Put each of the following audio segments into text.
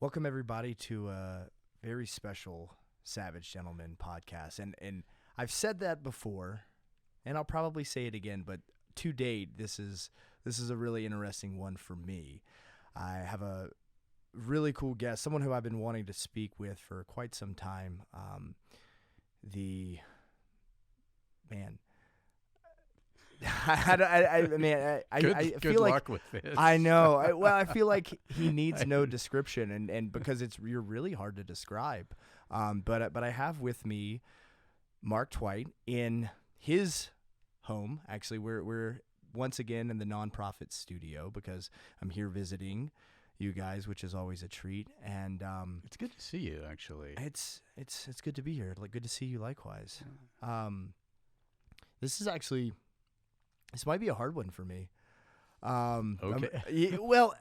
Welcome everybody to a very special Savage Gentleman podcast. And I've said that before, and I'll probably say it again, but to date, this is a really interesting one for me. I have a really cool guest, someone who I've been wanting to speak with for quite some time. I Good feel luck like with this. I know. I feel like he needs no description, and because you're really hard to describe. But I have with me Mark Twight in his home. Actually, we're once again in the NonProphet studio because I'm here visiting you guys, which is always a treat. And It's good to see you, actually. it's good to be here. Like, good to see you likewise. This might be a hard one for me. Okay. Well,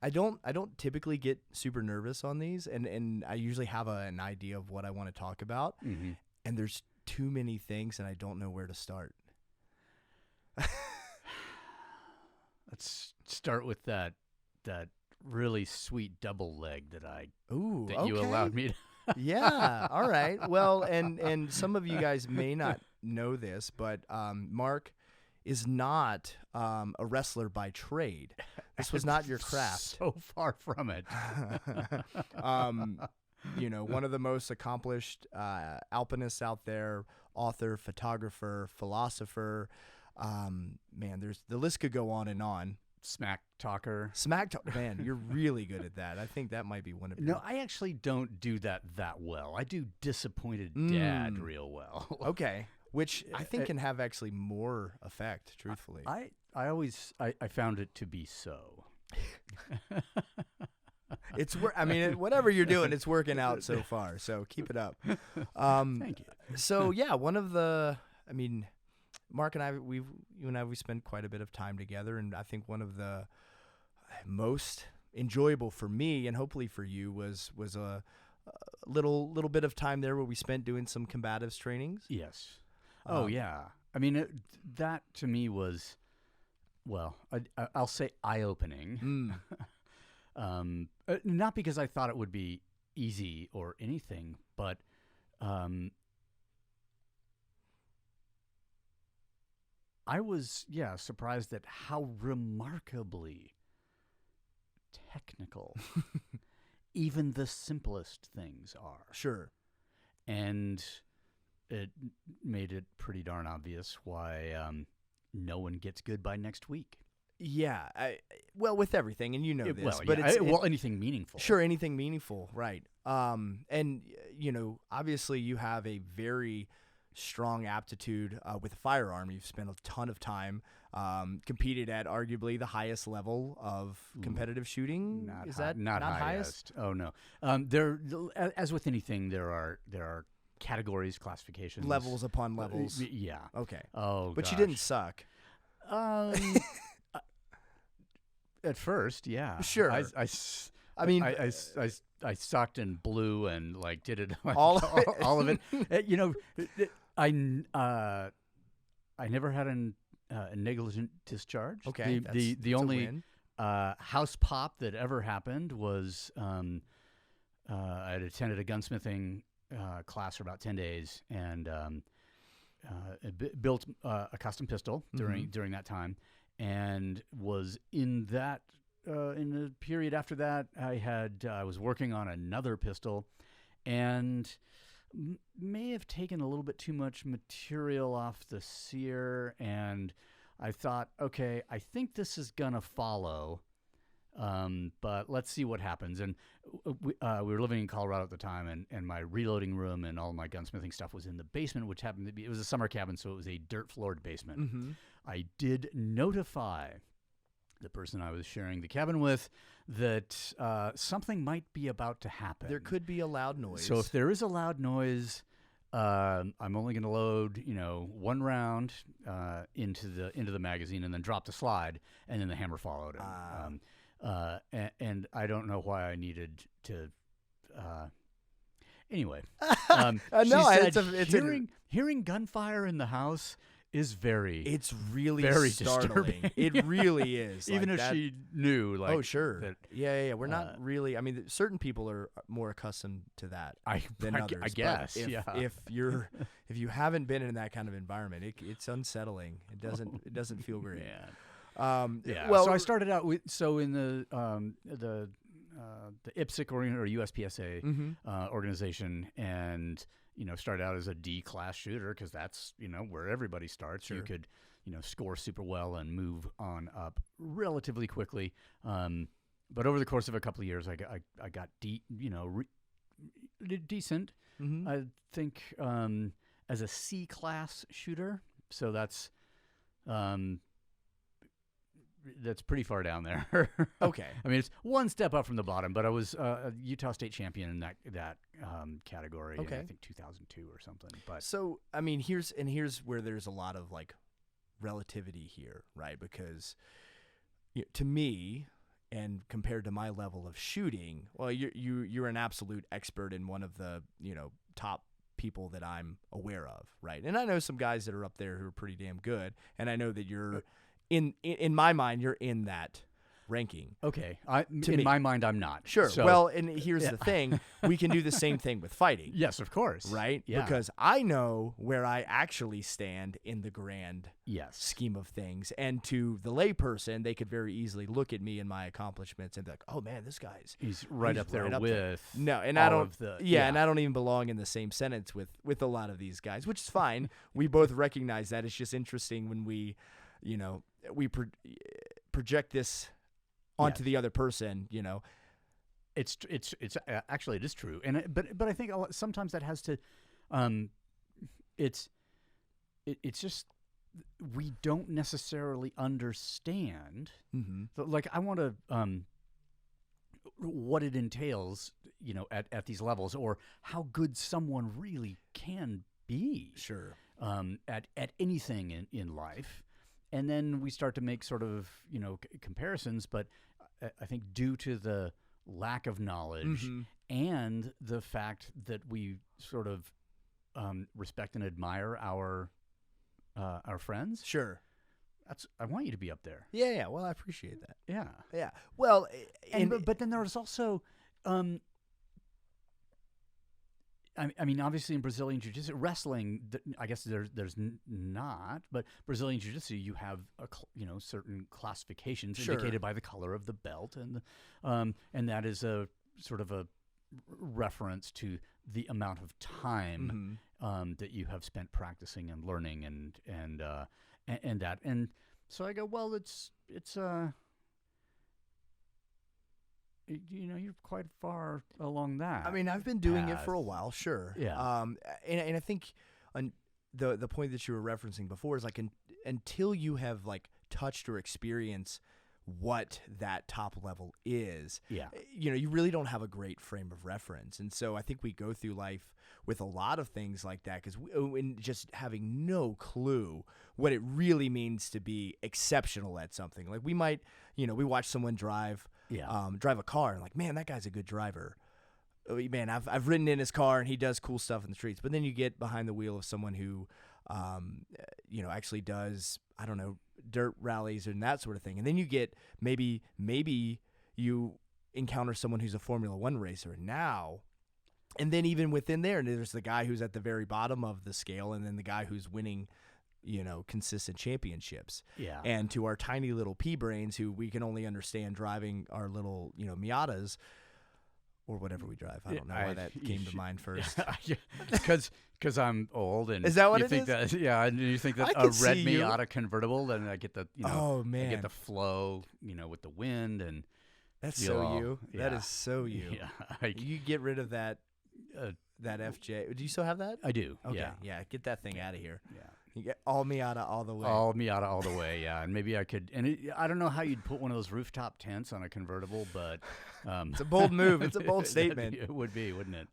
I don't typically get super nervous on these, and I usually have an idea of what I want to talk about, Mm-hmm. and there's too many things, and I don't know where to start. Let's start with that really sweet double leg that Ooh, you okay. allowed me to. Yeah. All right. Well, and some of you guys may not know this, but Mark is not a wrestler by trade. This was not your craft. So far from it. One of the most accomplished alpinists out there, author, photographer, philosopher. The list could go on and on. Smack talker. Man, you're really good at that. I think that might be one of your... No, I actually don't do that well. I do disappointed dad real well. Okay. Which I think can have actually more effect, truthfully. I found it to be so. Whatever you're doing, it's working out so far. So keep it up. Thank you. So yeah, Mark and I, we spent quite a bit of time together, and I think one of the most enjoyable for me, and hopefully for you, was a little bit of time there where we spent doing some combatives trainings. Yes. Oh yeah. That to me was, well, I'll say eye-opening. Not because I thought it would be easy or anything, but I was surprised at how remarkably technical even the simplest things are. Sure. And it made it pretty darn obvious why no one gets good by next week. Yeah, with everything, and anything meaningful. Sure, anything meaningful, right? And obviously you have a very strong aptitude with a firearm. You've spent a ton of time, competed at arguably the highest level of competitive shooting. Not highest? Oh no. There, as with anything, there are categories, classifications, levels upon levels. Yeah. Okay. Oh, but gosh. You didn't suck. At first, yeah. Sure. I sucked and blew and did it all of it. I never had a negligent discharge. Okay. The only house pop that ever happened was I had attended a gunsmithing class for about 10 days and built a custom pistol during that time, and was in that in the period after that I was working on another pistol and may have taken a little bit too much material off the sear, and I thought, okay, I think this is gonna follow, but let's see what happens. And we were living in Colorado at the time, and my reloading room and all my gunsmithing stuff was in the basement, which happened to be, it was a summer cabin, so it was a dirt floored basement. Mm-hmm. I did notify the person I was sharing the cabin with that something might be about to happen. There could be a loud noise. So if there is a loud noise, I'm only going to load, one round into the magazine and then drop the slide, and then the hammer followed. And I don't know why I needed to. Anyway, no, she said, it's hearing gunfire in the house is very, it's really very startling. disturbing. It really is. Even like if that, she knew, like, oh sure, that, yeah. We're not really. I mean, certain people are more accustomed to that than others. I guess. But if you haven't been in that kind of environment, it's unsettling. It doesn't feel great. Yeah. Well, so I started out with in the IPSC or USPSA organization, and started out as a D class shooter because that's where everybody starts. Sure. You could score super well and move on up relatively quickly. But over the course of a couple of years, I got decent. I think as a C class shooter. So that's pretty far down there. Okay. I mean, it's one step up from the bottom, but I was a Utah State champion in that category in, I think, 2002 or something. But so, I mean, here's where there's a lot of like relativity here, right? Because to me, and compared to my level of shooting, well, you're an absolute expert in one of the top people that I'm aware of, right? And I know some guys that are up there who are pretty damn good, and I know that you're in my mind, you're in that ranking. Okay. In my mind, I'm not. Sure. So, well, and here's the thing. We can do the same thing with fighting. Yes, of course. Right? Yeah. Because I know where I actually stand in the grand scheme of things. And to the layperson, they could very easily look at me and my accomplishments and be like, oh, man, this guy's right up there with no, and all I don't of the, and I don't even belong in the same sentence with a lot of these guys, which is fine. We both recognize that. It's just interesting when we project this onto the other person, It's actually, it is true, and but I think sometimes that has to, it's just we don't necessarily understand. Like I want to what it entails, at these levels, or how good someone really can be. Sure. At anything in life. And then we start to make sort of, comparisons, but I think due to the lack of knowledge and the fact that we sort of respect and admire our friends. Sure. I want you to be up there. Yeah. Well, I appreciate that. Yeah. Well, but then there's also I mean, obviously in Brazilian Jiu-Jitsu, wrestling, I guess there's not, but Brazilian Jiu-Jitsu, you have certain classifications indicated by the color of the belt, and that is a sort of a reference to the amount of time that you have spent practicing and learning and that, and so I go, well, it's you're quite far along that. I mean, I've been doing it for a while, sure. Yeah. And I think the point that you were referencing before is like until you have like touched or experienced what that top level is, you really don't have a great frame of reference. And so I think we go through life with a lot of things like that because just having no clue what it really means to be exceptional at something. Like we might, we watch someone drive a car and like, man, that guy's a good driver. Man, I've ridden in his car and he does cool stuff in the streets. But then you get behind the wheel of someone who, actually does, I don't know, dirt rallies and that sort of thing. And then you get maybe you encounter someone who's a Formula One racer now. And then even within there's the guy who's at the very bottom of the scale and then the guy who's winning consistent championships. Yeah. And to our tiny little pea brains who we can only understand driving our little, Miatas or whatever we drive. I don't know why that came to mind first. Because I'm old and is that what you it think is? That, yeah, and you think that a red Miata convertible, then I get the oh man, I get the flow, with the wind and that's so you. Yeah. That is so you. Yeah. You get rid of that FJ. Do you still have that? I do. Okay. Yeah. Get that thing out of here. Yeah. You get all Miata all the way. All Miata all the way, yeah. And maybe I could, I don't know how you'd put one of those rooftop tents on a convertible, but it's a bold move. It's a bold statement. It would be, wouldn't it?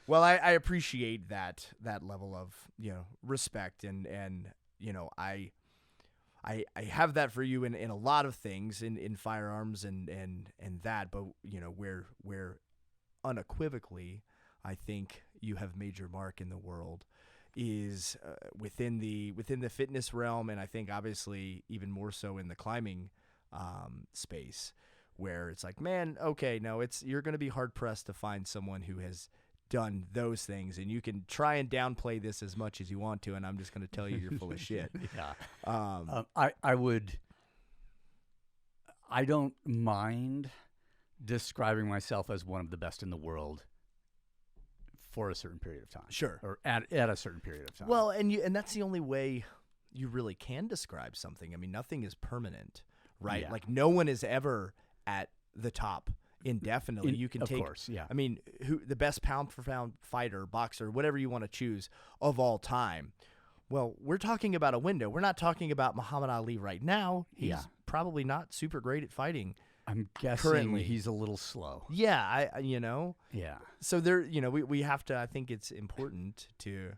Well, I appreciate that level of respect and I have that for you in a lot of things in firearms and that, but where unequivocally I think you have made your mark in the world is within the fitness realm, and I think obviously even more so in the climbing space, where it's like, man, okay, no, you're going to be hard pressed to find someone who has done those things, and you can try and downplay this as much as you want to, and I'm just going to tell you you're full of shit. Yeah. I don't mind describing myself as one of the best in the world for a certain period of time. Sure. Or at a certain period of time. Well, and that's the only way you really can describe something. I mean, nothing is permanent, right? Yeah. Like no one is ever at the top indefinitely. You can of take, course, yeah. I mean, who the best pound for pound fighter, boxer, whatever you want to choose of all time. Well, we're talking about a window. We're not talking about Muhammad Ali right now. He's probably not super great at fighting. I'm guessing currently he's a little slow. Yeah, Yeah. So there, we have to. I think it's important to.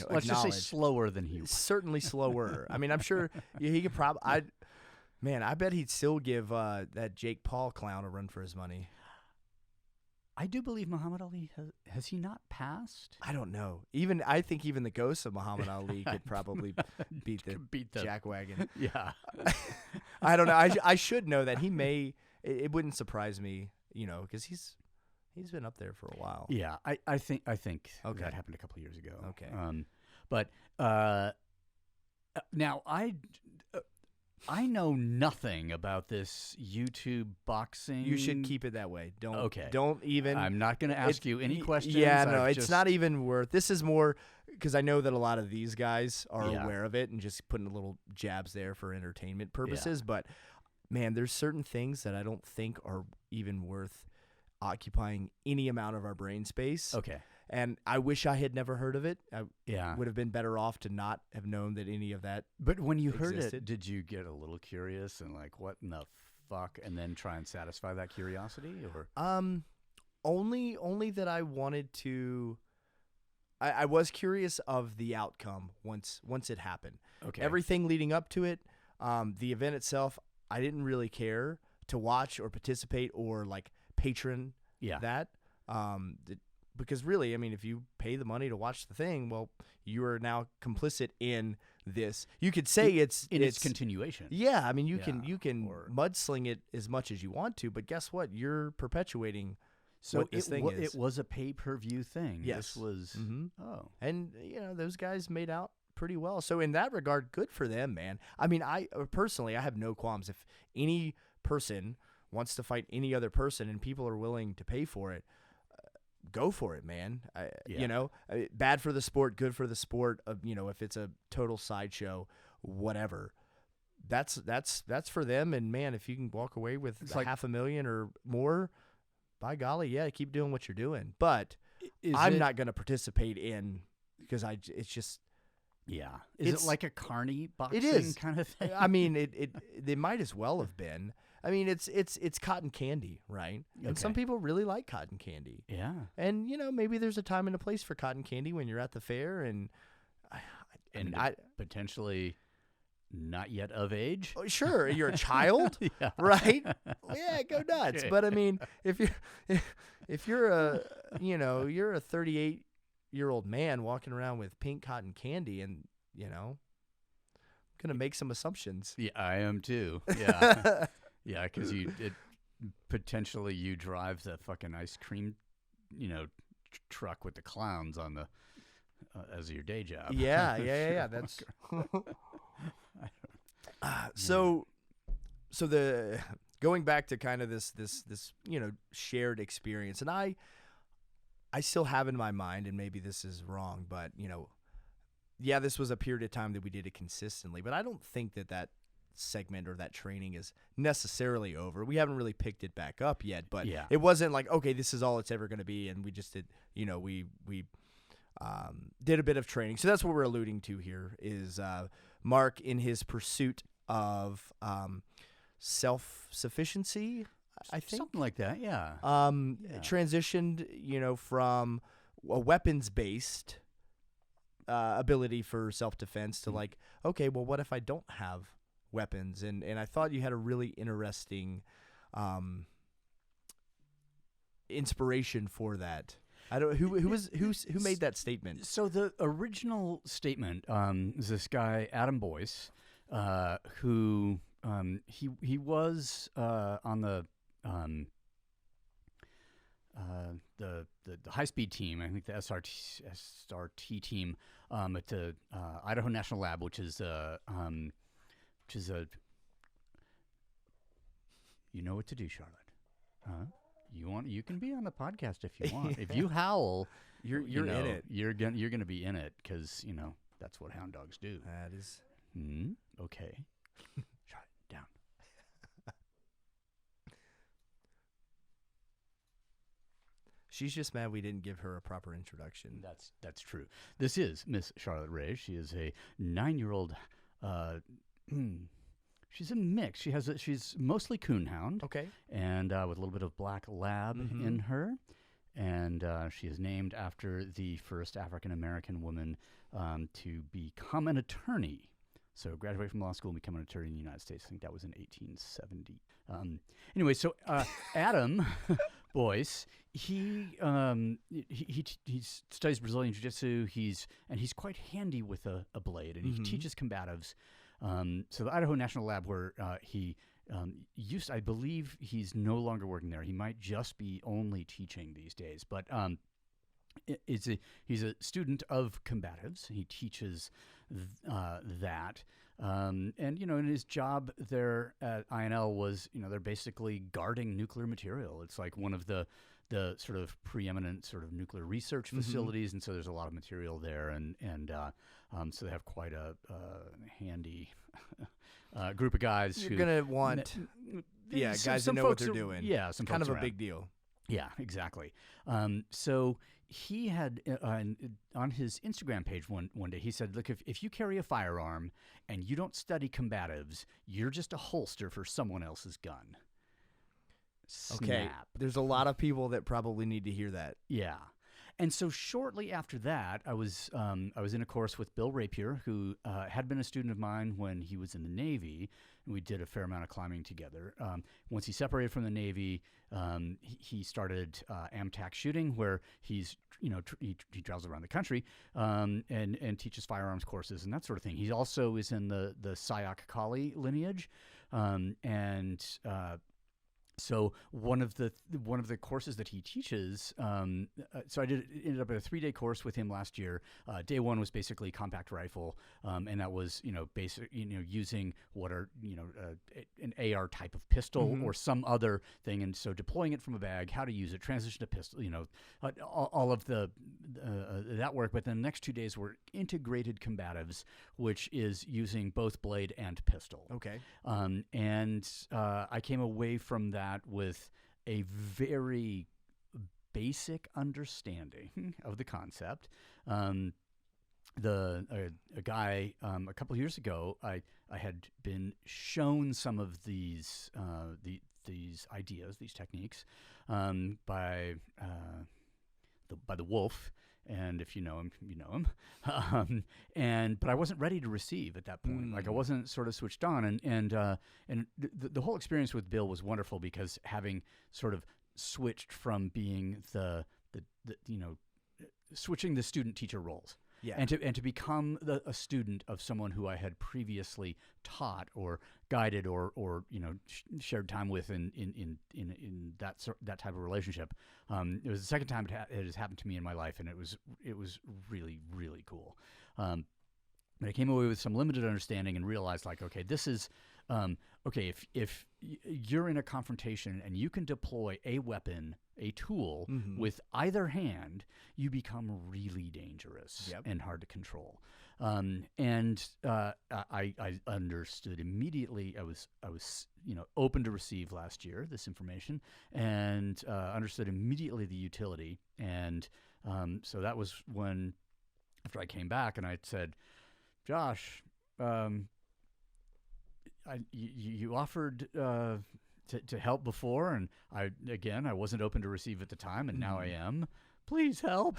Let's just say slower than he was. Certainly slower. I mean, I'm sure he could probably. I bet he'd still give that Jake Paul clown a run for his money. I do believe Muhammad Ali has he not passed? I don't know. I think even the ghost of Muhammad Ali could probably beat the jackwagon. Yeah. I don't know. I should know that he may. It wouldn't surprise me, because he's been up there for a while. Yeah, I think okay. that happened a couple of years ago. Okay. But now I know nothing about this YouTube boxing. You should keep it that way. Don't even. I'm not going to ask you any questions. Yeah, no, it's not even worth. This is more because I know that a lot of these guys are aware of it and just putting little jabs there for entertainment purposes. But man, there's certain things that I don't think are even worth occupying any amount of our brain space. Okay. And I wish I had never heard of it. I Yeah. would have been better off to not have known that any of that. But when you heard existed. it, did you get a little curious and like, what in the fuck? And then try and satisfy that curiosity, or? Only that I wanted to. I was curious of the outcome once it happened. Okay. Everything leading up to it, the event itself, I didn't really care to watch or participate or like patron that. Because really, I mean, if you pay the money to watch the thing, well, you are now complicit in this. You could say it's continuation. Yeah, I mean, you can mudsling it as much as you want to, but guess what? You're perpetuating what this thing is. It was a pay-per-view thing. Yes. This was and those guys made out pretty well. So in that regard, good for them, man. I mean, I personally, I have no qualms if any person wants to fight any other person and people are willing to pay for it. Go for it, man. Bad for the sport, good for the sport. If it's a total sideshow, whatever. That's for them. And man, if you can walk away with $500,000 or more, by golly, yeah, keep doing what you're doing. But I'm not going to participate in because it's just. Yeah, is it like a carny boxing it is. kind of thing? I mean, they might as well have been. I mean, it's cotton candy, right? And some people really like cotton candy. Yeah. And, maybe there's a time and a place for cotton candy when you're at the fair and potentially not yet of age. Sure, you're a child, right? Yeah, go nuts. Okay. But I mean, if you're a 38-year-old man walking around with pink cotton candy and, I'm going to make some assumptions. Yeah, I am too. Yeah. Yeah, because potentially you drive the fucking ice cream, truck with the clowns on the as your day job. Yeah. That's so the going back to kind of this shared experience, and I still have in my mind, and maybe this is wrong, but this was a period of time that we did it consistently, but I don't think that segment or that training is necessarily over. We haven't really picked it back up yet, but it wasn't like, okay, this is all it's ever going to be. And we just did, we did a bit of training. So that's what we're alluding to here is Mark in his pursuit of self-sufficiency, I think. Something like that, yeah. Transitioned, from a weapons-based ability for self-defense to like, okay, well, what if I don't have weapons? And I thought you had a really interesting inspiration for that. I don't. Who made that statement? So the original statement is this guy Adam Boyce, who he was on the high speed team. I think the SRT team at the Idaho National Lab, which is a you know what to do, Charlotte. Huh? You can be on the podcast if you want. If you howl, you're in it. You're gonna be in it because that's what hound dogs do. That is okay. Charlotte, down. She's just mad we didn't give her a proper introduction. That's true. This is Miss Charlotte Ray. She is a 9-year-old. She's a mix. She's mostly coonhound. Okay. And with a little bit of black lab in her. And she is named after the first African-American woman to become an attorney. So graduate from law school and become an attorney in the United States. I think that was in 1870. Anyway, so Adam Boyce, he studies Brazilian Jiu-Jitsu. He's quite handy with a blade, and he teaches combatives. So the Idaho National Lab, where he I believe he's no longer working there. He might just be only teaching these days, but he's a student of combatives. He teaches that, and in his job there at INL was they're basically guarding nuclear material. It's like one of the sort of preeminent sort of nuclear research facilities, and so there's a lot of material there, and so they have quite a handy group of guys. You're gonna want, guys who know what they're doing. Yeah, some kind of around. A big deal. Yeah, exactly. So he had on his Instagram page one day, he said, look, if you carry a firearm and you don't study combatives, you're just a holster for someone else's gun. Snap. Okay, there's a lot of people that probably need to hear that. Yeah. And so shortly after that, I was in a course with Bill Rapier, who had been a student of mine when he was in the Navy, and we did a fair amount of climbing together. Once he separated from the Navy, he started AMTAC shooting, where he travels around the country and teaches firearms courses and that sort of thing. He also is in the Sayak Kali lineage, so one of the courses that he teaches, so I ended up at a 3-day course with him last year. Day one was basically compact rifle, and that was using what are an AR type of pistol or some other thing, and so deploying it from a bag, how to use it, transition to pistol, all of that work. But then the next 2 days were integrated combatives, which is using both blade and pistol. Okay, and I came away from that with a very basic understanding of the concept. A guy a couple of years ago, I had been shown some of these ideas, these techniques, by the Wolf. And if you know him, you know him. But I wasn't ready to receive at that point. Like I wasn't sort of switched on. And the whole experience with Bill was wonderful, because having sort of switched from being switching the student teacher roles. Yeah. And to become a student of someone who I had previously taught or guided or shared time with in that type of relationship. It was the second time it has happened to me in my life, and it was really, really cool. But I came away with some limited understanding and realized, like, okay, this is okay. If you're in a confrontation and you can deploy a weapon, a tool with either hand, you become really dangerous and hard to control. And I understood immediately. I was open to receive last year this information, and understood immediately the utility. And so that was when, after I came back, and I said, Josh, you offered to help before, and I wasn't open to receive at the time, and now I am. Please help.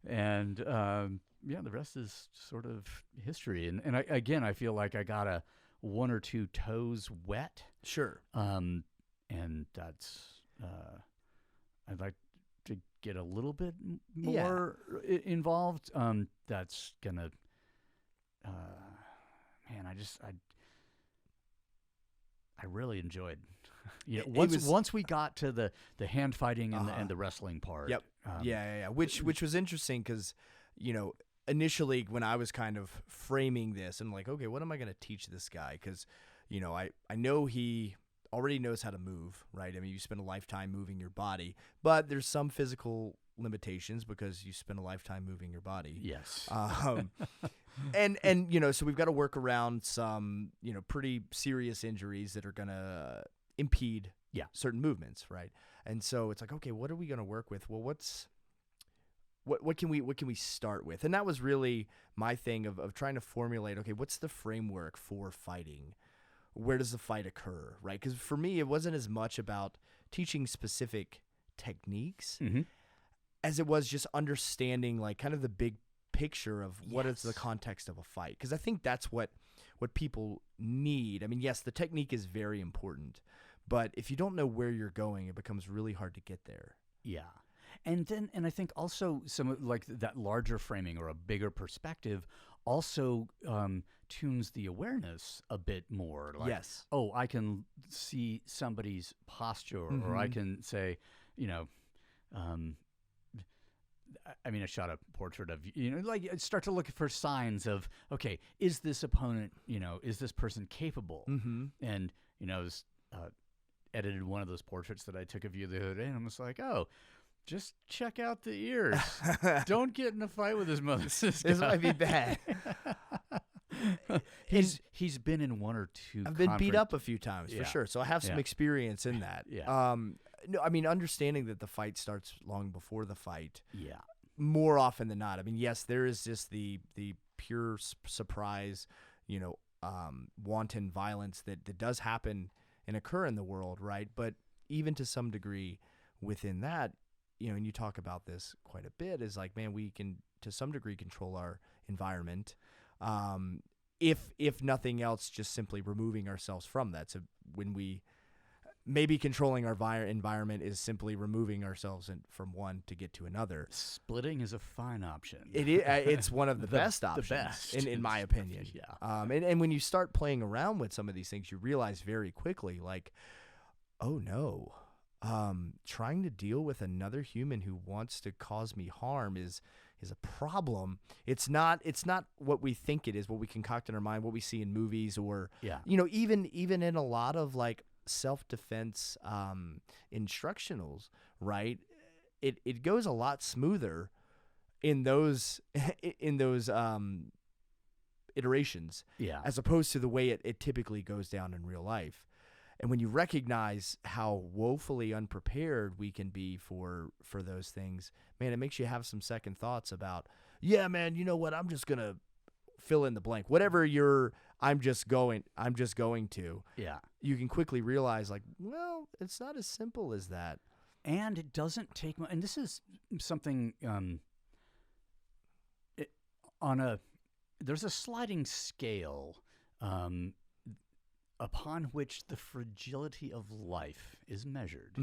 And the rest is sort of history. And I feel like I got a 1 or 2 toes wet. Sure. And that's I'd like to get a little bit Yeah. more involved, that's gonna, man, I really enjoyed. Once we got to the hand fighting and the wrestling part. Yep. Yeah. Which was interesting because, initially when I was kind of framing this and like, okay, what am I going to teach this guy? Because, I know he already knows how to move, right? I mean, you spend a lifetime moving your body, but there's some physical limitations because you spend a lifetime moving your body. Yes. And so we've got to work around some, pretty serious injuries that are going to impede certain movements, right? And so it's like, okay, what are we going to work with? Well, what can we start with? And that was really my thing of trying to formulate, okay, what's the framework for fighting? Where does the fight occur, right? Because for me, it wasn't as much about teaching specific techniques as it was just understanding like kind of the big picture of what is the context of a fight. Because I think that's what people need. I mean, yes, the technique is very important, but if you don't know where you're going, it becomes really hard to get there. Yeah. And I think also some like that larger framing or a bigger perspective also tunes the awareness a bit more. Like, yes. Oh, I can see somebody's posture, or I can say, I shot a portrait of, like start to look for signs of, okay, is this opponent, is this person capable? And, I was edited one of those portraits that I took of you the other day, and I'm just like, oh, just check out the ears. Don't get in a fight with his mother. This might be bad. He's been in one or two. I've been beat up a few times for sure, so I have some experience in that. No, I mean, understanding that the fight starts long before the fight. Yeah. More often than not. I mean, yes, there is just the pure surprise, wanton violence that does happen and occur in the world, right? But even to some degree within that, and you talk about this quite a bit, is like, man, we can to some degree control our environment. If nothing else, just simply removing ourselves from that. So when we maybe controlling our environment is simply removing ourselves from one to get to another. Splitting is a fine option. It is. It's one of the best options, the best. in my opinion. Yeah. And when you start playing around with some of these things, you realize very quickly, like, oh no, trying to deal with another human who wants to cause me harm is a problem. It's not what we think it is, what we concoct in our mind, what we see in movies, or even in a lot of like self-defense instructionals, right? It goes a lot smoother in those iterations, as opposed to the way it typically goes down in real life. And when you recognize how woefully unprepared we can be for those things, man, it makes you have some second thoughts about, yeah, man, you know what? I'm just gonna fill in the blank. Whatever I'm just going to. Yeah. You can quickly realize, like, well, it's not as simple as that. And it doesn't take much. And this is something there's a sliding scale upon which the fragility of life is measured.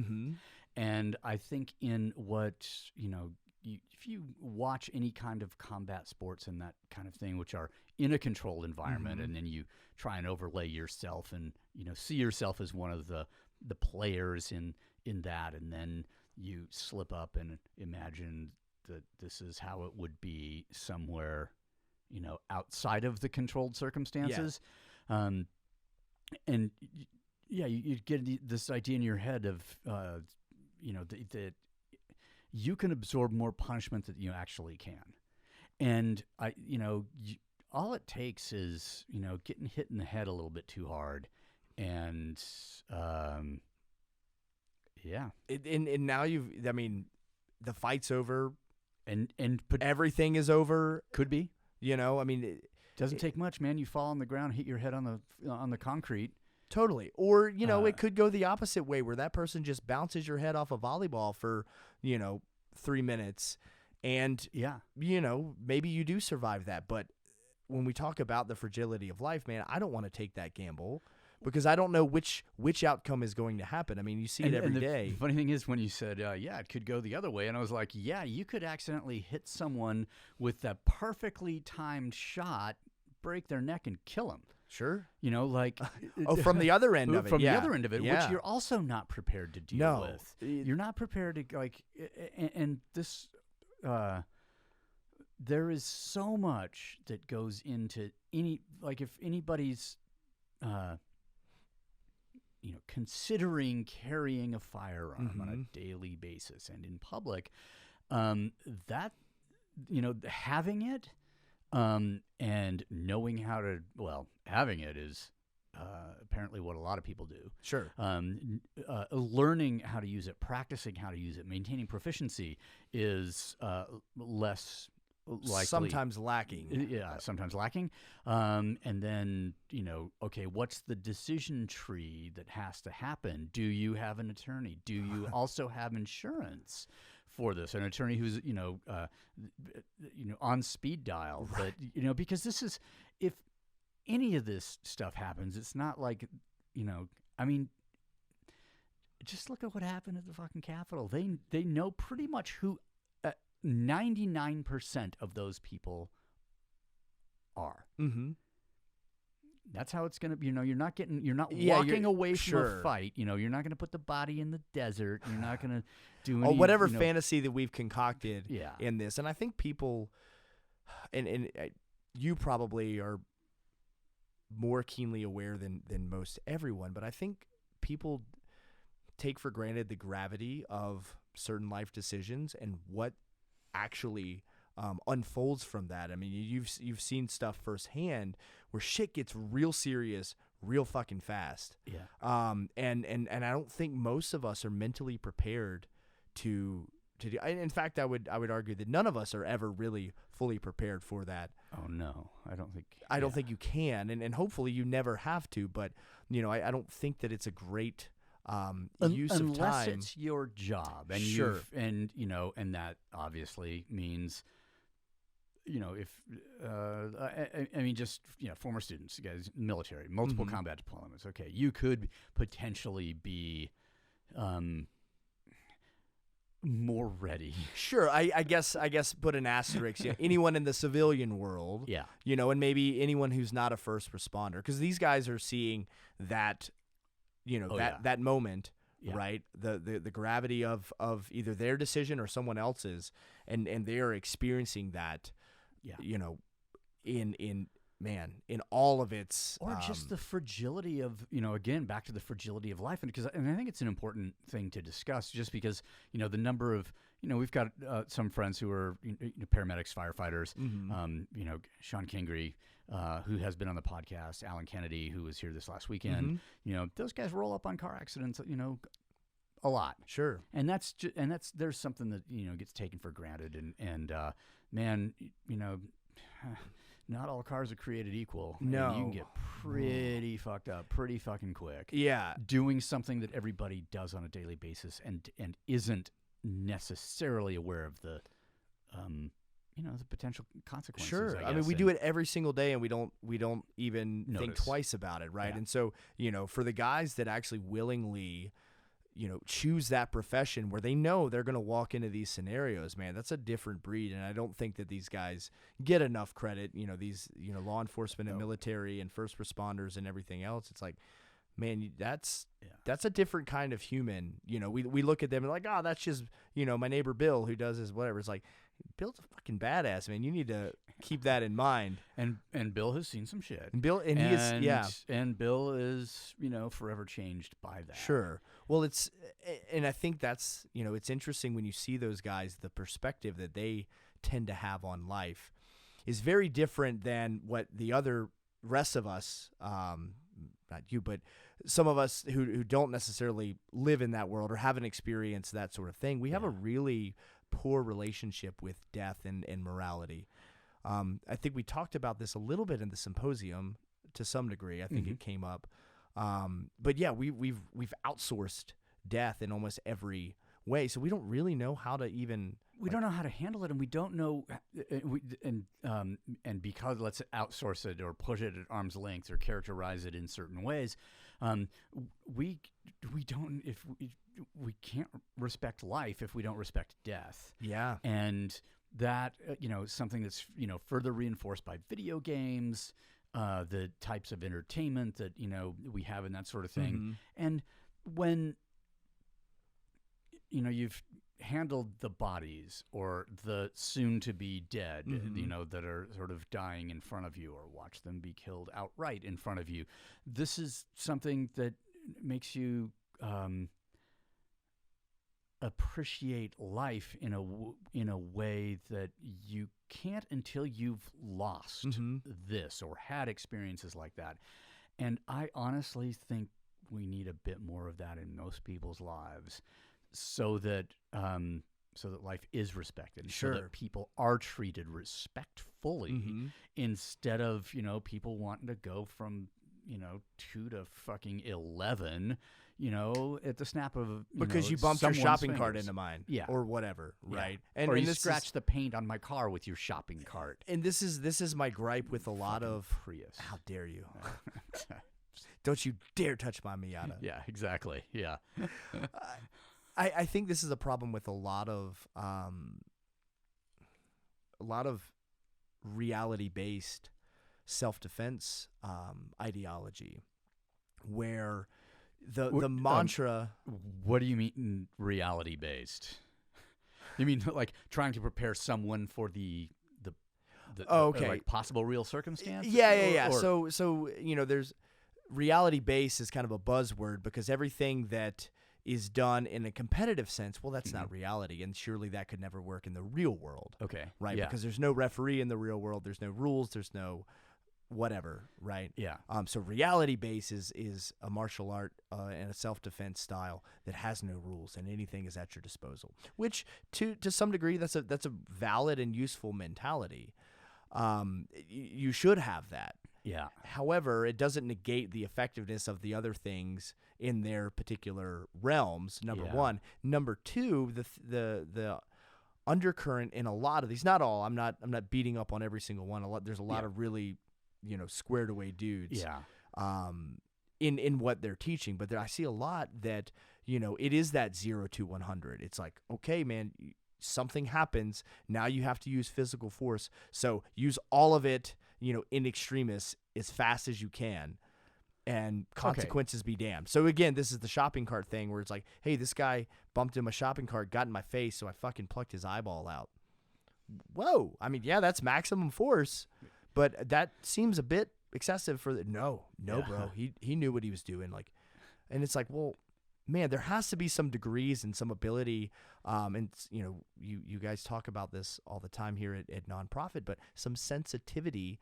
And I think in what, if you watch any kind of combat sports and that kind of thing, which are in a controlled environment, and then you try and overlay yourself and, see yourself as one of the players in that, and then you slip up and imagine that this is how it would be somewhere, outside of the controlled circumstances. And you get this idea in your head of, that you can absorb more punishment than you actually can. And all it takes is, getting hit in the head a little bit too hard. And, and now the fight's over and everything is over. Could be, it doesn't take much, man. You fall on the ground, hit your head on the concrete. Totally. Or, it could go the opposite way where that person just bounces your head off a volleyball for, 3 minutes. And, maybe you do survive that. But when we talk about the fragility of life, man, I don't want to take that gamble. because I don't know which outcome is going to happen. I mean, you see it every day. The funny thing is when you said, yeah, it could go the other way. And I was like, yeah, you could accidentally hit someone with that perfectly timed shot, break their neck and kill them. Sure. You know, like from the other end of it. From the other end of it, Yeah. which you're also not prepared to deal with. You're not prepared to and this. There is so much that goes into if anybody's, considering carrying a firearm on a daily basis and in public, that, having it. And knowing how to, having it is apparently what a lot of people do. Sure. Learning how to use it, practicing how to use it, maintaining proficiency is less likely. Sometimes lacking. Yeah, sometimes lacking. And then, okay, what's the decision tree that has to happen? Do you have an attorney? Do you also have insurance for this? An attorney who's, on speed dial. Right. But, because this is, if any of this stuff happens, it's not like, just look at what happened at the fucking Capitol. They know pretty much who 99% of those people are. Mm-hmm. That's how it's going to, you're not walking away from a fight. You're not going to put the body in the desert. You're not going to do any, whatever fantasy that we've concocted Yeah. in this. And I think people, and you probably are more keenly aware than most everyone, but I think people take for granted the gravity of certain life decisions and what actually unfolds from that. I mean, you've seen stuff firsthand where shit gets real serious real fucking fast. Yeah. And I don't think most of us are mentally prepared to do. In fact, I would argue that none of us are ever really fully prepared for that. Oh no, I don't think. I don't think you can, and hopefully you never have to. But I don't think that it's a great use of time unless it's your job, and Sure. and that obviously means. If I mean, just former students, guys, military, multiple combat deployments. Okay, you could potentially be more ready. Sure, I guess put an asterisk. Anyone in the civilian world, Yeah. And maybe anyone who's not a first responder, because these guys are seeing that, that moment, Yeah. right? The gravity of either their decision or someone else's, and they are experiencing that. Yeah. In all of its Or just the fragility of, again, back to the fragility of life. And I think it's an important thing to discuss just because, the number of, we've got some friends who are paramedics, firefighters, Sean Kingry, who has been on the podcast, Alan Kennedy, who was here this last weekend. Those guys roll up on car accidents, a lot. Sure. And there's something that, gets taken for granted. And man, not all cars are created equal. No. And you can get pretty fucked up pretty fucking quick. Yeah. Doing something that everybody does on a daily basis and isn't necessarily aware of the the potential consequences. Sure. I mean, guess. we do it every single day, and we don't even think Notice. twice about it, right? Yeah. And so, for the guys that actually willingly, choose that profession where they know they're going to walk into these scenarios, man, that's a different breed. And I don't think that these guys get enough credit. These law enforcement and military and first responders and everything else. It's like, man, that's a different kind of human. We look at them and like, oh, that's just my neighbor Bill who does his whatever. It's like, Bill's a fucking badass, man. You need to keep that in mind. And Bill has seen some shit. And Bill and he is, yeah. And Bill is forever changed by that. Sure. Well, and I think that's it's interesting when you see those guys, the perspective that they tend to have on life is very different than what the other rest of us, not you, but some of us who don't necessarily live in that world or haven't experienced that sort of thing. We have a really poor relationship with death and morality. I think we talked about this a little bit in the symposium to some degree. I think it came up. But yeah, we've outsourced death in almost every way, so we don't really know how to even. We don't know how to handle it, and we don't know, and because let's outsource it or put it at arm's length or characterize it in certain ways, We don't if we can't respect life if we don't respect death. Yeah. And that something that's further reinforced by video games, the types of entertainment that we have and that sort of thing. Mm-hmm. And when you've handled the bodies or the soon to be dead, that are sort of dying in front of you, or watch them be killed outright in front of you, this is something that makes you appreciate life in a way that you can't until you've lost this or had experiences like that. And I honestly think we need a bit more of that in most people's lives, so that life is respected, sure, so that people are treated respectfully, instead of people wanting to go from 2 to fucking 11, at the snap of because you bumped your shopping fingers. cart into mine, yeah, or whatever, right? And, or you scratched the paint on my car with your shopping cart. And this is my gripe with a lot of Prius. How dare you? Don't you dare touch my Miata. Yeah, exactly. Yeah. I think this is a problem with a lot of reality-based self-defense ideology, where the mantra. What do you mean reality-based? You mean like trying to prepare someone for the like possible real circumstance? Yeah. So there's reality-based is kind of a buzzword, because everything that is done in a competitive sense, well, that's not reality, and surely that could never work in the real world. Okay. Right? Yeah. Because there's no referee in the real world, there's no rules, there's no whatever, right? Yeah. So reality-based is a martial art and a self-defense style that has no rules, and anything is at your disposal, which to some degree that's a valid and useful mentality. You should have that. Yeah. However, it doesn't negate the effectiveness of the other things in their particular realms. Number one. Number two, the undercurrent in a lot of these, not all. I'm not beating up on every single one. There's a lot of really, squared away dudes. Yeah. In what they're teaching, but I see a lot that it is that 0 to 100. It's like, okay, man, something happens, now you have to use physical force, so use all of it in extremis as fast as you can, and consequences be damned. So again, this is the shopping cart thing, where it's like, hey, this guy bumped in my shopping cart, got in my face, so I fucking plucked his eyeball out. Whoa. I mean, yeah, that's maximum force, but that seems a bit excessive for the no, bro. He knew what he was doing, and it's like, well, man, there has to be some degrees and some ability, and you guys talk about this all the time here at NonProphet, but some sensitivity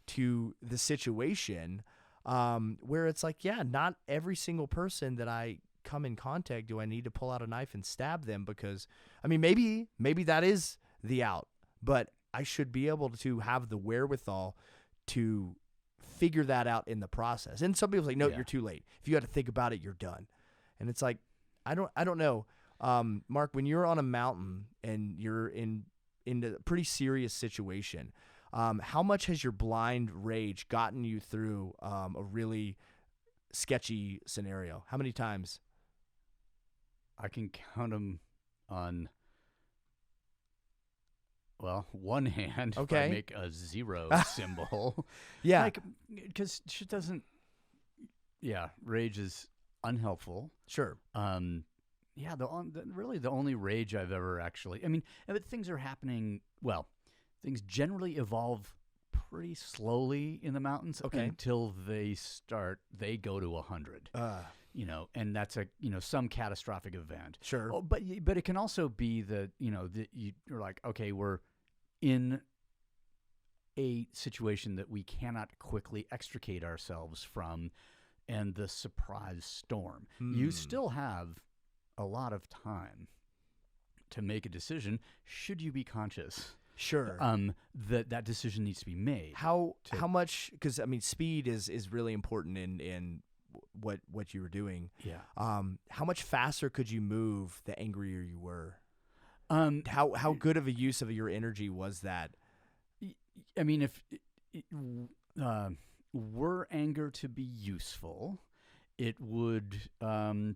to the situation, where it's like, yeah, not every single person that I come in contact do I need to pull out a knife and stab them, because, I mean, maybe that is the out, but I should be able to have the wherewithal to figure that out in the process. And some people say, no, you're too late. If you got to think about it, you're done. And it's like, I don't know. Mark, when you're on a mountain and you're in a pretty serious situation, how much has your blind rage gotten you through a really sketchy scenario? How many times? I can count them on, one hand. Okay. If I make a 0 symbol. Yeah. Because shit doesn't. Yeah, rage is unhelpful. Sure. Really the only rage I've ever actually. I mean, but things are happening. Well, things generally evolve pretty slowly in the mountains until they go to 100. And that's some catastrophic event. Sure. Oh, but it can also be that that you're like, okay, we're in a situation that we cannot quickly extricate ourselves from, and the surprise storm. You still have a lot of time to make a decision. Should you be conscious? Sure. That decision needs to be made. How much? Because I mean, speed is really important in what you were doing. Yeah. How much faster could you move the angrier you were? How good of a use of your energy was that? I mean, if were anger to be useful, it would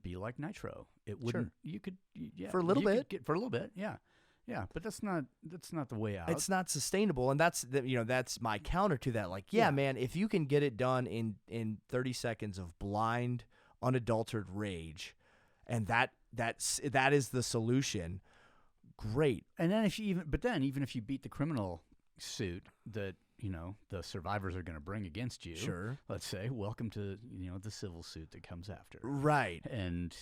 be like nitro. It wouldn't. You could, yeah, for a little bit. For a little bit, yeah. Yeah, but that's not the way out. It's not sustainable, and that's that's my counter to that. Like, yeah, man, if you can get it done in 30 seconds of blind, unadulterated rage, and that is the solution, great. And then even if you beat the criminal suit that the survivors are going to bring against you, sure, let's say, welcome to the civil suit that comes after, right? And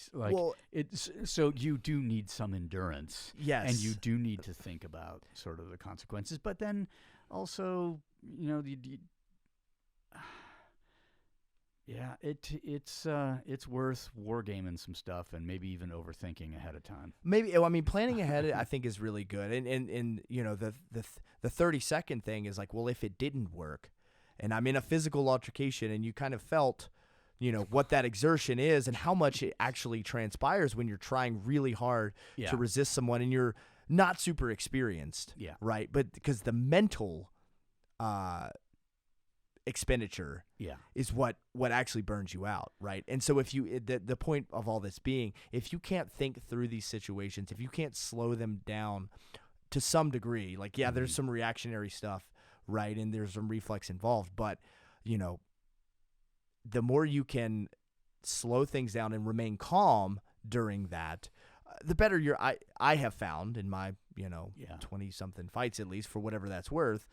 it's so you do need some endurance, yes, and you do need to think about sort of the consequences, but then also yeah, it's worth wargaming some stuff and maybe even overthinking ahead of time. Maybe, I mean, planning ahead I think is really good. And the 30-second thing is like, well, if it didn't work and I'm in a physical altercation and you kind of felt, what that exertion is and how much it actually transpires when you're trying really hard to resist someone and you're not super experienced. Yeah. Right. But because the mental expenditure is what actually burns you out, right? And so if you the point of all this being, if you can't think through these situations, if you can't slow them down to some degree, like there's some reactionary stuff, right, and there's some reflex involved, but the more you can slow things down and remain calm during that, the better I have found in my 20 something fights, at least, for whatever that's worth.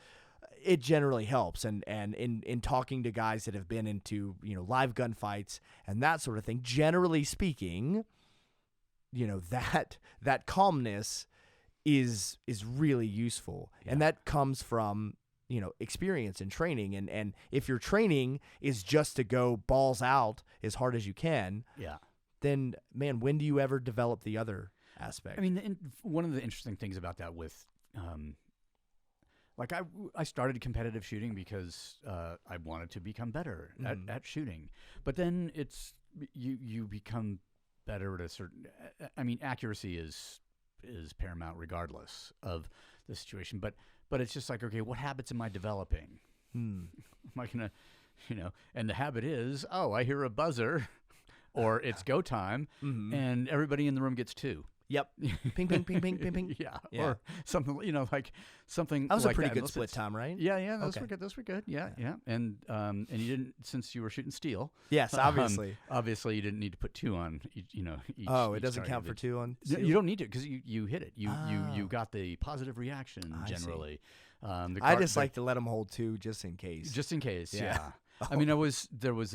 It generally helps, and in talking to guys that have been into live gunfights and that sort of thing, generally speaking, that calmness is really useful, and that comes from experience and training, and if your training is just to go balls out as hard as you can, then man, when do you ever develop the other aspect? I mean, one of the interesting things about that with like I started competitive shooting because I wanted to become better at shooting, but then it's you become better at a certain. I mean, accuracy is paramount regardless of the situation. But it's just like, okay, what habits am I developing? Am I gonna, And the habit is, I hear a buzzer, or it's go time, and everybody in the room gets 2. Yep. Ping, ping, ping, ping, ping, ping. Yeah. Or something, like something. That was like a pretty good split time, right? Yeah. Those were good. Those were good. Yeah. And you didn't, since you were shooting steel. Yes, obviously. Obviously, you didn't need to put 2 on. Each, it doesn't count for 2 on. Steel? You don't need to because you hit it. You got the positive reaction generally. I just like to let them hold 2 just in case. Just in case. Yeah. I mean, I was on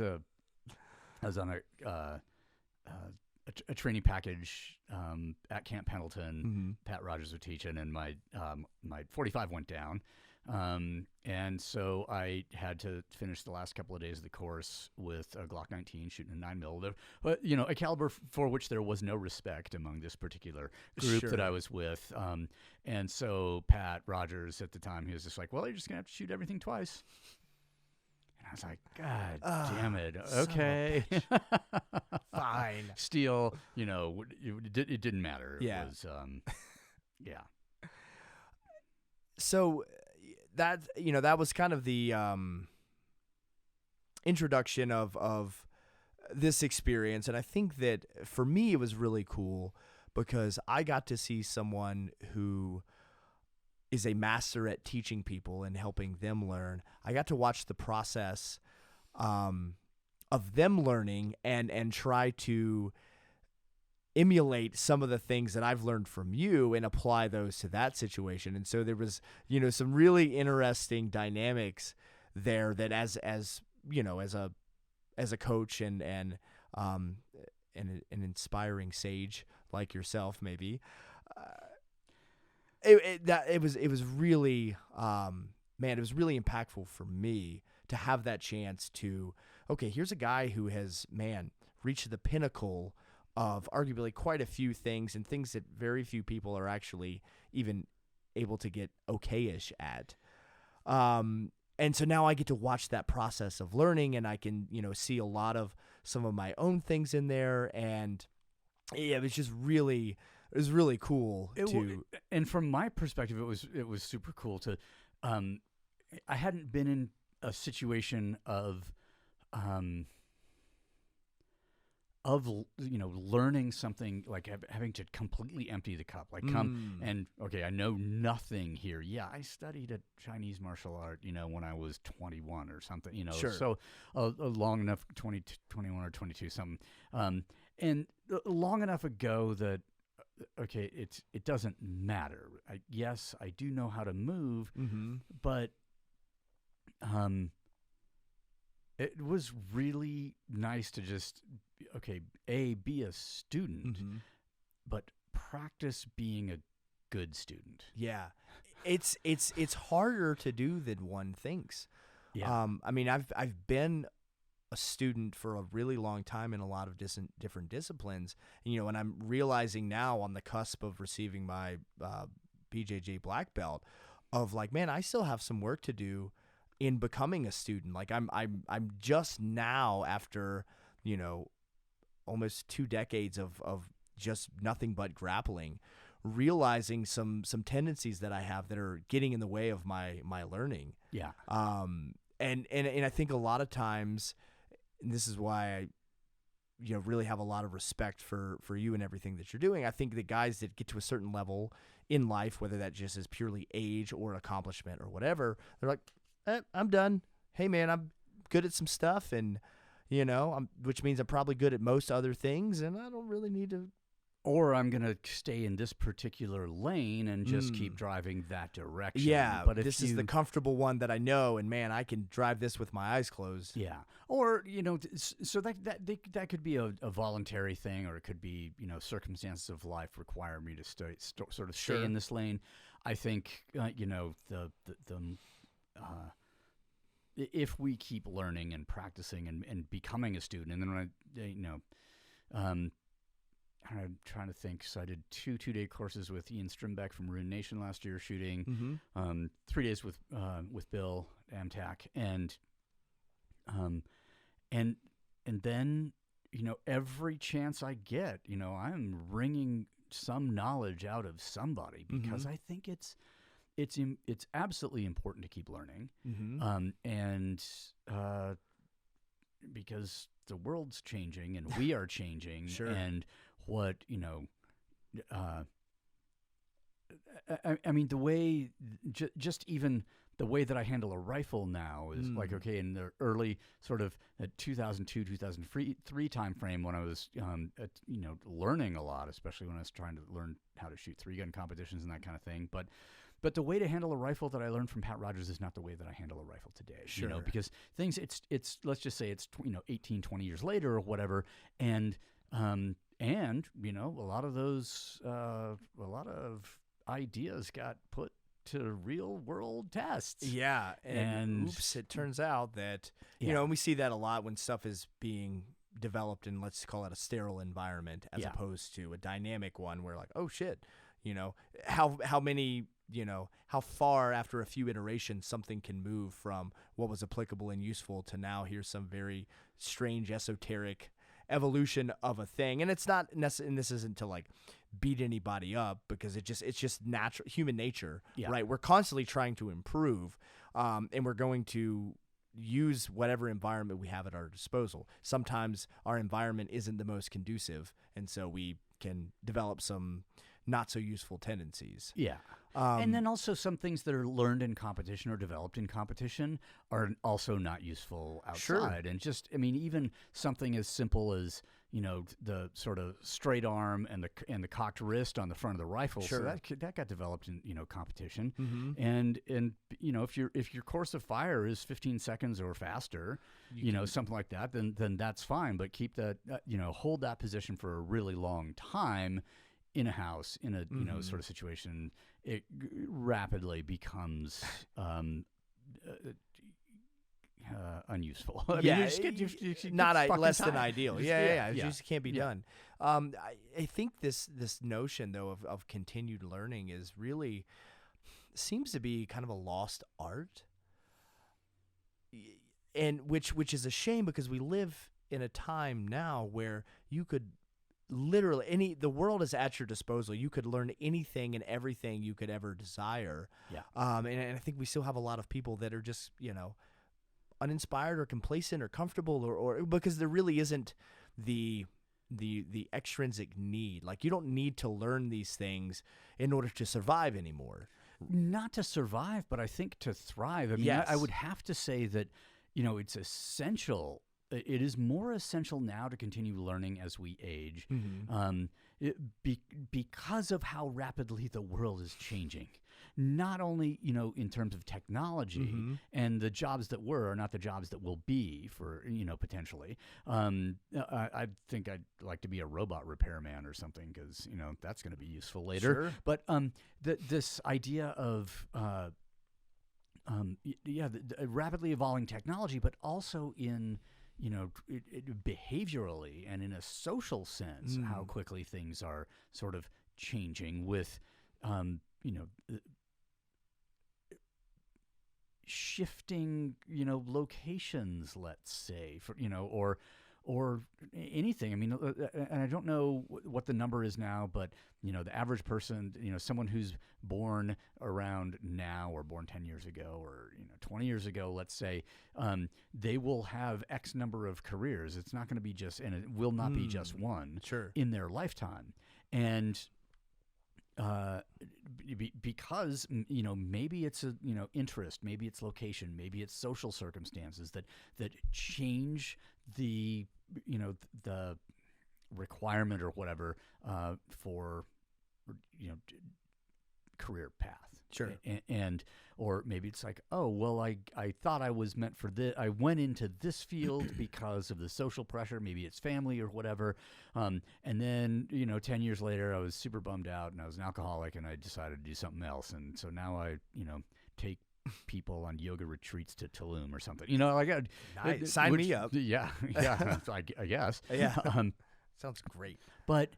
a training package at Camp Pendleton. Pat Rogers was teaching, and my 45 went down, and so I had to finish the last couple of days of the course with a Glock 19 shooting a 9mm, but a caliber for which there was no respect among this particular group that I was with, and so Pat Rogers at the time, he was just like, "Well, you're just gonna have to shoot everything twice." I was like, God damn it. Okay. Fine. Steel, it didn't matter. It was, So that was kind of the introduction of this experience. And I think that for me, it was really cool because I got to see someone who is a master at teaching people and helping them learn. I got to watch the process of them learning and try to emulate some of the things that I've learned from you and apply those to that situation. And so there was, some really interesting dynamics there that as a coach and an inspiring sage like yourself, maybe, it was really it was really impactful for me to have that chance to, okay, here's a guy who has reached the pinnacle of arguably quite a few things and things that very few people are actually even able to get okay-ish at. And so now I get to watch that process of learning, and I can see a lot of some of my own things in there, and it was just really. It was really cool and from my perspective, it was super cool to. I hadn't been in a situation of learning something, like having to completely empty the cup, like come and, okay, I know nothing here. Yeah, I studied a Chinese martial art, when I was 21 or something, Sure. so long enough, 21 or 22 something, and long enough ago that, okay, it doesn't matter. Yes, I do know how to move, but it was really nice to just, okay, be a student, but practice being a good student. Yeah. It's harder to do than one thinks. Yeah. I mean, I've been a student for a really long time in a lot of different disciplines, and I'm realizing now on the cusp of receiving my BJJ black belt of like, man, I still have some work to do in becoming a student. Like I'm just now, after, almost 2 decades of just nothing but grappling, realizing some tendencies that I have that are getting in the way of my learning. Yeah. And I think a lot of times, and this is why I, really have a lot of respect for you and everything that you're doing. I think the guys that get to a certain level in life, whether that just is purely age or accomplishment or whatever, they're like, I'm done. Hey man, I'm good at some stuff, and which means I'm probably good at most other things, and I don't really need to. Or I'm gonna stay in this particular lane and just keep driving that direction. Yeah, but this is the comfortable one that I know, and man, I can drive this with my eyes closed. Yeah, or so that could be a voluntary thing, or it could be circumstances of life require me to sort of stay in this lane. I think if we keep learning and practicing and becoming a student, and then when I'm trying to think. So I did two-day courses with Ian Strimbeck from Rune Nation last year shooting, 3 days with Bill Amtak, and then every chance I get, I'm wringing some knowledge out of somebody, because I think it's absolutely important to keep learning, and because the world's changing and we are changing, and what I mean, the way just even the way that I handle a rifle now is like, okay, in the early sort of 2002, 2003 time frame, when I was learning a lot, especially when I was trying to learn how to shoot 3-gun competitions and that kind of thing, but the way to handle a rifle that I learned from Pat Rogers is not the way that I handle a rifle today. Because things, it's let's just say it's 18, 20 years later or whatever, and a lot of those a lot of ideas got put to real world tests. Yeah, and oops, it turns out that and we see that a lot when stuff is being developed in, let's call it, a sterile environment, as opposed to a dynamic one where, like, oh shit, how many, how far after a few iterations something can move from what was applicable and useful to now here's some very strange esoteric evolution of a thing. And it's not necessarily, and this isn't to like beat anybody up, because it's just natural human nature, right? We're constantly trying to improve, and we're going to use whatever environment we have at our disposal. Sometimes our environment isn't the most conducive, and so we can develop some not so useful tendencies. Yeah. And then also some things that are learned in competition or developed in competition are also not useful outside. And just, I mean, even something as simple as, the sort of straight arm and the cocked wrist on the front of the rifle. So that got developed in, competition. And if your course of fire is 15 seconds or faster, something like that, then that's fine. But keep that, hold that position for a really long time in a house, in a sort of situation. It rapidly becomes unuseful. I mean, less than ideal. It just can't be done. I think this notion, though, of continued learning is really seems to be kind of a lost art, and which is a shame, because we live in a time now where you could literally the world is at your disposal. You could learn anything and everything you could ever desire. And I think we still have a lot of people that are just uninspired or complacent or comfortable, or because there really isn't the the extrinsic need. Like, you don't need to learn these things in order to survive anymore. Not to survive, but I think to thrive. I mean, Yes. I would have to say that, it's essential. It is more essential now to continue learning as we age, because of how rapidly the world is changing. Not only, in terms of technology, and the jobs that were are not the jobs that will be for, potentially. I think I'd like to be a robot repairman or something, because, that's going to be useful later. Sure. But this idea of the rapidly evolving technology, but also in behaviorally and in a social sense, how quickly things are sort of changing with, shifting, locations, let's say, for, or anything. I mean, and I don't know what the number is now, but, the average person, someone who's born around now or born 10 years ago or, 20 years ago, let's say, they will have X number of careers. It's not going to be just, and it will not be just one in their lifetime. And because, maybe it's a, interest, maybe it's location, maybe it's social circumstances that change the, the requirement or whatever, for, career path. Sure. And or maybe it's like, oh, well, I thought I was meant for this. I went into this field because of the social pressure. Maybe it's family or whatever. And then, 10 years later, I was super bummed out and I was an alcoholic and I decided to do something else. And so now I, take people on yoga retreats to Tulum or something. Nice. Sign me up. Yeah. I guess. Yeah. Sounds great. But,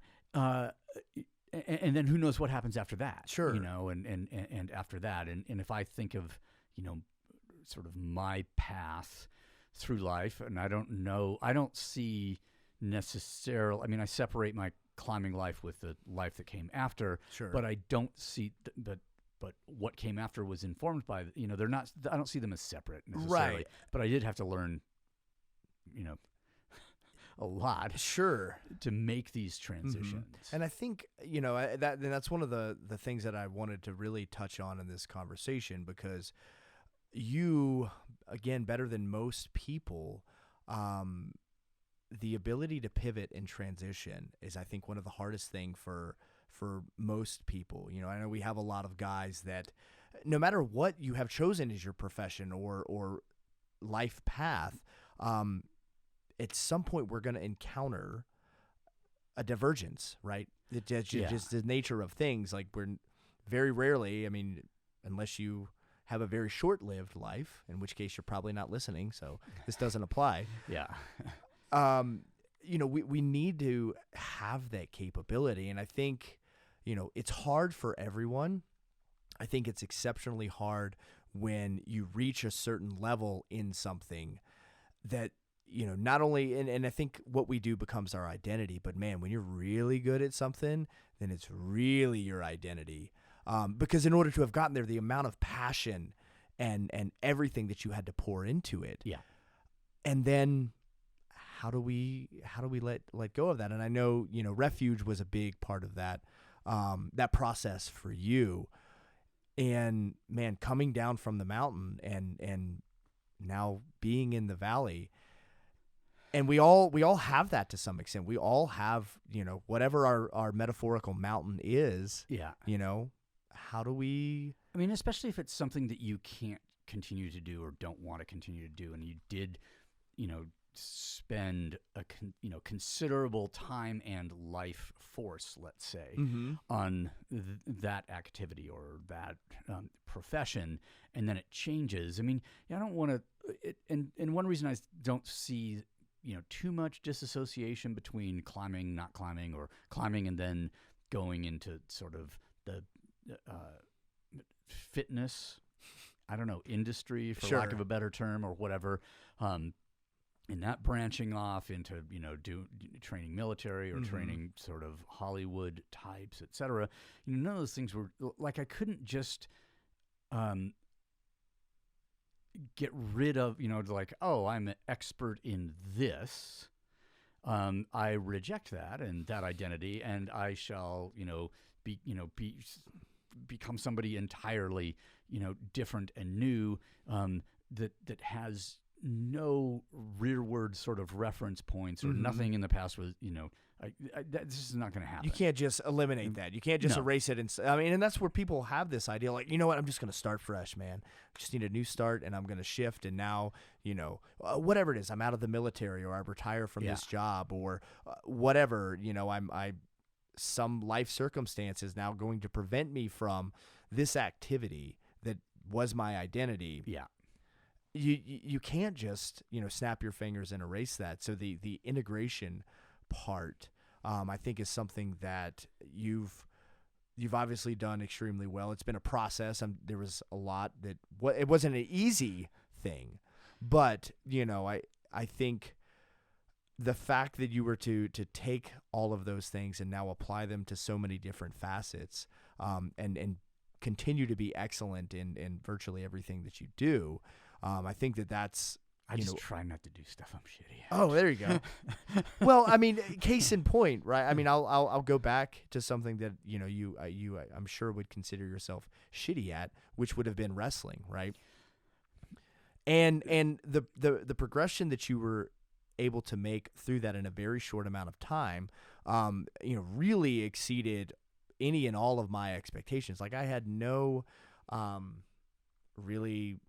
and then who knows what happens after that? Sure. And after that, and if I think of, sort of my path through life, and I don't see necessarily. I mean, I separate my climbing life with the life that came after. Sure. But I don't see but what came after was informed by. They're not. I don't see them as separate necessarily. Right. But I did have to learn. A lot, to make these transitions. And I think that's one of the things that I wanted to really touch on in this conversation, because you, again, better than most people, the ability to pivot and transition is, I think, one of the hardest thing for most people. I know we have a lot of guys that, no matter what you have chosen as your profession or life path, at some point we're going to encounter a divergence, right? It's just the nature of things. Like, we're very rarely, I mean, unless you have a very short-lived life, in which case you're probably not listening, so this doesn't apply. Yeah. We need to have that capability, and I think, it's hard for everyone. I think it's exceptionally hard when you reach a certain level in something that, not only, and I think what we do becomes our identity, but man, when you're really good at something, then it's really your identity. Because in order to have gotten there, the amount of passion and everything that you had to pour into it. Yeah. And then how do we let go of that? And I know, refuge was a big part of that process for you. And man, coming down from the mountain and now being in the valley. And we all have that to some extent. We all have, whatever our metaphorical mountain is. Yeah. How do we? I mean, especially if it's something that you can't continue to do or don't want to continue to do, and you did, spend a considerable time and life force, let's say, on that activity or that profession, and then it changes. I mean, I don't want to. And one reason I don't see too much disassociation between climbing, not climbing, or climbing and then going into sort of the fitness, industry, for lack of a better term, or whatever, and that branching off into, training military or training sort of Hollywood types, et cetera. None of those things were, like, I couldn't just get rid of, like, oh, I'm an expert in this. I reject that and that identity, and I shall, become somebody entirely, different and new, that has no rearward sort of reference points or nothing in the past was, this is not going to happen. You can't just eliminate that. You can't just erase it. And that's where people have this idea, like, you know what, I'm just going to start fresh, man. I just need a new start, and I'm going to shift. And now, whatever it is, I'm out of the military, or I retire from this job, or whatever, some life circumstance is now going to prevent me from this activity that was my identity. Yeah. You can't just, snap your fingers and erase that. So the integration part, I think, is something that you've obviously done extremely well. It's been a process. There was a lot that it wasn't an easy thing, but I think the fact that you were to take all of those things and now apply them to so many different facets, and continue to be excellent in virtually everything that you do. I think that's. I just try not to do stuff I'm shitty at. Oh, there you go. Well, I mean, case in point, right? I mean, I'll go back to something that you I'm sure would consider yourself shitty at, which would have been wrestling, right? And the progression that you were able to make through that in a very short amount of time, really exceeded any and all of my expectations. Like, I had no really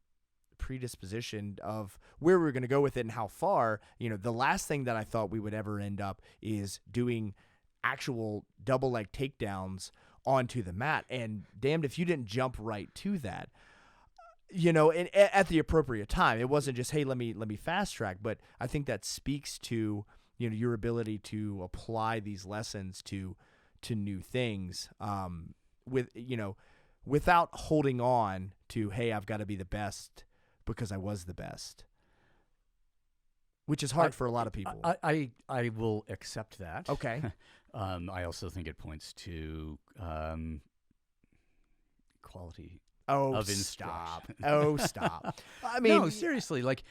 predisposition of where we were going to go with it and how far. The last thing that I thought we would ever end up is doing actual double leg takedowns onto the mat, and damned if you didn't jump right to that. And at the appropriate time. It wasn't just, hey, let me fast track, but I think that speaks to your ability to apply these lessons to new things, without holding on to, hey, I've got to be the best because I was the best, which is hard for a lot of people. I will accept that. Okay. I also think it points to quality of instruction. Stop. I mean, no, seriously, like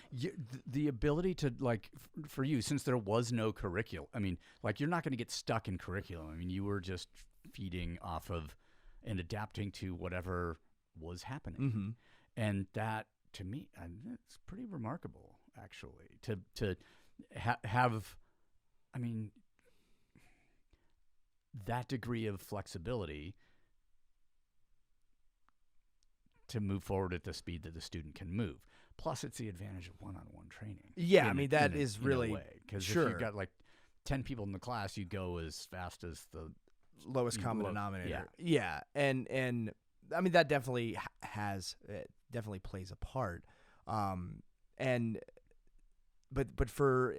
the ability to, like, for you, since there was no curriculum, I mean, like, you're not going to get stuck in curriculum. I mean, you were just feeding off of and adapting to whatever was happening. Mm-hmm. And that, to me, it's pretty remarkable, actually, to have, I mean, that degree of flexibility to move forward at the speed that the student can move. Plus, it's the advantage of one-on-one training. Yeah, that is really, because sure. If you've got like 10 people in the class, you go as fast as the lowest common denominator. Yeah. And I mean, that definitely definitely plays a part. But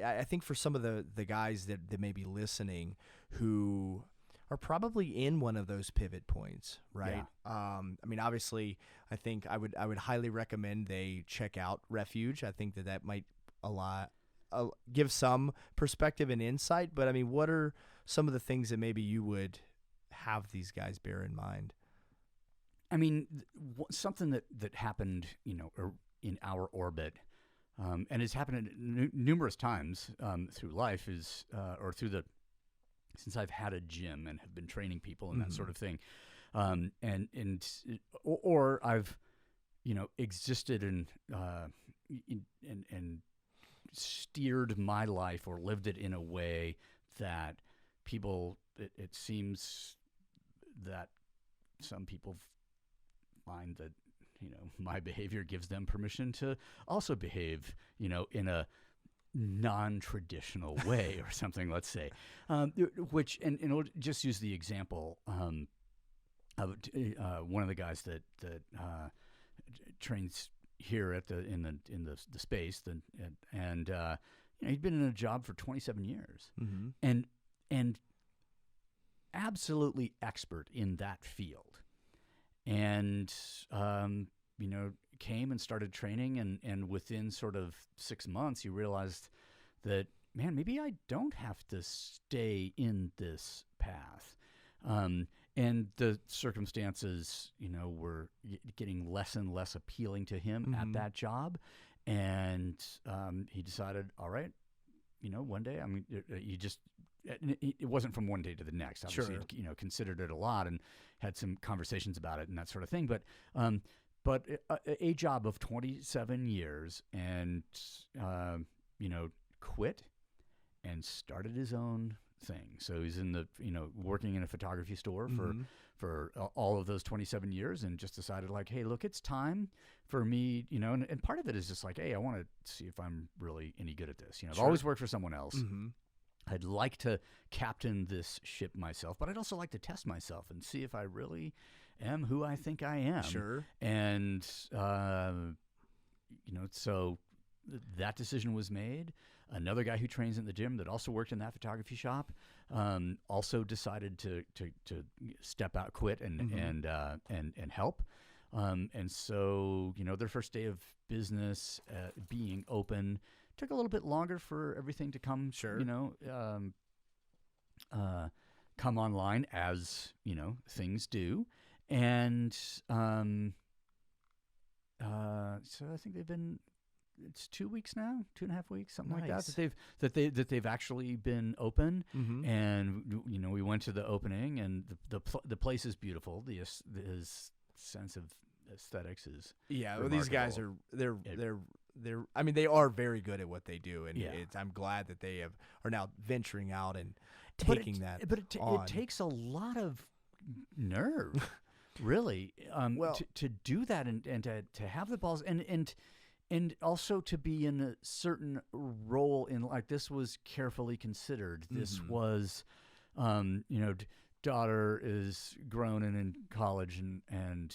I think for some of the guys that may be listening who are probably in one of those pivot points, right? Yeah. I mean, obviously, I think I would highly recommend they check out Refuge. I think that might give some perspective and insight. But I mean, what are some of the things that maybe you would have these guys bear in mind? I mean, something that happened, in our orbit, and has happened numerous times through life is, or through since I've had a gym and have been training people and that sort of thing, or I've, existed and steered my life or lived it in a way that people, it seems that some people find that, my behavior gives them permission to also behave, in a non-traditional way or something, let's say, which, and just use the example of one of the guys that trains here in the space, and he'd been in a job for 27 years, and absolutely expert in that field, and came and started training, and within sort of 6 months, you realized that, man, maybe I don't have to stay in this path. And the circumstances, were getting less and less appealing to him at that job. And he decided, all right, one day, I mean, it wasn't from one day to the next. Obviously, Sure. considered it a lot and had some conversations about it and that sort of thing. But a job of 27 years and, quit and started his own thing. So he's working in a photography store for all of those 27 years and just decided like, hey, look, it's time for me, and part of it is just like, hey, I want to see if I'm really any good at this. I've always worked for someone else. Mm-hmm. I'd like to captain this ship myself, but I'd also like to test myself and see if I really am who I think I am. Sure. And, so that decision was made. Another guy who trains in the gym that also worked in that photography shop also decided to step out, quit, and help. And so, their first day of business being open took a little bit longer for everything to come, come online as, things do. And so I think it's 2 weeks now, 2.5 weeks, something like that they've actually been open. Mm-hmm. And, we went to the opening and the place is beautiful. His sense of aesthetics is well, these guys are I mean, they are very good at what they do, and I'm glad that they are now venturing out and taking that. But it takes a lot of nerve, really, to do that and to have the balls and also to be in a certain role in, like, this was carefully considered. This was, daughter is grown and in college, and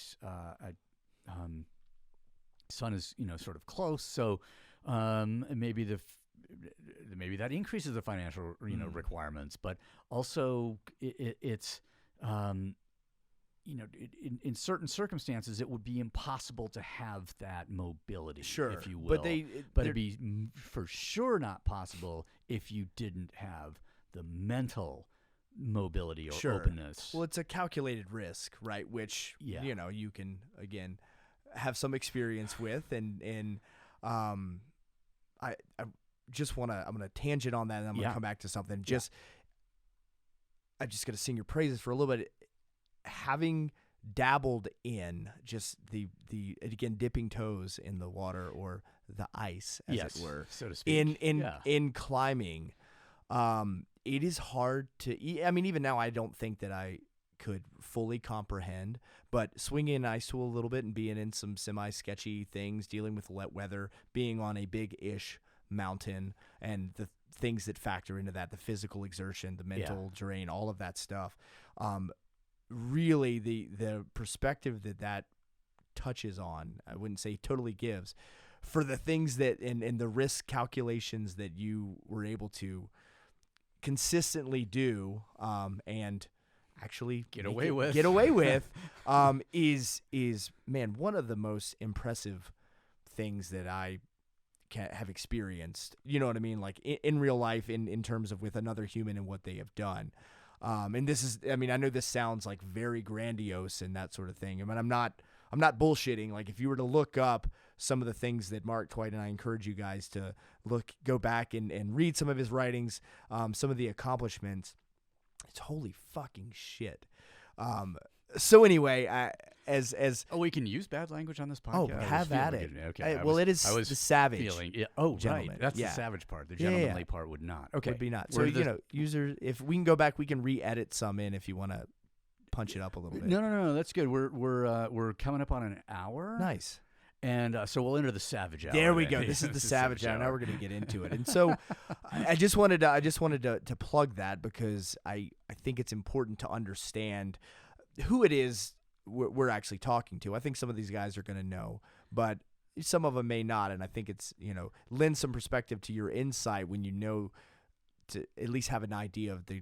son is sort of close, so maybe maybe that increases the financial requirements, but also it's in certain circumstances it would be impossible to have that mobility, if you will. But it'd be for sure not possible if you didn't have the mental mobility or openness. Well, it's a calculated risk, right? Which you can again have some experience with, and I just I'm gonna tangent on that, and I'm gonna come back to something. I'm just gonna sing your praises for a little bit. Having dabbled in just the again dipping toes in the water or the ice, as it were, so to speak, in climbing, it is hard to. I mean, even now, I don't think that I could fully comprehend, but swinging an ice tool a little bit and being in some semi-sketchy things, dealing with wet weather, being on a big-ish mountain, and the things that factor into that, the physical exertion, the mental drain, all of that stuff. Really, the perspective that touches on, I wouldn't say totally gives, for the things that and the risk calculations that you were able to consistently do, and actually get away with is man, one of the most impressive things that I have experienced. You know what I mean? Like in real life, in terms of with another human and what they have done. And this is, I mean, I know this sounds like very grandiose and that sort of thing. I mean, I'm not bullshitting. Like, if you were to look up some of the things that Mark Twight, and I encourage you guys to go back and read some of his writings, some of the accomplishments, it's holy fucking shit. So anyway, we can use bad language on this podcast. Oh, have at it. Okay. It is the savage. Gentleman. Right. That's the savage part. The gentlemanly part would not. Okay. Would be not. So user, if we can go back, we can re-edit some in if you want to punch it up a little bit. No. That's good. We're coming up on an hour. Nice. And so we'll enter the savage hour. There we go. This is the savage hour. Now we're going to get into it. And so I just wanted to plug that because I think it's important to understand who it is we're actually talking to. I think some of these guys are going to know, but some of them may not. And I think it's, lend some perspective to your insight when to at least have an idea of the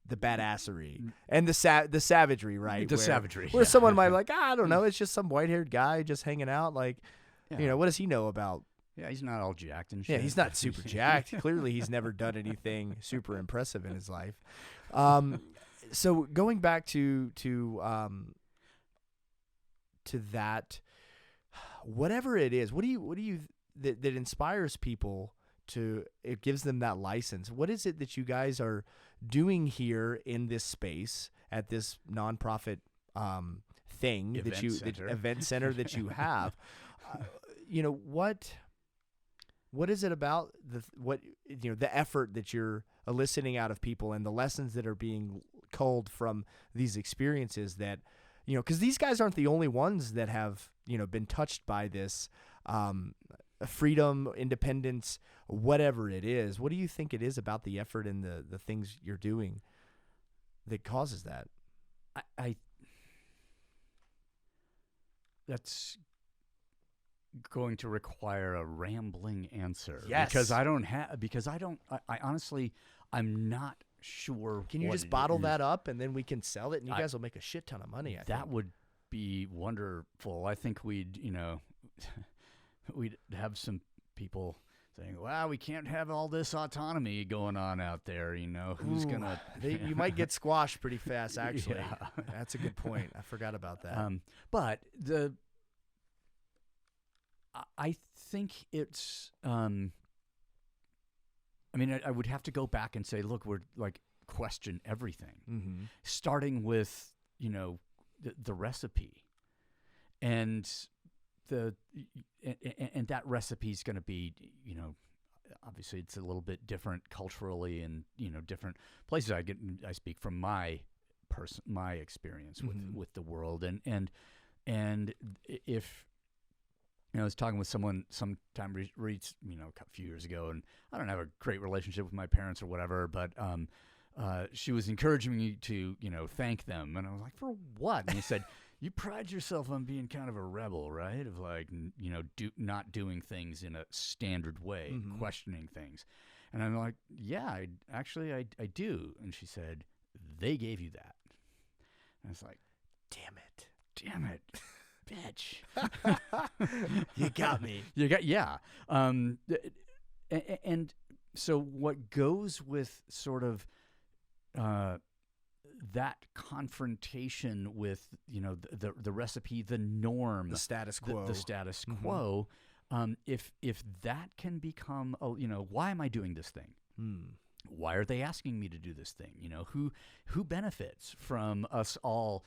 badassery and the savagery, right? Savagery. Where someone might be like, I don't know, it's just some white-haired guy just hanging out. Like, what does he know about? Yeah, he's not all jacked and shit. Yeah, he's not super jacked. Clearly, he's never done anything super impressive in his life. So going back to that, whatever it is, what do you that inspires people it gives them that license. What is it that you guys are doing here in this space at this nonprofit thing event center that you have? What is it about the effort that you're eliciting out of people and the lessons that are being culled from these experiences that, because these guys aren't the only ones that have, been touched by this freedom, independence, whatever it is. What do you think it is about the effort and the things you're doing that causes that? That's going to require a rambling answer. Yes. I honestly, I'm not sure. Can you just bottle that up and then we can sell it and you guys will make a shit ton of money? I think that would be wonderful. I think we'd have some people saying, "Wow, we can't have all this autonomy going on out there." Who's gonna? You might get squashed pretty fast. Actually, Yeah. That's a good point. I forgot about that. But I think it's. I would have to go back and say, look, we're question everything, starting with the recipe, and that recipe is going to be obviously it's a little bit different culturally and different places. I speak from my experience with the world, and if. I was talking with someone sometime a few years ago, and I don't have a great relationship with my parents or whatever, but she was encouraging me to, thank them. And I was like, for what? And he said, you pride yourself on being kind of a rebel, right? Of not doing things in a standard way, questioning things. And I'm like, yeah, I do. And she said, they gave you that. And I was like, damn it. Bitch. You got me. Yeah. And so what goes with sort of that confrontation with the recipe, the norm, the status quo, the status quo, if that can become why am I doing this thing? Why are they asking me to do this thing? Who benefits from us all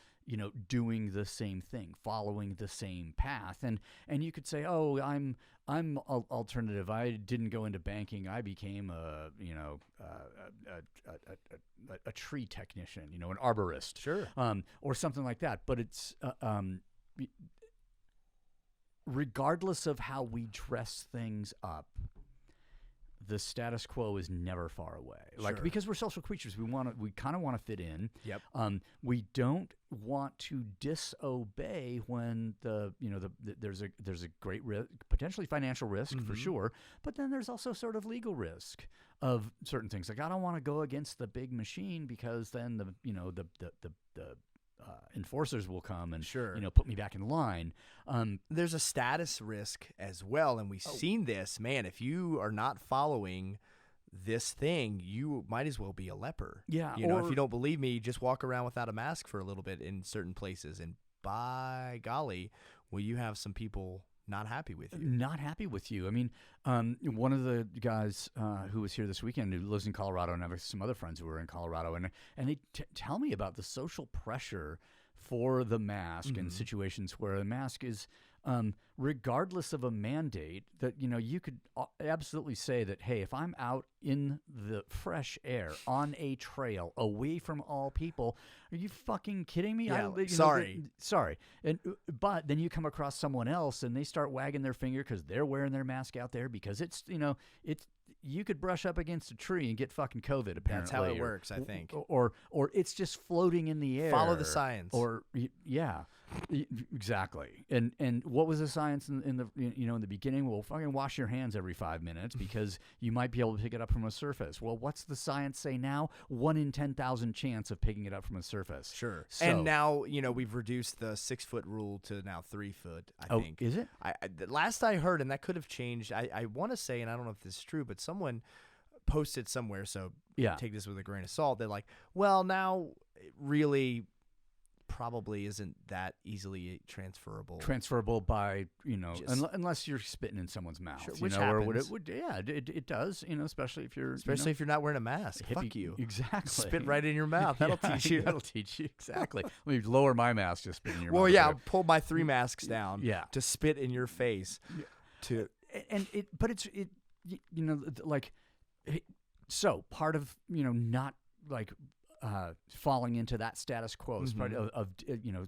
doing the same thing, following the same path? And you could say, oh, I'm alternative. I didn't go into banking. I became a tree technician, an arborist, sure, or something like that. But it's regardless of how we dress things up, the status quo is never far away. Sure. Because we're social creatures, we kind of want to fit in. Yep. We don't want to disobey when there's a great risk, potentially financial risk for sure, but then there's also sort of legal risk of certain things. Like I don't want to go against the big machine because then the enforcers will come and sure, put me back in line. There's a status risk as well, and we've seen this. Man, if you are not following this thing, you might as well be a leper. Yeah, if you don't believe me, just walk around without a mask for a little bit in certain places, and by golly, will you have some people not happy with you? Not happy with you. I mean, one of the guys who was here this weekend who lives in Colorado, and I have some other friends who are in Colorado, and they tell me about the social pressure for the mask in situations where the mask is, regardless of a mandate, that you could absolutely say that, hey, if I'm out in the fresh air on a trail away from all people, are you fucking kidding me? Yeah, sorry. But then you come across someone else and they start wagging their finger because they're wearing their mask out there because it's you could brush up against a tree and get fucking COVID, apparently. That's how it works, I think. Or it's just floating in the air. Follow the science. Exactly. And what was the science in the beginning? Well, fucking wash your hands every 5 minutes because you might be able to pick it up from a surface. Well, what's the science say now? 1 in 10,000 chance of picking it up from a surface. Sure. So, and now, we've reduced the 6 foot rule to now 3 foot, I think. Is it? The last I heard, and that could have changed, I want to say, and I don't know if this is true, but someone posted somewhere, so take this with a grain of salt. They're like, well, now really probably isn't that easily transferable. Transferable by, Just- unless you're spitting in someone's mouth, Sure, which or happens. it does, especially if you're, Especially if you're not wearing a mask. hippie- Fuck you. Exactly. Spit right in your mouth. That'll Yeah, teach you. That'll teach you, exactly. Let me lower my mask, just spit in your mouth. Well, yeah, I'll pull my 3 masks down Yeah. to spit in your face. To so part of, not like falling into that status quo is part of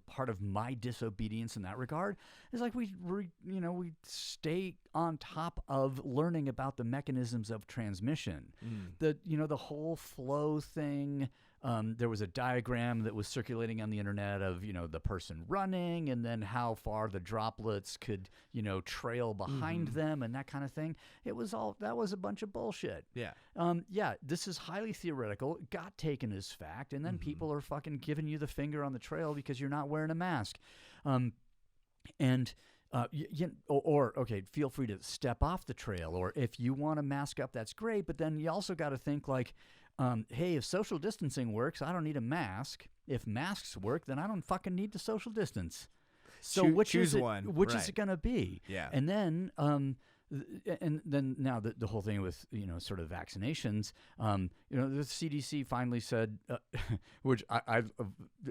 part of my disobedience in that regard is like we stay on top of learning about the mechanisms of transmission. The whole flow thing. There was a diagram that was circulating on the internet of, the person running and then how far the droplets could, trail behind them and that kind of thing. That was a bunch of bullshit. Yeah. This is highly theoretical. It got taken as fact, and then people are fucking giving you the finger on the trail because you're not wearing a mask. Okay, feel free to step off the trail, or if you want to mask up, that's great. But then you also got to think like, hey, if social distancing works, I don't need a mask. If masks work, then I don't fucking need to social distance. So which choose is it, one. Which Right. is it going to be? Yeah. And then now the whole thing with sort of vaccinations, the CDC finally said, which I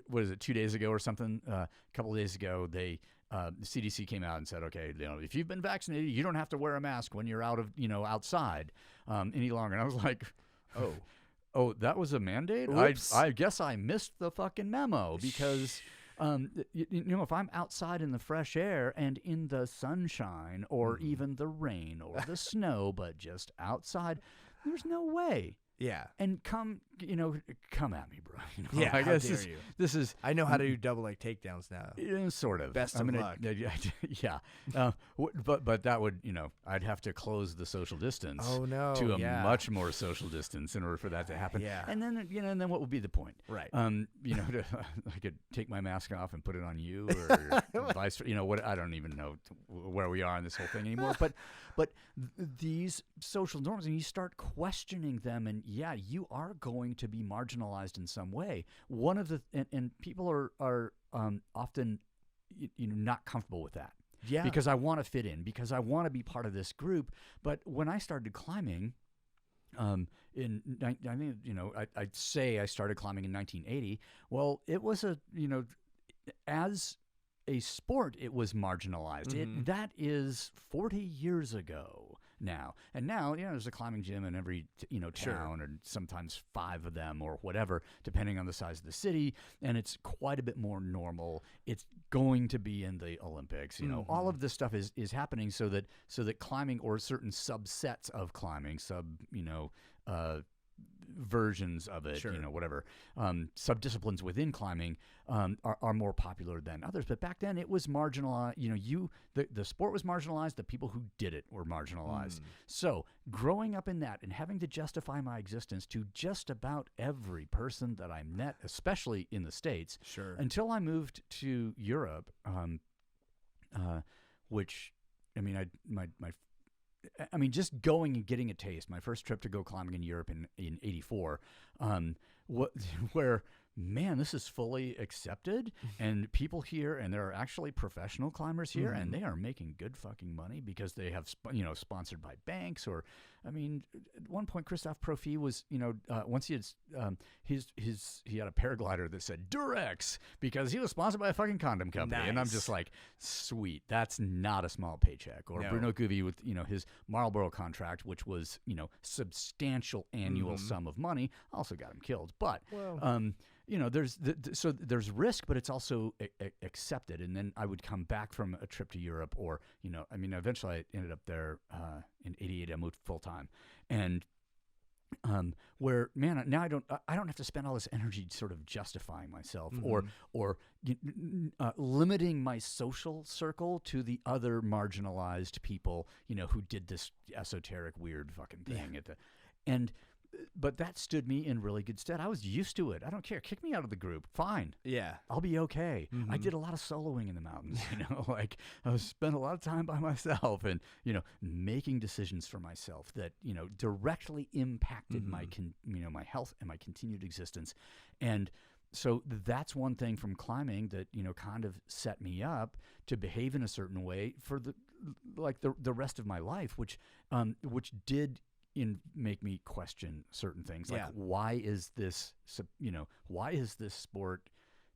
what is it, 2 days ago or something, a couple of days ago, the CDC came out and said, okay, if you've been vaccinated, you don't have to wear a mask when you're outside any longer. And I was like, oh, that was a mandate? I guess I missed the fucking memo because. If I'm outside in the fresh air and in the sunshine or even the rain or the snow, but just outside, there's no way. Yeah. And come at me, bro. Yeah, I how guess dare you. this is. I know how to do double leg takedowns now. Sort of. Best of luck. Yeah. But that would, I'd have to close the social distance. Oh, no. To a much more social distance in order for that to happen. Yeah. And then, and then what would be the point? Right. I could take my mask off and put it on you, or vice. What? I don't even know where we are in this whole thing anymore. But these social norms, and you start questioning them, and you are going to be marginalized in some way. One of the and people are often not comfortable with that. Yeah. Because I want to fit in, because I want to be part of this group. But when I started climbing, I'd say I started climbing in 1980. Well, it was as a sport, it was marginalized. That is 40 years ago now. And now, there's a climbing gym in every, town, and sometimes 5 of them or whatever, depending on the size of the city. And it's quite a bit more normal. It's going to be in the Olympics. All of this stuff is happening so that climbing, or certain subsets of climbing, versions of it, whatever, subdisciplines within climbing are more popular than others. But back then it was marginalized. The sport was marginalized. The people who did it were marginalized. So growing up in that and having to justify my existence to just about every person that I met, especially in the States, until I moved to Europe, which, just going and getting a taste. My first trip to go climbing in Europe in '84, where, man, this is fully accepted, and people here, and there are actually professional climbers here, and they are making good fucking money because they have, sponsored by banks, or, at one point, Christophe Profi was, once he had, he had a paraglider that said Durex because he was sponsored by a fucking condom company, and I'm just like, sweet, that's not a small paycheck. Or Bruno Gouvi with, his Marlboro contract, which was, substantial annual sum of money, also got him killed, but, there's risk, but it's also accepted. And then I would come back from a trip to Europe, or eventually I ended up there in '88. I moved full time, and where, man, now I don't have to spend all this energy sort of justifying myself or limiting my social circle to the other marginalized people, who did this esoteric weird fucking thing but that stood me in really good stead. I was used to it. I don't care. Kick me out of the group. Fine. Yeah. I'll be okay. I did a lot of soloing in the mountains, like I spent a lot of time by myself and, making decisions for myself that, directly impacted my, my health and my continued existence. And So that's one thing from climbing that, kind of set me up to behave in a certain way for the rest of my life, which did make me question certain things. Like, why is this sport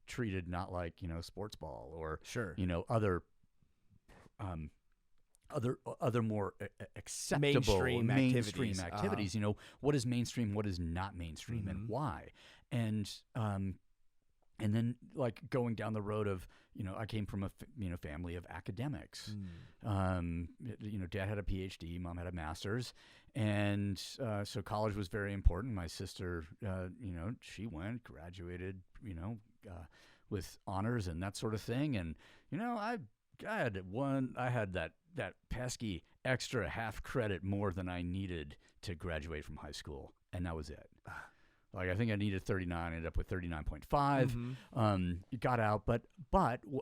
treated not like, sports ball or, other more acceptable mainstream activities. What is mainstream? What is not mainstream, and why? And then, like, going down the road of, I came from a family of academics. Dad had a PhD, mom had a master's, and so college was very important. My sister, she graduated, with honors and that sort of thing, and I had that pesky extra half credit more than I needed to graduate from high school, and that was it. Like, I think I needed 39, ended up with 39.5. Got out, but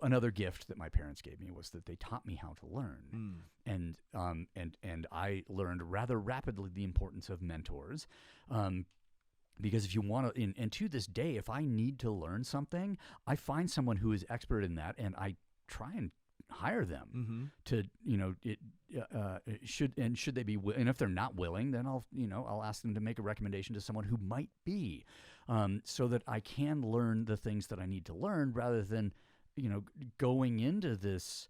another gift that my parents gave me was that they taught me how to learn, and I learned rather rapidly the importance of mentors, because if you want to, and to this day, if I need to learn something, I find someone who is expert in that, and I try and hire them to, should they be, and if they're not willing, then I'll ask them to make a recommendation to someone who might be, so that I can learn the things that I need to learn, rather than, going into this,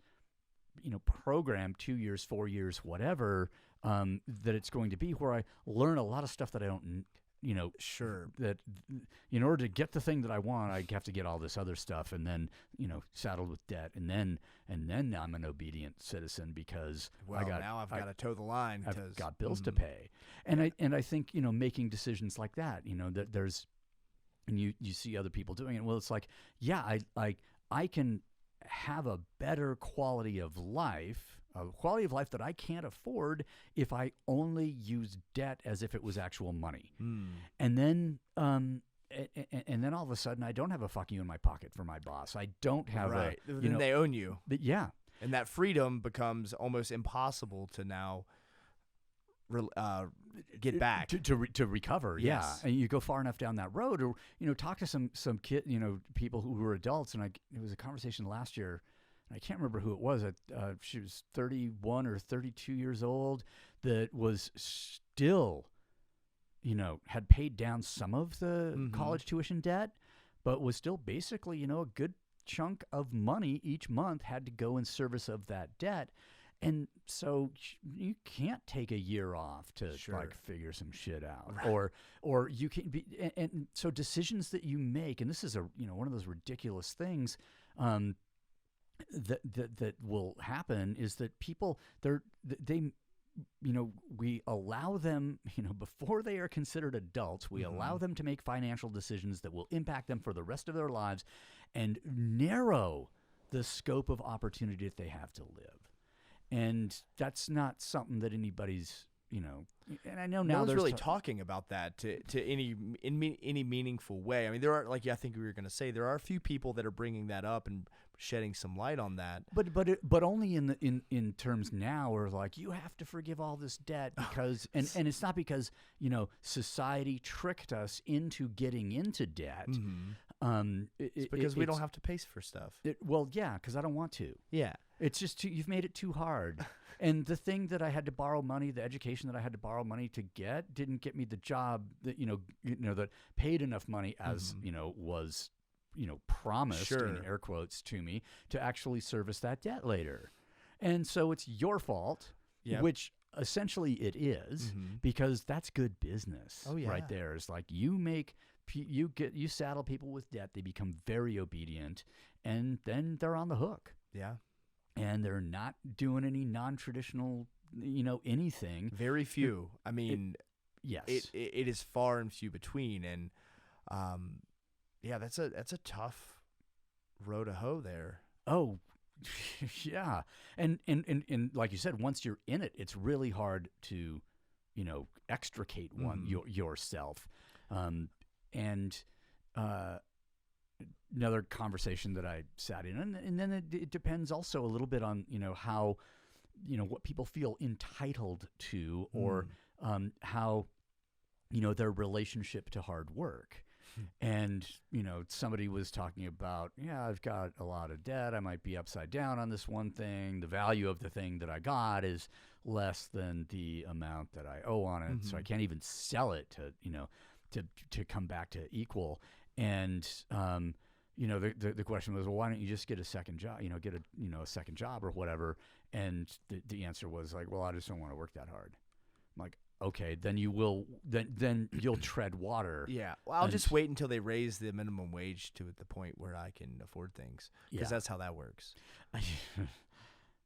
program 2 years, 4 years, whatever, that it's going to be, where I learn a lot of stuff that I don't that in order to get the thing that I want, I have to get all this other stuff, and then, saddled with debt, and then I'm an obedient citizen because now I've got to toe the line. I've got bills to pay. And I think, making decisions like that, that there's, and you see other people doing it. Well, it's like, yeah, I can have a better quality of life, a quality of life that I can't afford if I only use debt as if it was actual money. And then all of a sudden, I don't have a fuck you in my pocket for my boss. I don't have then they own you. Yeah. And that freedom becomes almost impossible to now get back to recover. Yes. Yeah. And you go far enough down that road, or talk to some kid, people who were adults. And it was a conversation last year. I can't remember who it was. She was 31 or 32 years old, that was still, had paid down some of the college tuition debt, but was still basically, a good chunk of money each month had to go in service of that debt. And so you can't take a year off to figure some shit out, right. or you can be, and so decisions that you make, and this is one of those ridiculous things, that will happen, is that people, we allow them, before they are considered adults, we allow them to make financial decisions that will impact them for the rest of their lives, and narrow the scope of opportunity that they have to live. And that's not something that anybody's, and I know now no one's really talking about that to any meaningful way. I mean, there are, like I think we were going to say, there are a few people that are bringing that up and shedding some light on that. But only in terms now, where like, you have to forgive all this debt because and it's not because society tricked us into getting into debt. It's because we don't have to pay for stuff. Because I don't want to. Yeah. It's just you've made it too hard. And the thing that I had to borrow money, the education that I had to borrow money to get, didn't get me the job that that paid enough money as was promised in air quotes to me to actually service that debt later. And so it's your fault, which essentially it is, because that's good business. Right there. It's like you saddle people with debt, they become very obedient, and then they're on the hook. Yeah. And they're not doing any non-traditional, anything. Very few. I mean, yes, it is far and few between. And, that's a tough row to hoe there. Oh, yeah. And like you said, once you're in it, it's really hard to, extricate yourself. Another conversation that I sat in, and then it depends also a little bit on how what people feel entitled to, or how their relationship to hard work. And, somebody was talking about, yeah, I've got a lot of debt. I might be upside down on this one thing. The value of the thing that I got is less than the amount that I owe on it. So I can't even sell it to come back to equal. And, the question was, well, why don't you just get a second job, get a second job or whatever? And the answer was like, well, I just don't want to work that hard. I'm like, okay, then then you'll tread water. Yeah. Well, I'll just wait until they raise the minimum wage to the point where I can afford things, because that's how that works.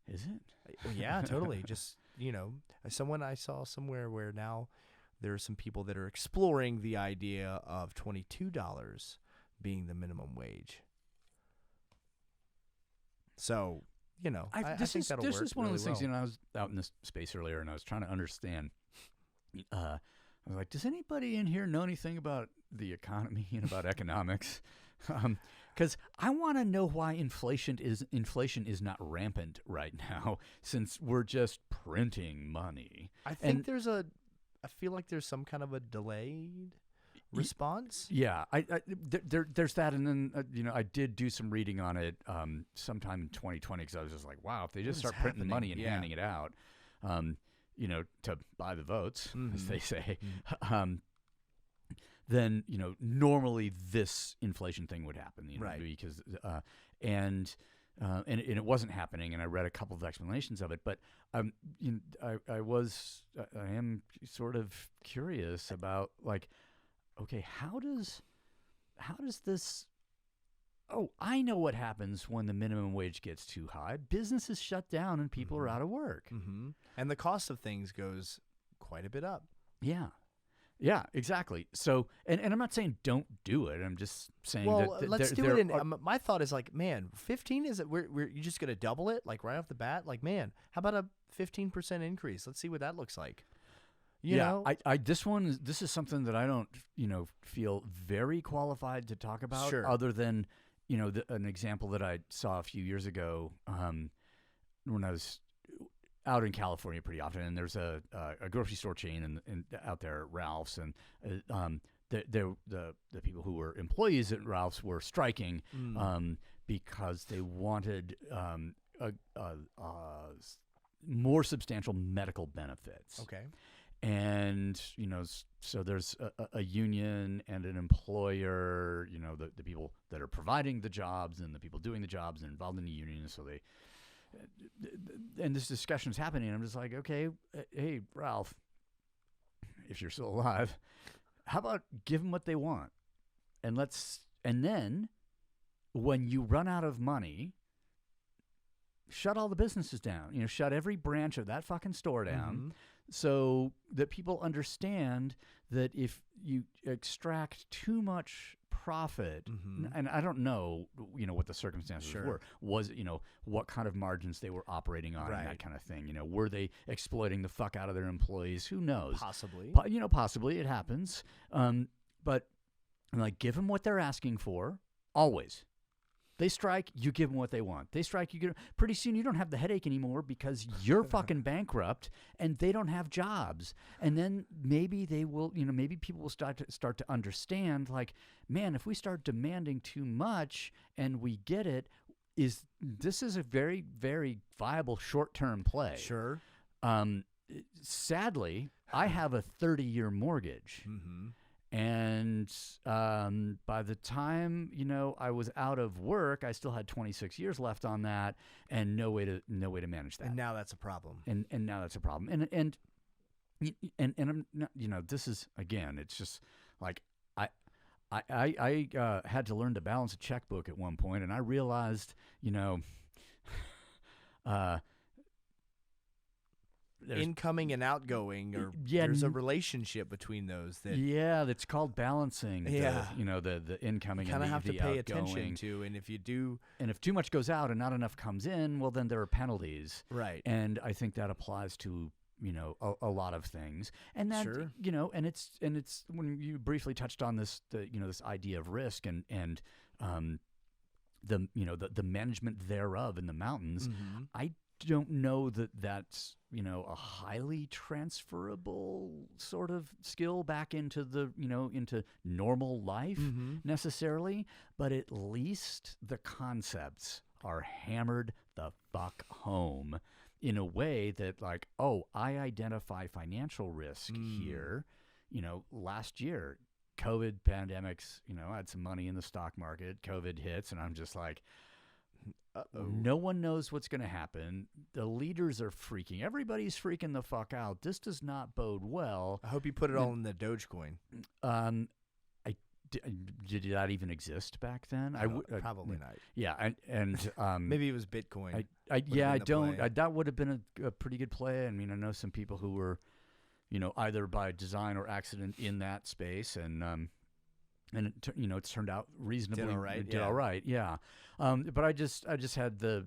Is it? Yeah, totally. Just, someone I saw somewhere where now there are some people that are exploring the idea of $22 being the minimum wage. So, I think that'll work. This is one really of those things, well. I was out in this space earlier and I was trying to understand. I was like, does anybody in here know anything about the economy and about economics? Because I want to know why inflation is not rampant right now, since we're just printing money. I think I feel like there's some kind of a delayed response. Yeah, there's that, and then I did do some reading on it sometime in 2020, because I was just like, wow, if they just start printing money and handing it out, to buy the votes, as they say, then normally this inflation thing would happen, right? Because and it wasn't happening, and I read a couple of explanations of it, but I am sort of curious about, like, okay, how does this? Oh, I know what happens when the minimum wage gets too high. Businesses shut down and people are out of work. And the cost of things goes quite a bit up. Yeah, exactly. So, and I'm not saying don't do it. I'm just saying that let's do it. My thought is like, man, 15 is it? You're just gonna double it like right off the bat? Like, man, how about a 15% increase? Let's see what that looks like. You know? This is something that I don't feel very qualified to talk about. Sure. Other than an example that I saw a few years ago when I was out in California pretty often, and there's a grocery store chain and out there, Ralph's, and the people who were employees at Ralph's were striking because they wanted more substantial medical benefits. Okay. And, so there's a union and an employer, the people that are providing the jobs and the people doing the jobs and involved in the union. So and this discussion is happening. And I'm just like, okay, hey, Ralph, if you're still alive, how about give them what they want? And then when you run out of money, shut all the businesses down, shut every branch of that fucking store down. So that people understand that if you extract too much profit, and I don't know, what the circumstances were, was, what kind of margins they were operating on and that kind of thing. Were they exploiting the fuck out of their employees? Who knows? Possibly. Possibly it happens. But I'm like, give them what they're asking for, always. They strike, you give them what they want. They strike, you give them. Pretty soon you don't have the headache anymore because you're fucking bankrupt and they don't have jobs. And then maybe they will, maybe people will start to understand, like, man, if we start demanding too much and we get it, this is a very, very viable short-term play. Sure. Sadly, I have a 30-year mortgage. And by the time I was out of work, I still had 26 years left on that, and no way to manage that. And now that's a problem. And now that's a problem. And I'm not, this is, again, it's just like I had to learn to balance a checkbook at one point, and I realized incoming and outgoing, or there's a relationship between those that's called balancing. Yeah. The incoming you and the outgoing. have to pay attention to, and if you do, and if too much goes out and not enough comes in, well, then there are penalties. Right. And I think that applies to a lot of things, and that and it's when you briefly touched on this this idea of risk and the management thereof in the mountains. I don't know that that's, a highly transferable sort of skill back into into normal life necessarily, but at least the concepts are hammered the fuck home in a way that, like, oh, I identify financial risk here. Last year, COVID pandemics, I had some money in the stock market, COVID hits, and I'm just like, no one knows what's going to happen. The leaders are freaking. Everybody's freaking the fuck out. This does not bode well. I hope you put it all in the Dogecoin. Did that even exist back then? Probably not. Yeah, and maybe it was Bitcoin. I don't. That would have been a pretty good play. I mean, I know some people who were, either by design or accident in that space, and it's turned out reasonably. Did all right. Yeah. But I just had the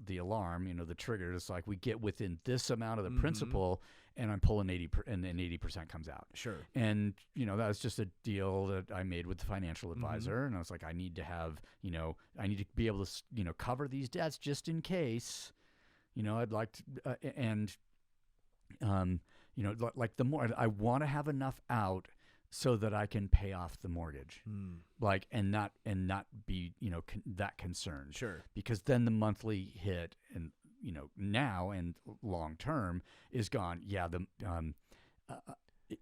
alarm, the trigger. It's like we get within this amount of the principal, and I'm pulling 80%, and then 80% comes out. Sure. And that was just a deal that I made with the financial advisor, and I was like, I need to have, I need to be able to, cover these debts just in case. I'd like to, like the more I want to have enough out so that I can pay off the mortgage, and not be that concerned. Sure. Because then the monthly hit and now and long term is gone. Yeah.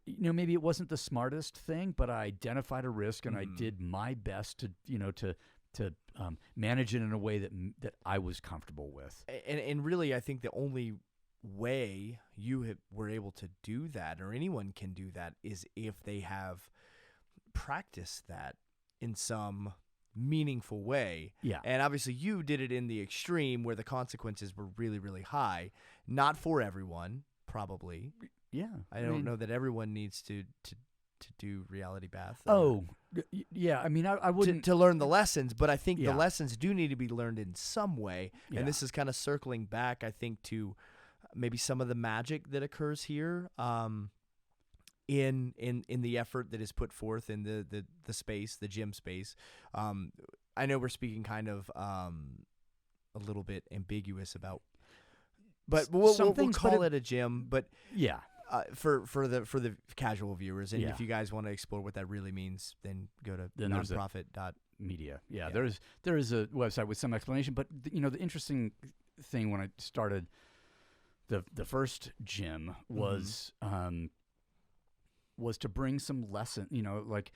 Maybe it wasn't the smartest thing, but I identified a risk and I did my best to manage it in a way that I was comfortable with. And really, I think the only way you were able to do that, or anyone can do that, is if they have practiced that in some meaningful way. Yeah. And obviously you did it in the extreme where the consequences were really, really high. Not for everyone, probably. Yeah. I don't know that everyone needs to do reality bath. Yeah. I mean, I wouldn't to learn the lessons, but I think the lessons do need to be learned in some way. Yeah. And this is kind of circling back, I think, to maybe some of the magic that occurs here, in the effort that is put forth in the space, the gym space. I know we're speaking kind of a little bit ambiguous about, but we'll call it a gym. But yeah, for the casual viewers, and if you guys want to explore what that really means, then go to NonProphet.media. Yeah, there is a website with some explanation. But the interesting thing when I started the first gym was to bring some lesson, like,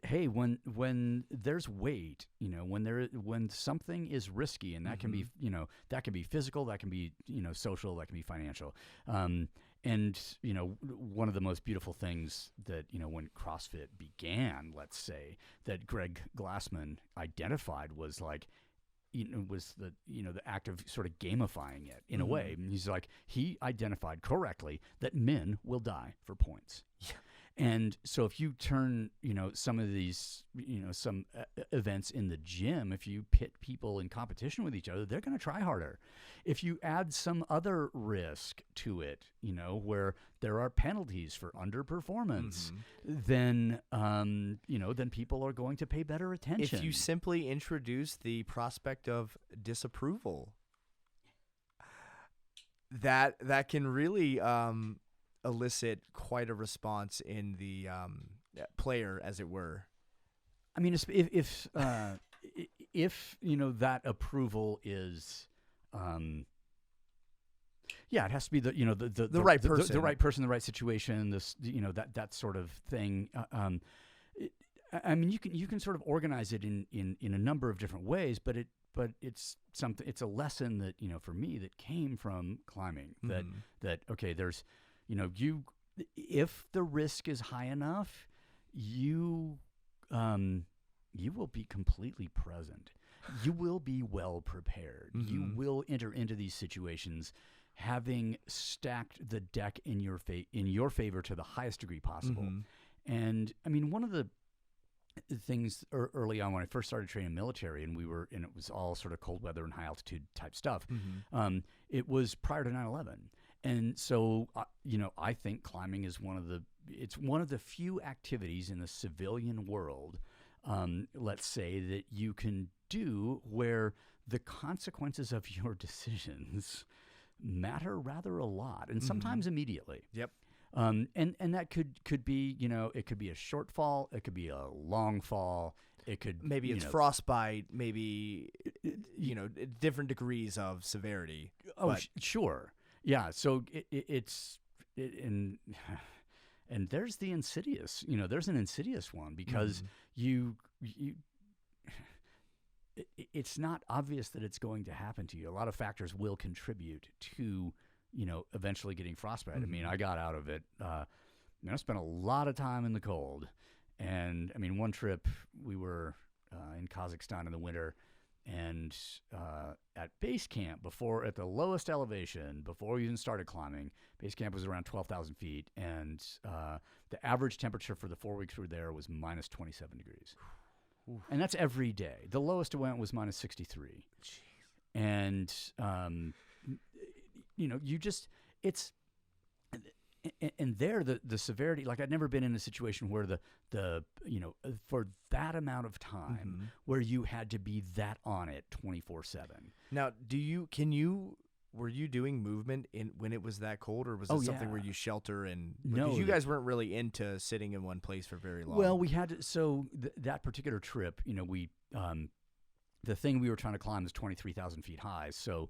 hey, when there's weight, when something is risky, and that can be, that can be physical, that can be, social, that can be financial. And, one of the most beautiful things that, when CrossFit began, let's say, that Greg Glassman identified was like, was the act of sort of gamifying it in a way. And he's like, he identified correctly that men will die for points. Yeah. And so if you turn, some of these, some events in the gym, if you pit people in competition with each other, they're going to try harder. If you add some other risk to it, where there are penalties for underperformance, then, then people are going to pay better attention. If you simply introduce the prospect of disapproval, that can really, elicit quite a response in the player, as it were. I mean, if that approval is, it has to be the right person, the right person, the right situation. This that sort of thing. I mean, you can sort of organize it in a number of different ways, but it's something. It's a lesson that for me that came from climbing. That okay, there's. If the risk is high enough, you will be completely present. You will be well prepared. You will enter into these situations having stacked the deck in your favor to the highest degree possible. And I mean, one of the things early on when I first started training military, and it was all sort of cold weather and high altitude type stuff. It was prior to 9/11. And so, I think climbing is one of the few activities in the civilian world, let's say, that you can do where the consequences of your decisions matter rather a lot, and sometimes immediately. Yep. And that could be, it could be a short fall, it could be a long fall, it could maybe it's frostbite, maybe different degrees of severity. Oh, sure, yeah. So and there's the insidious, there's an insidious one because it's not obvious that it's going to happen to you. A lot of factors will contribute to, eventually getting frostbite. I mean, I got out of it. I spent a lot of time in the cold. And, one trip we were in Kazakhstan in the winter, and at base camp, at the lowest elevation, before we even started climbing, base camp was around 12,000 feet. And the average temperature for the 4 weeks we were there was minus 27 degrees. Oof. And that's every day. The lowest it went was minus 63. Jeez. And, and there, the severity, like I'd never been in a situation where for that amount of time where you had to be that on it 24/7. Now, were you doing movement when it was that cold, or was it something where you shelter and? No, because you guys weren't really into sitting in one place for very long. Well, we had to. So that particular trip, we the thing we were trying to climb is 23,000 feet high. So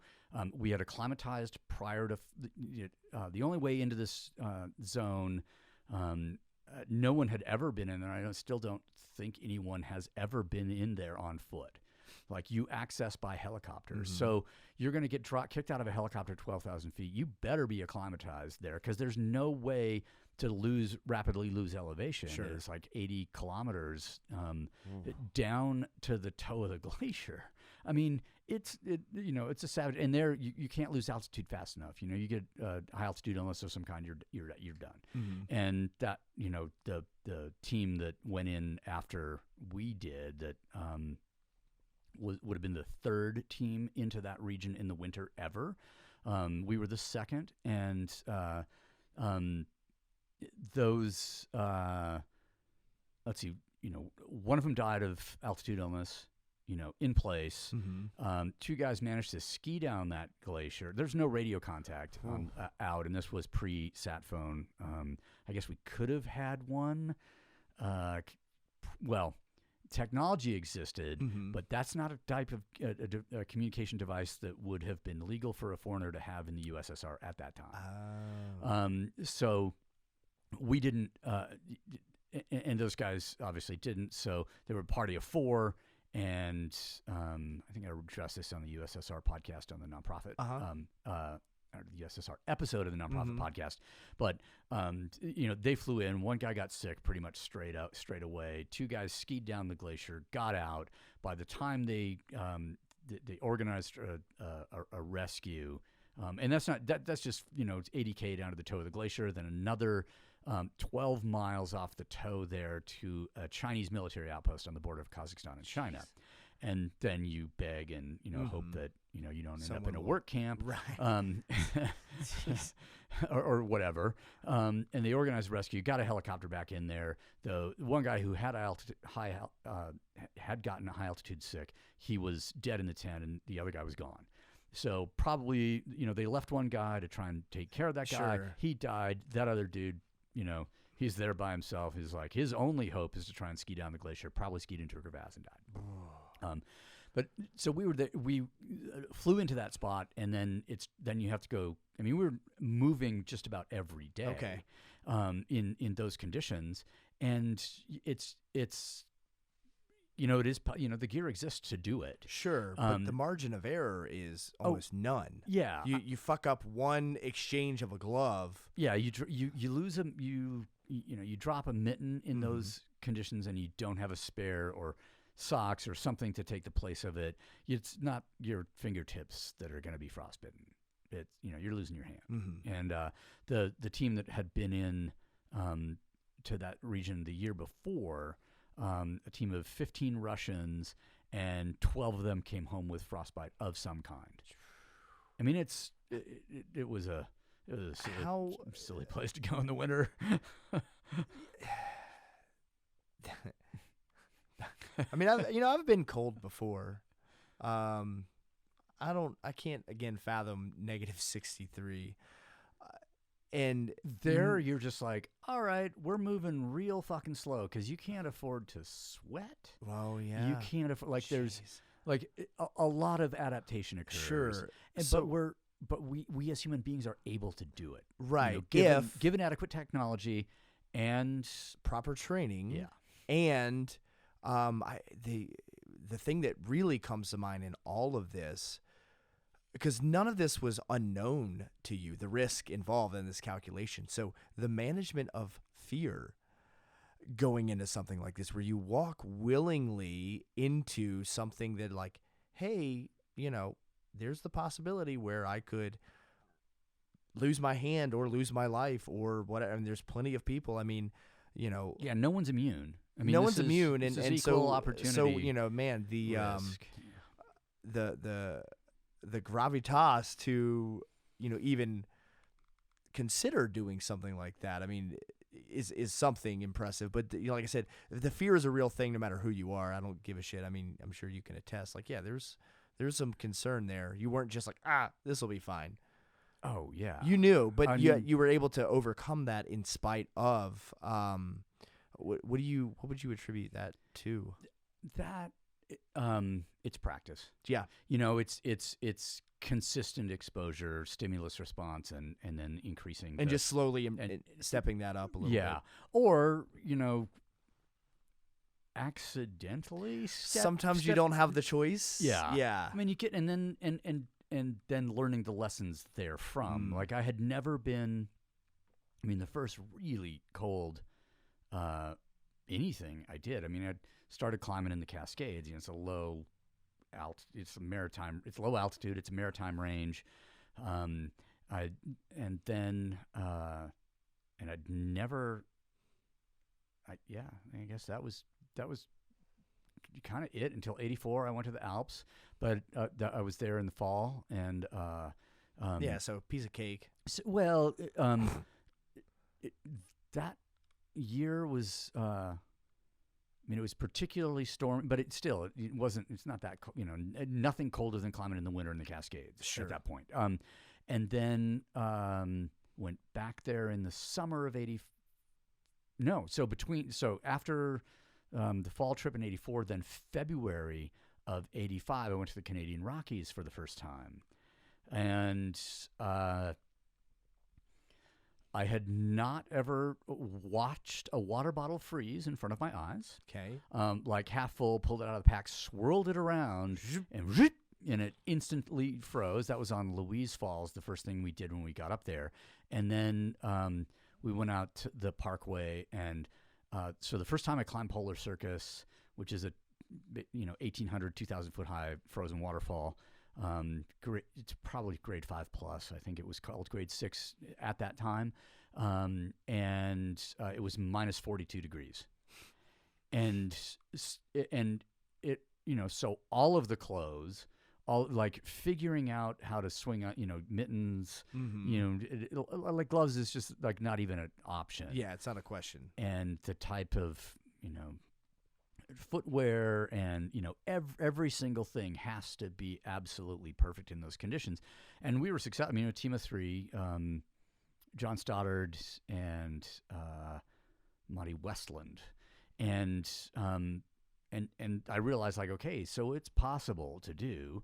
we had acclimatized prior to the only way into this zone. No one had ever been in there. I still don't think anyone has ever been in there on foot. Like, you access by helicopter. So you're going to get kicked out of a helicopter 12,000 feet. You better be acclimatized there, because there's no way to rapidly lose elevation. Sure. It's like 80 kilometers down to the toe of the glacier. I mean, it's a savage. And there, you can't lose altitude fast enough. You get high altitude illness of some kind, you're done. And that, the team that went in after we did that. Would have been the third team into that region in the winter ever. We were the second, and those let's see, one of them died of altitude illness, in place. Two guys managed to ski down that glacier. There's no radio contact out, and this was pre-sat phone. I guess we could have had one. Technology existed, but that's not a type of a communication device that would have been legal for a foreigner to have in the USSR at that time. So we didn't, and those guys obviously didn't. So they were a party of four, and I think I addressed this on the USSR podcast on the NonProphet. Or the USSR episode of the NonProphet podcast, but they flew in. One guy got sick pretty much straight away. Two guys skied down the glacier, got out. By the time they organized a rescue, and that's just it's 80K down to the toe of the glacier, then another 12 miles off the toe there to a Chinese military outpost on the border of Kazakhstan and China. And then you beg and hope that you don't end up in a work camp, right? or whatever. And they organized a rescue, got a helicopter back in there. The one guy who had had gotten high altitude sick, he was dead in the tent, and the other guy was gone. So probably they left one guy to try and take care of that guy. Sure. He died. That other dude, he's there by himself. He's like, his only hope is to try and ski down the glacier. Probably skied into a crevasse and died. But so we flew into that spot, and then you have to go. I mean, we were moving just about every day. Okay. In those conditions, and it is the gear exists to do it. Sure, but the margin of error is almost none. Yeah. You fuck up one exchange of a glove. Yeah, you lose you drop a mitten in those conditions, and you don't have a spare or socks or something to take the place of it. It's not your fingertips that are going to be frostbitten. It's you're losing your hand. And the team that had been in to that region the year before, a team of 15 Russians, and 12 of them came home with frostbite of some kind. I mean, it was a silly place to go in the winter. I mean, I've been cold before. I can't again fathom negative 63. And there you're just like, all right, we're moving real fucking slow because you can't afford to sweat. Oh yeah, You can't afford, like, there's like a lot of adaptation occurs. Sure. And, So, but we as human beings are able to do it. right. Given adequate technology and proper training. Yeah. And the thing that really comes to mind in all of this, because none of this was unknown to you, the risk involved in this calculation. So the management of fear going into something like this, where you walk willingly into something that, like, hey, there's the possibility where I could lose my hand or lose my life or whatever. I mean, there's plenty of people. I mean, yeah, no one's immune. I mean, no one's immune, and equal so opportunity. So man, Risk. the gravitas to even consider doing something like that, I mean, is something impressive. But like I said, the fear is a real thing no matter who you are. I don't give a shit. I mean, I'm sure you can attest. Like, yeah, there's some concern there. You weren't just like, this will be fine. Oh yeah, you knew, but you were able to overcome that in spite of. What would you attribute that to? That it's practice. Yeah. It's consistent exposure, stimulus response, and then increasing and just slowly and stepping that up a little bit. Yeah. Or, accidentally sometimes you don't have the choice. Yeah. I mean, you get and then learning the lessons therefrom. Like, I had never been, the first really cold anything I did. I mean, I started climbing in the Cascades. It's a low it's low altitude. It's a maritime range. I'd never. I guess that was kind of it until '84. I went to the Alps, but I was there in the fall, and so piece of cake. That year was. It was particularly stormy, but it wasn't. It's not that cold, nothing colder than climbing in the winter in the Cascades at that point. And then went back there in the summer of '80. No, so after the fall trip in '84, then February of '85, I went to the Canadian Rockies for the first time, and I had not ever watched a water bottle freeze in front of my eyes. Okay. Like half full, pulled it out of the pack, swirled it around, and it instantly froze. That was on Louise Falls, the first thing we did when we got up there. And then we went out to the Parkway, and so the first time I climbed Polar Circus, which is a 1,800, 2,000 foot high frozen waterfall. It's probably grade 5 plus. I think it was called grade 6 at that time. And it was minus 42 degrees. And it, so all of the clothes, like figuring out how to swing out, mittens, like gloves is just like not even an option. Yeah. It's not a question. And the type of, footwear and every single thing has to be absolutely perfect in those conditions, and we were successful. A team of 3, John Stoddard and Monty Westland, and I realized, like, okay, so it's possible to do.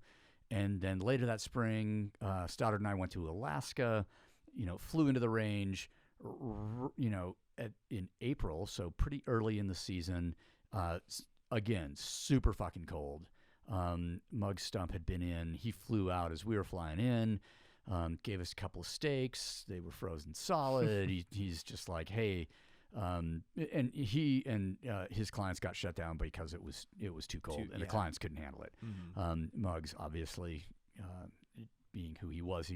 And then later that spring, Stoddard and I went to Alaska, flew into the range, in April, so pretty early in the season. Again, super fucking cold. Mug Stump had been in. He flew out as we were flying in, gave us a couple of steaks. They were frozen solid. He's just like, hey, and he and his clients got shut down because it was too cold, and the clients couldn't handle it. Mm-hmm. Muggs, obviously, being who he was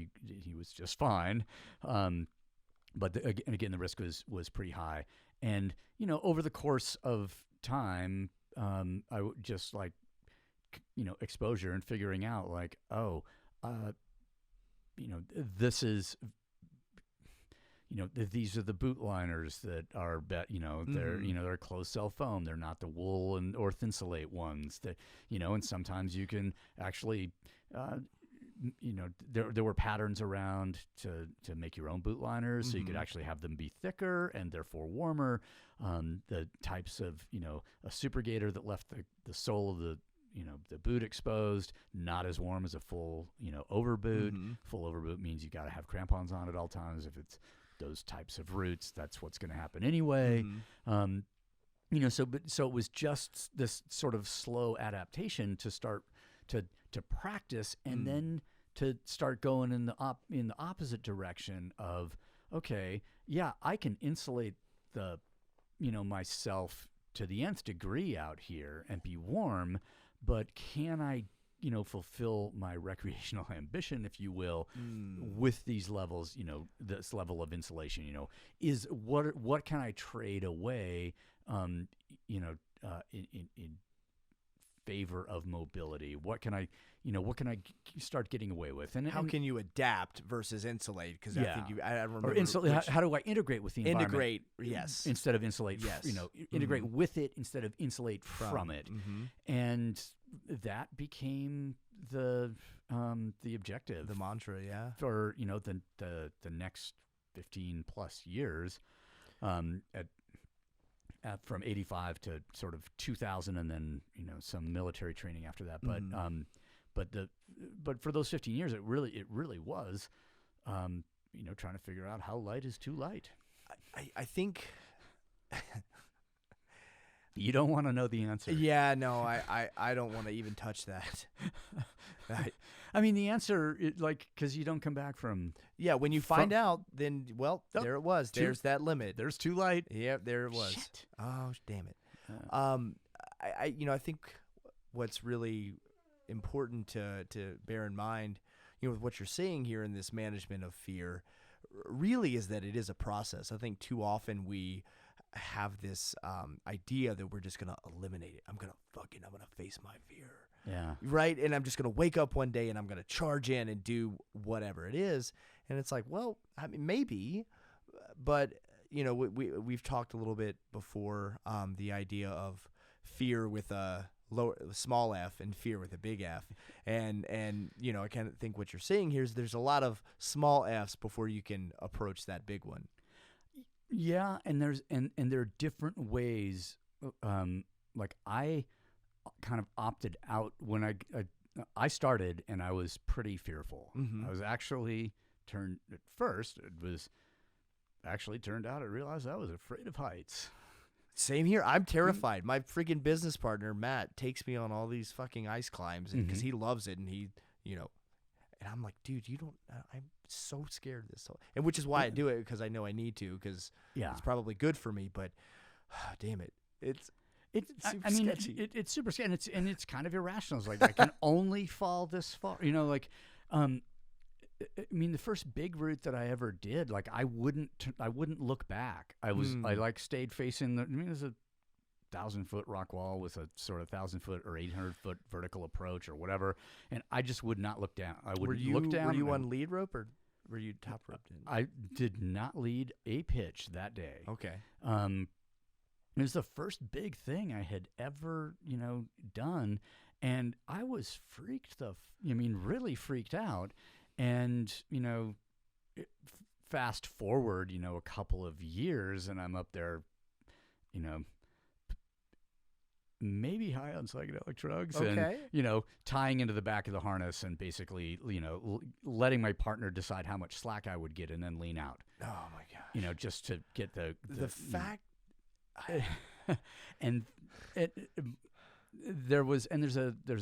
just fine. But again, the risk was pretty high. And, over the course of time, I would just like, exposure and figuring out like, this is, these are the boot liners that are, they're closed cell foam. They're not the wool or thinsulate ones that, and sometimes you can actually, there were patterns around to make your own boot liners, so you could actually have them be thicker and therefore warmer. The types of, a super gator that left the sole of the boot exposed, not as warm as a full, overboot. Full overboot means you got to have crampons on at all times. If it's those types of roots, that's what's going to happen anyway. So it was just this sort of slow adaptation to start to practice, and then to start going in the opposite direction of, okay, yeah, I can insulate myself to the nth degree out here and be warm, but can I fulfill my recreational ambition, if you will, with these levels, this level of insulation, is what can I trade away, in favor of mobility? What can I start getting away with? And how can you adapt versus insulate? Because I think I remember. Or insulate. How do I integrate with the environment? Integrate, yes. Instead of insulate. Yes. Integrate with it instead of insulate from it. And that became the objective, the mantra, yeah, for the next 15 plus years, from 85 to sort of 2000, and then some military training after that. But for those 15 years, it really was, trying to figure out how light is too light. I think. You don't want to know the answer. Yeah, no, I don't want to even touch that. I mean, the answer, because you don't come back from. Yeah, when you find out, then, there it was. There's that limit. There's too light. Yeah, there it was. Shit. Oh, damn it. I think what's really important to bear in mind, with what you're saying here in this management of fear, really is that it is a process. I think too often we have this idea that we're just going to eliminate it. I'm going to face my fear. Yeah. Right? And I'm just going to wake up one day and I'm going to charge in and do whatever it is. And it's like, well, I mean, maybe, but we've talked a little bit before, the idea of fear with a small f and fear with a big F. And I kind of think what you're saying here is there's a lot of small F's before you can approach that big one. Yeah, and there are different ways. I kind of opted out when I started, and I was pretty fearful. I was actually turned out I realized I was afraid of heights. Same here. I'm terrified. My freaking business partner Matt takes me on all these fucking ice climbs because he loves it, and he and I'm like, dude, you don't. I'm so scared of this, and which is why I do it, because I know I need to, because it's probably good for me. But damn it, it's super sketchy. It's super sketchy, and it's kind of irrational. It's like I can only fall this far. The first big route that I ever did, I wouldn't look back. I stayed facing there's a 1,000-foot rock wall with a sort of 1,000-foot or 800-foot vertical approach or whatever, and I just would not look down. I would look down. Were you on lead rope or were you top roped in? I did not lead a pitch that day. Okay. It was the first big thing I had ever, done, and I was really freaked out. And fast forward, a couple of years, and I'm up there, maybe high on psychedelic drugs, okay, and tying into the back of the harness and basically letting my partner decide how much slack I would get and then lean out. Oh my gosh. Just to get the fact. And there's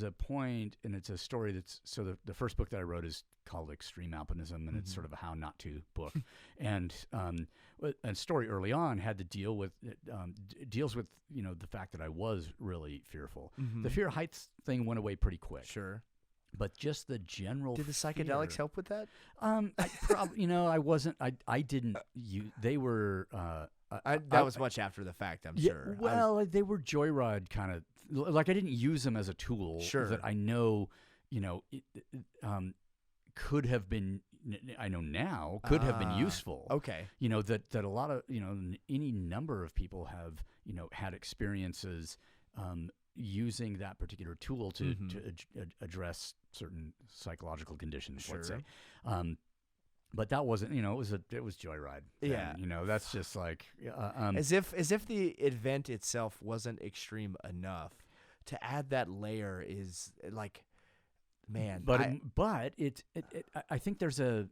a point, and it's a story that's, so the first book that I wrote is called Extreme Alpinism, and it's sort of a how not to book. And a story early on had to deals with the fact that I was really fearful. The fear of heights thing went away pretty quick. Sure. But just the general Did the psychedelics help with that? I wasn't. I didn't use. They were. That was much after the fact, I'm sure. Well, they were joyride kind of. I didn't use them as a tool. Sure. That I know, could have been. I know now could have been useful. Okay. That a lot of any number of people have had experiences using that particular tool to address certain psychological conditions, let's say. But that wasn't, it was joyride. Yeah. That's just like as if the event itself wasn't extreme enough, to add that layer is like, man. But I think there's an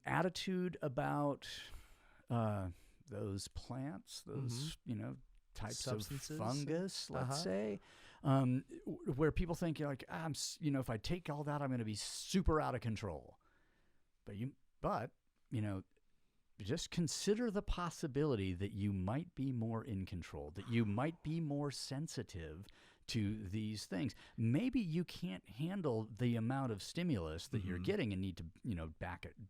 attitude about those plants, those types Substances, of fungus, let's say, where people think if I take all that, I'm going to be super out of control. But just consider the possibility that you might be more in control, that you might be more sensitive to these things. Maybe you can't handle the amount of stimulus that you're getting and need to,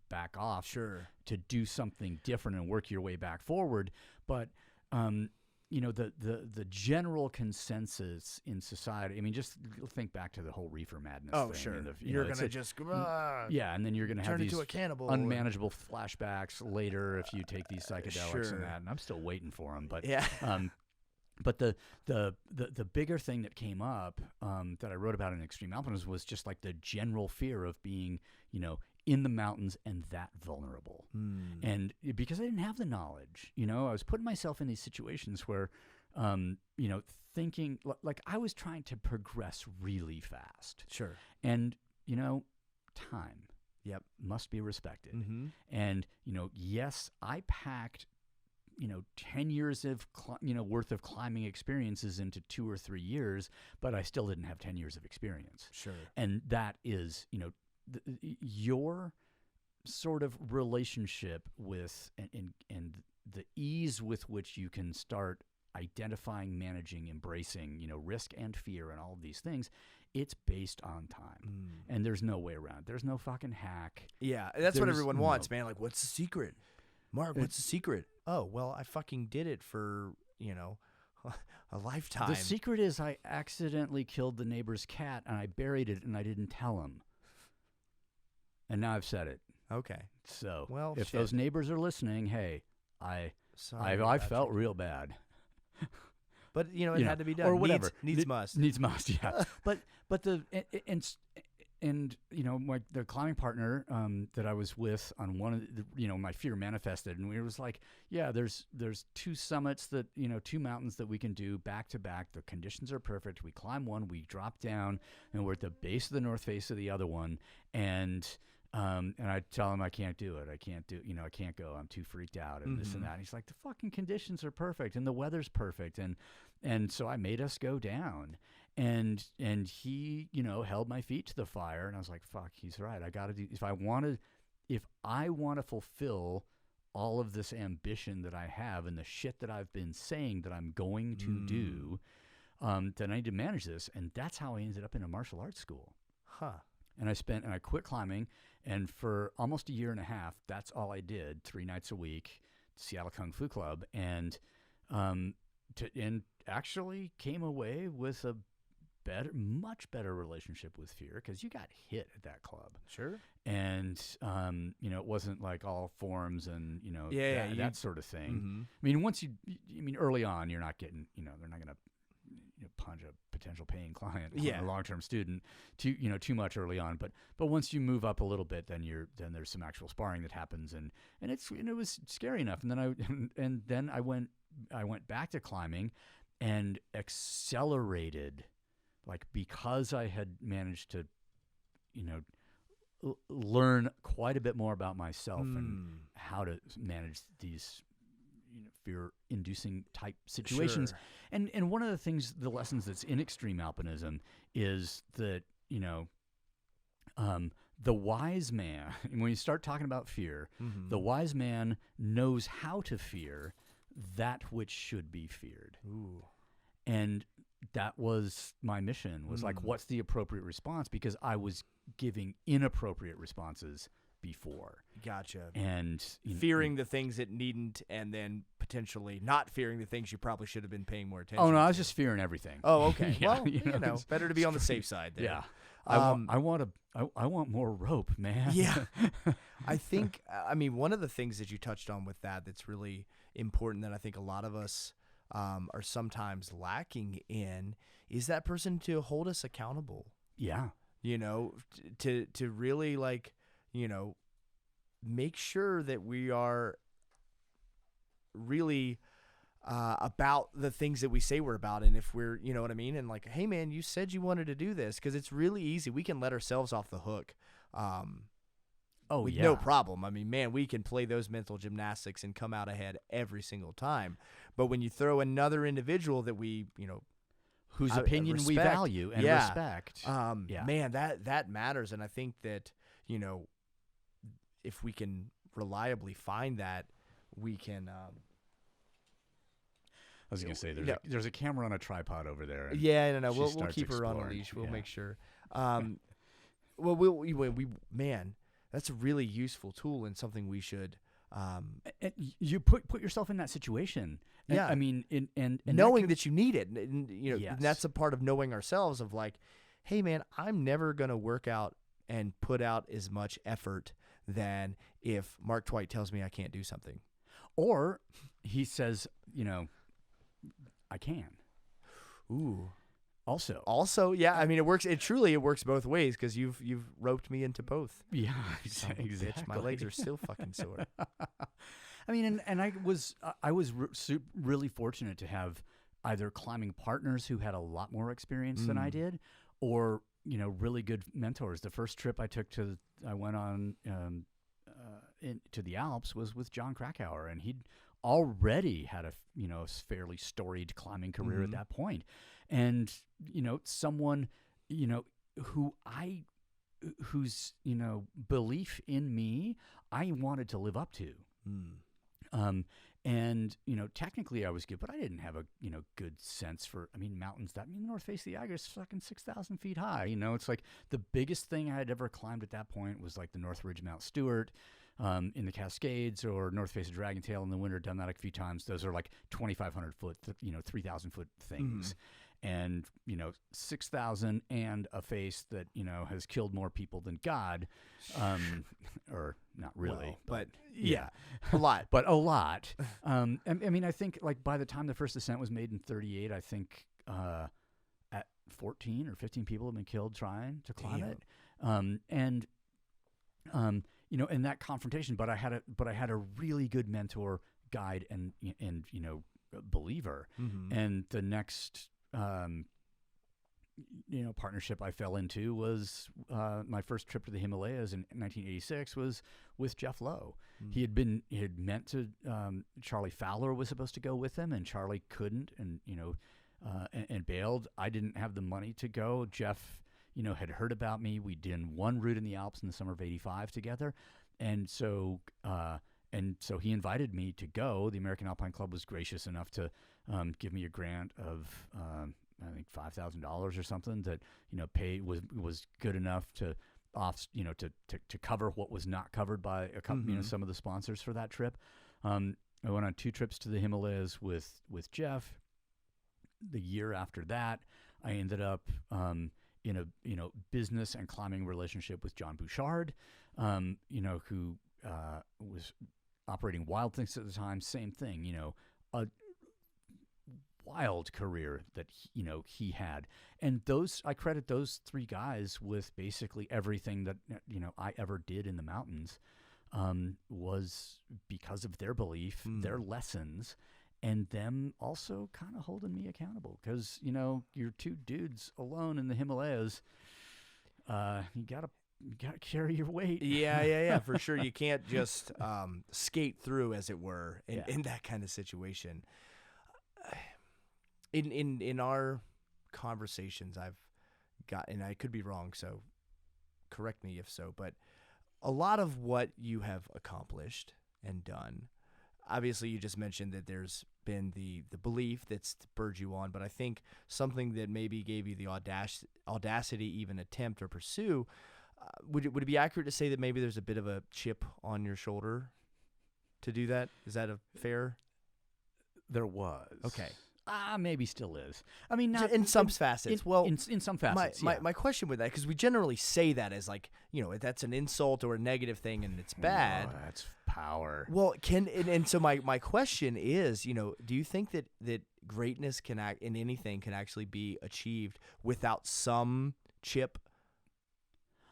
back off to do something different and work your way back forward. But, the general consensus in society, I mean, just think back to the whole reefer madness thing. Oh, sure. You're going to just and then you're going to have turn these into a cannibal unmanageable flashbacks later if you take these psychedelics and that. And I'm still waiting for them. But yeah. But the bigger thing that came up that I wrote about in Extreme Alpinism was just like the general fear of being, in the mountains and that vulnerable. And because I didn't have the knowledge, I was putting myself in these situations where, thinking like I was trying to progress really fast. Sure. And, time must be respected. And, yes, I packed 10 years of, worth of climbing experiences into 2 or 3 years, but I still didn't have 10 years of experience. Sure. And that is, your sort of relationship with and the ease with which you can start identifying, managing, embracing, risk and fear and all of these things, it's based on time. And there's no way around it. There's no fucking hack. Yeah, that's what everyone wants, man. Like, what's the secret? Mark, what's the secret? Oh, well, I fucking did it for, a lifetime. The secret is I accidentally killed the neighbor's cat and I buried it and I didn't tell him. And now I've said it. Okay. So, well, if those neighbors are listening, hey, I felt real bad. But, it had to be done. Or whatever. Needs must. Needs must, yeah. but the climbing partner that I was with on one of the, my fear manifested, and we was like, yeah, there's 2 summits that, 2 mountains that we can do back to back. The conditions are perfect. We climb one, we drop down, and we're at the base of the north face of the other one, and I tell him I can't do it. I can't go. I'm too freaked out and this and that. And he's like, the fucking conditions are perfect and the weather's perfect. And so I made us go down and he, held my feet to the fire and I was like, fuck, he's right. I got to do, if I want to fulfill all of this ambition that I have and the shit that I've been saying that I'm going to do, then I need to manage this. And that's how I ended up in a martial arts school. Huh. And I quit climbing, and for almost a year and a half, that's all I did, 3 nights a week, Seattle Kung Fu Club, and actually came away with a much better relationship with fear because you got hit at that club. Sure. And it wasn't like all forms and that sort of thing. I mean, early on, you're not getting, they're not going to punch a potential paying client, a long-term student, too much early on. But once you move up a little bit, then there's some actual sparring that happens, and it was scary enough. And then I went back to climbing, and accelerated, like because I had managed to, learn quite a bit more about myself and how to manage these fear-inducing type situations. Sure. And one of the lessons that's in extreme alpinism is that, the wise man, and when you start talking about fear, the wise man knows how to fear that which should be feared. Ooh. And that was my mission, was like, what's the appropriate response? Because I was giving inappropriate responses before. Gotcha. And fearing the things that needn't, and then potentially not fearing the things you probably should have been paying more attention to. Oh, no, to. I was just fearing everything. Oh, okay. Yeah, well, better to be on the safe side there. Yeah. I want more rope, man. Yeah. I think, one of the things that you touched on with that's really important that I think a lot of us are sometimes lacking in is that person to hold us accountable. Yeah. You know, to really like, you know, make sure that we are really about the things that we say we're about. And if we're, you know what I mean? And like, hey man, you said you wanted to do this, because it's really easy. We can let ourselves off the hook. With no problem. I mean, man, we can play those mental gymnastics and come out ahead every single time. But when you throw another individual that we, you know, whose opinion we value and respect, man, that matters. And I think that, you know, if we can reliably find that, we can. I was going to say there's a camera on a tripod over there. Yeah, no, we'll keep her on a leash. We'll make sure. Well, we man, that's a really useful tool and something we should. And you put yourself in that situation. And, I mean, and knowing that you need it, and you know, and that's a part of knowing ourselves. Of like, hey man, I'm never gonna work out and put out as much effort than if Mark Twight tells me I can't do something, or he says, you know, I can. Ooh. Also, yeah. I mean, it works. It works both ways, because you've roped me into both. Yeah, exactly. Bitch, my legs are still fucking sore. I mean, and I was really fortunate to have either climbing partners who had a lot more experience than I did, or you know, really good mentors. The first trip I went on to the Alps was with John Krakauer, and he'd already had a fairly storied climbing career at that point. And, you know, someone, you know, whose, you know, belief in me, I wanted to live up to. And, you know, technically I was good, but I didn't have a, you know, good sense for, I mean, mountains, the North Face of the Eiger is fucking 6,000 feet high. You know, it's like the biggest thing I had ever climbed at that point was like the North Ridge Mount Stewart, in the Cascades, or North Face of Dragon Tail in the winter. Done that a few times. Those are like 2,500 foot, 3,000 foot things. And, you know, 6,000 and a face that, you know, has killed more people than God, or not really, but yeah, a lot. But a lot. I mean, I think like by the time the first ascent was made in 38, I think at 14 or 15 people have been killed trying to climb it. You know, in that confrontation, but I had a really good mentor, guide, and you know, believer. And the next you know, partnership I fell into was my first trip to the Himalayas in 1986 was with Jeff Lowe. He had meant to. Charlie Fowler was supposed to go with him, and Charlie couldn't, and you know, and bailed. I didn't have the money to go. Jeff, you know, had heard about me. We did one route in the Alps in the summer of '85 together, and so he invited me to go. The American Alpine Club was gracious enough to give me a grant of I think $5,000 or something that, you know, was good enough to to cover what was not covered by a couple, you know, some of the sponsors for that trip. I went on 2 trips to the Himalayas with Jeff. The year after that, I ended up in a, you know, business and climbing relationship with John Bouchard, you know, who was operating Wild Things at the time. Same thing, you know, a wild career that he had, and I credit those 3 guys with basically everything that, you know, I ever did in the mountains, was because of their belief, their lessons, and them also kind of holding me accountable. Because, you know, you're 2 dudes alone in the Himalayas, you gotta carry your weight. Yeah, for sure. You can't just skate through, as it were, in that kind of situation. In our conversations, I've got, and I could be wrong, so correct me if so, but a lot of what you have accomplished and done, obviously you just mentioned that there's been the belief that's spurred you on, but I think something that maybe gave you the audacity even attempt or pursue, would it be accurate to say that maybe there's a bit of a chip on your shoulder to do that? Is that a fair? There was. Okay. Maybe still is. I mean, not in some facets. In some facets. My question with that, because we generally say that as like, you know, that's an insult or a negative thing and it's bad. That's power. Well, so my question is, you know, do you think that greatness can act in anything can actually be achieved without some chip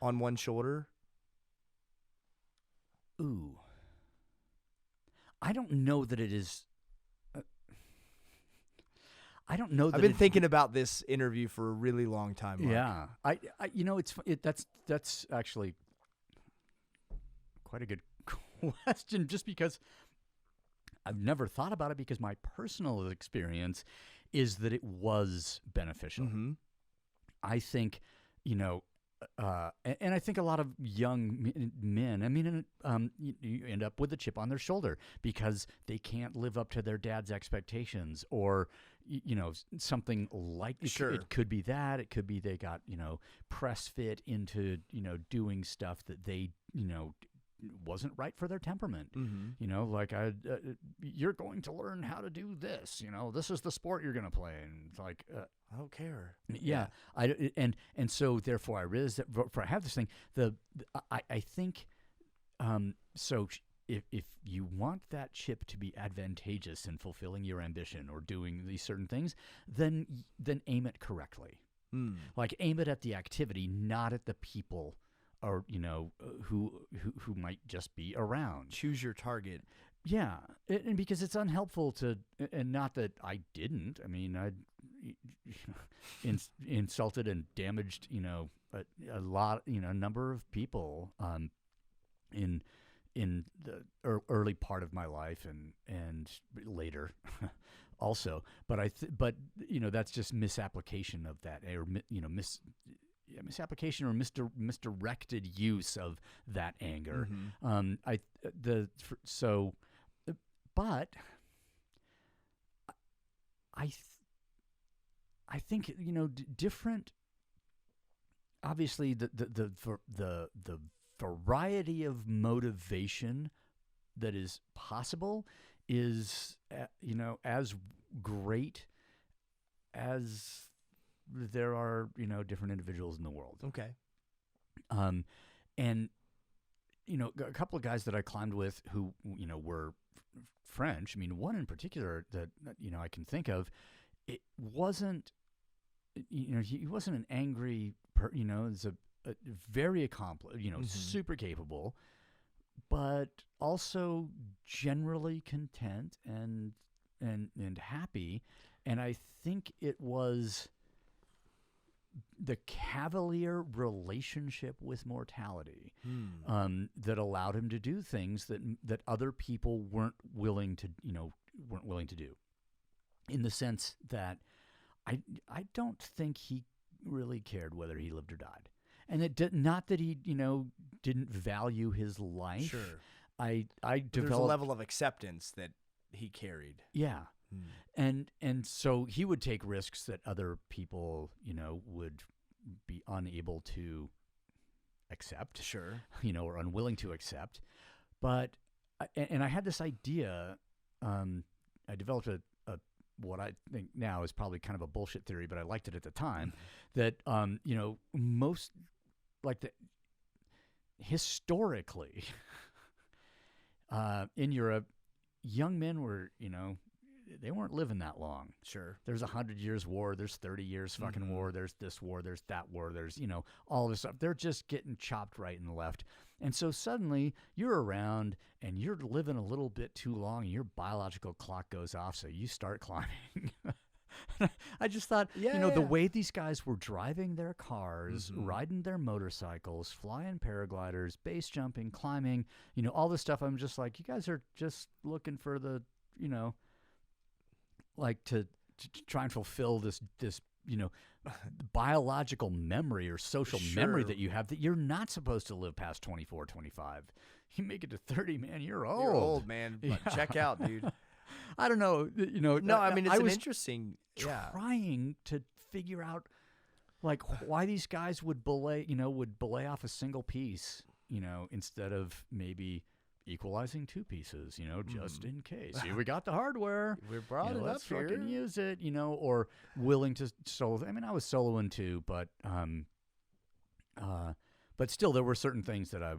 on one shoulder? Ooh. I don't know that it is. I don't know that I've been thinking about this interview for a really long time, Mark. Yeah. That's actually quite a good question, just because I've never thought about it, because my personal experience is that it was beneficial. Mm-hmm. I think, and I think a lot of young men, I mean, you end up with a chip on their shoulder because they can't live up to their dad's expectations, or, something like Sure. It could be that. It could be they got, press fit into, doing stuff that they, wasn't right for their temperament. Mm-hmm. Like you're going to learn how to do this. This is the sport you're going to play, and it's like I don't care. yeah. And so therefore I realized that for I have this thing. I think so. If you want that chip to be advantageous in fulfilling your ambition or doing these certain things, then aim it correctly. Like aim it at the activity, not at the people, or who might just be around. Choose your target. Yeah, and because it's unhelpful to, and not that I didn't. I mean, I insulted and damaged, a lot, a number of people in the early part of my life and later also. But that's just misapplication of that, or misapplication or misdirected use of that anger. Mm-hmm. But I think different. Obviously, the variety of motivation that is possible is as great as there are different individuals in the world. Okay. And a couple of guys that I climbed with who were French. I mean, one in particular that I can think of. It wasn't he wasn't an angry it's a very accomplished, Mm-hmm. super capable, but also generally content and happy. And I think it was the cavalier relationship with mortality that allowed him to do things that other people weren't willing to do. In the sense that I don't think he really cared whether he lived or died. And not that he, didn't value his life. Sure. I developed There's a level of acceptance that he carried. Yeah. And so he would take risks that other people, would be unable to accept. Sure. Or unwilling to accept. But I had this idea. I developed a what I think now is probably kind of a bullshit theory, but I liked it at the time. That most historically in Europe, young men were they weren't living that long. Sure. There's 100 years war. There's 30 years fucking war. There's this war. There's that war. There's all this stuff. They're just getting chopped right and left. And so suddenly you're around and you're living a little bit too long, and your biological clock goes off, so you start climbing. I just thought, the way these guys were driving their cars, riding their motorcycles, flying paragliders, base jumping, climbing, all this stuff. I'm just like, you guys are just looking for the, like to try and fulfill this biological memory or social memory that you have, that you're not supposed to live past 24, 25. You make it to 30, man, you're old. You're old, man. But check out, dude. I don't know. No, I mean, it's an interesting trying to figure out like why these guys would belay off a single piece, instead of maybe equalizing two pieces, just in case. Here, we got the hardware. We brought it let's up here. fucking use it, or willing to solo. I mean, I was soloing too, but still there were certain things that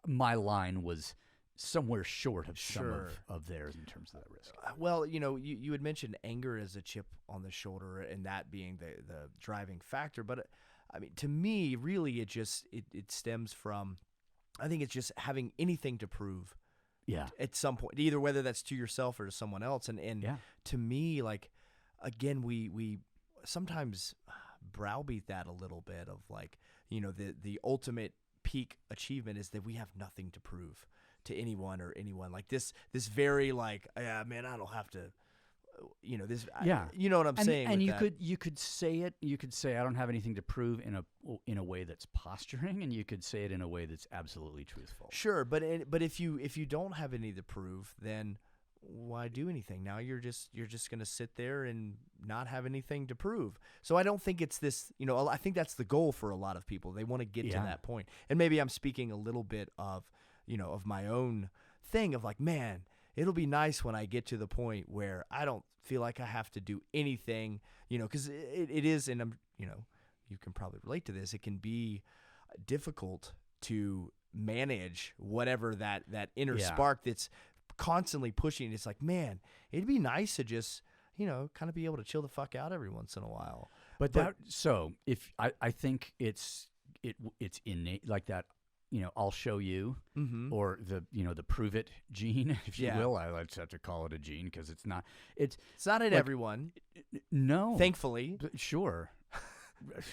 my line was somewhere short of Sure. some of theirs in terms of that risk. Well, you had mentioned anger as a chip on the shoulder and that being the driving factor. But I mean, to me, really, it stems from, I think it's just having anything to prove Yeah. at some point, either whether that's to yourself or to someone else. And Yeah. to me, like, again, we sometimes browbeat that a little bit of like, the ultimate peak achievement is that we have nothing to prove to anyone or anyone, like this very like, yeah, man, I don't have to, this, Yeah. you know what I'm saying? And with you could say it. You could say I don't have anything to prove in a way that's posturing, and you could say it in a way that's absolutely truthful. Sure, but if you don't have any to prove, then why do anything? Now you're just going to sit there and not have anything to prove. So I don't think it's this, I think that's the goal for a lot of people. They want to get to that point. And maybe I'm speaking a little bit of, of my own thing of like, man, it'll be nice when I get to the point where I don't feel like I have to do anything, because it is, and I'm, you can probably relate to this. It can be difficult to manage whatever that inner spark that's constantly pushing. It's like, man, it'd be nice to just, kind of be able to chill the fuck out every once in a while. But so if I think it's innate, like that, I'll show you, or the prove it gene, if you will. I like to have to call it a gene because it's not in like, everyone. No, thankfully. Sure. The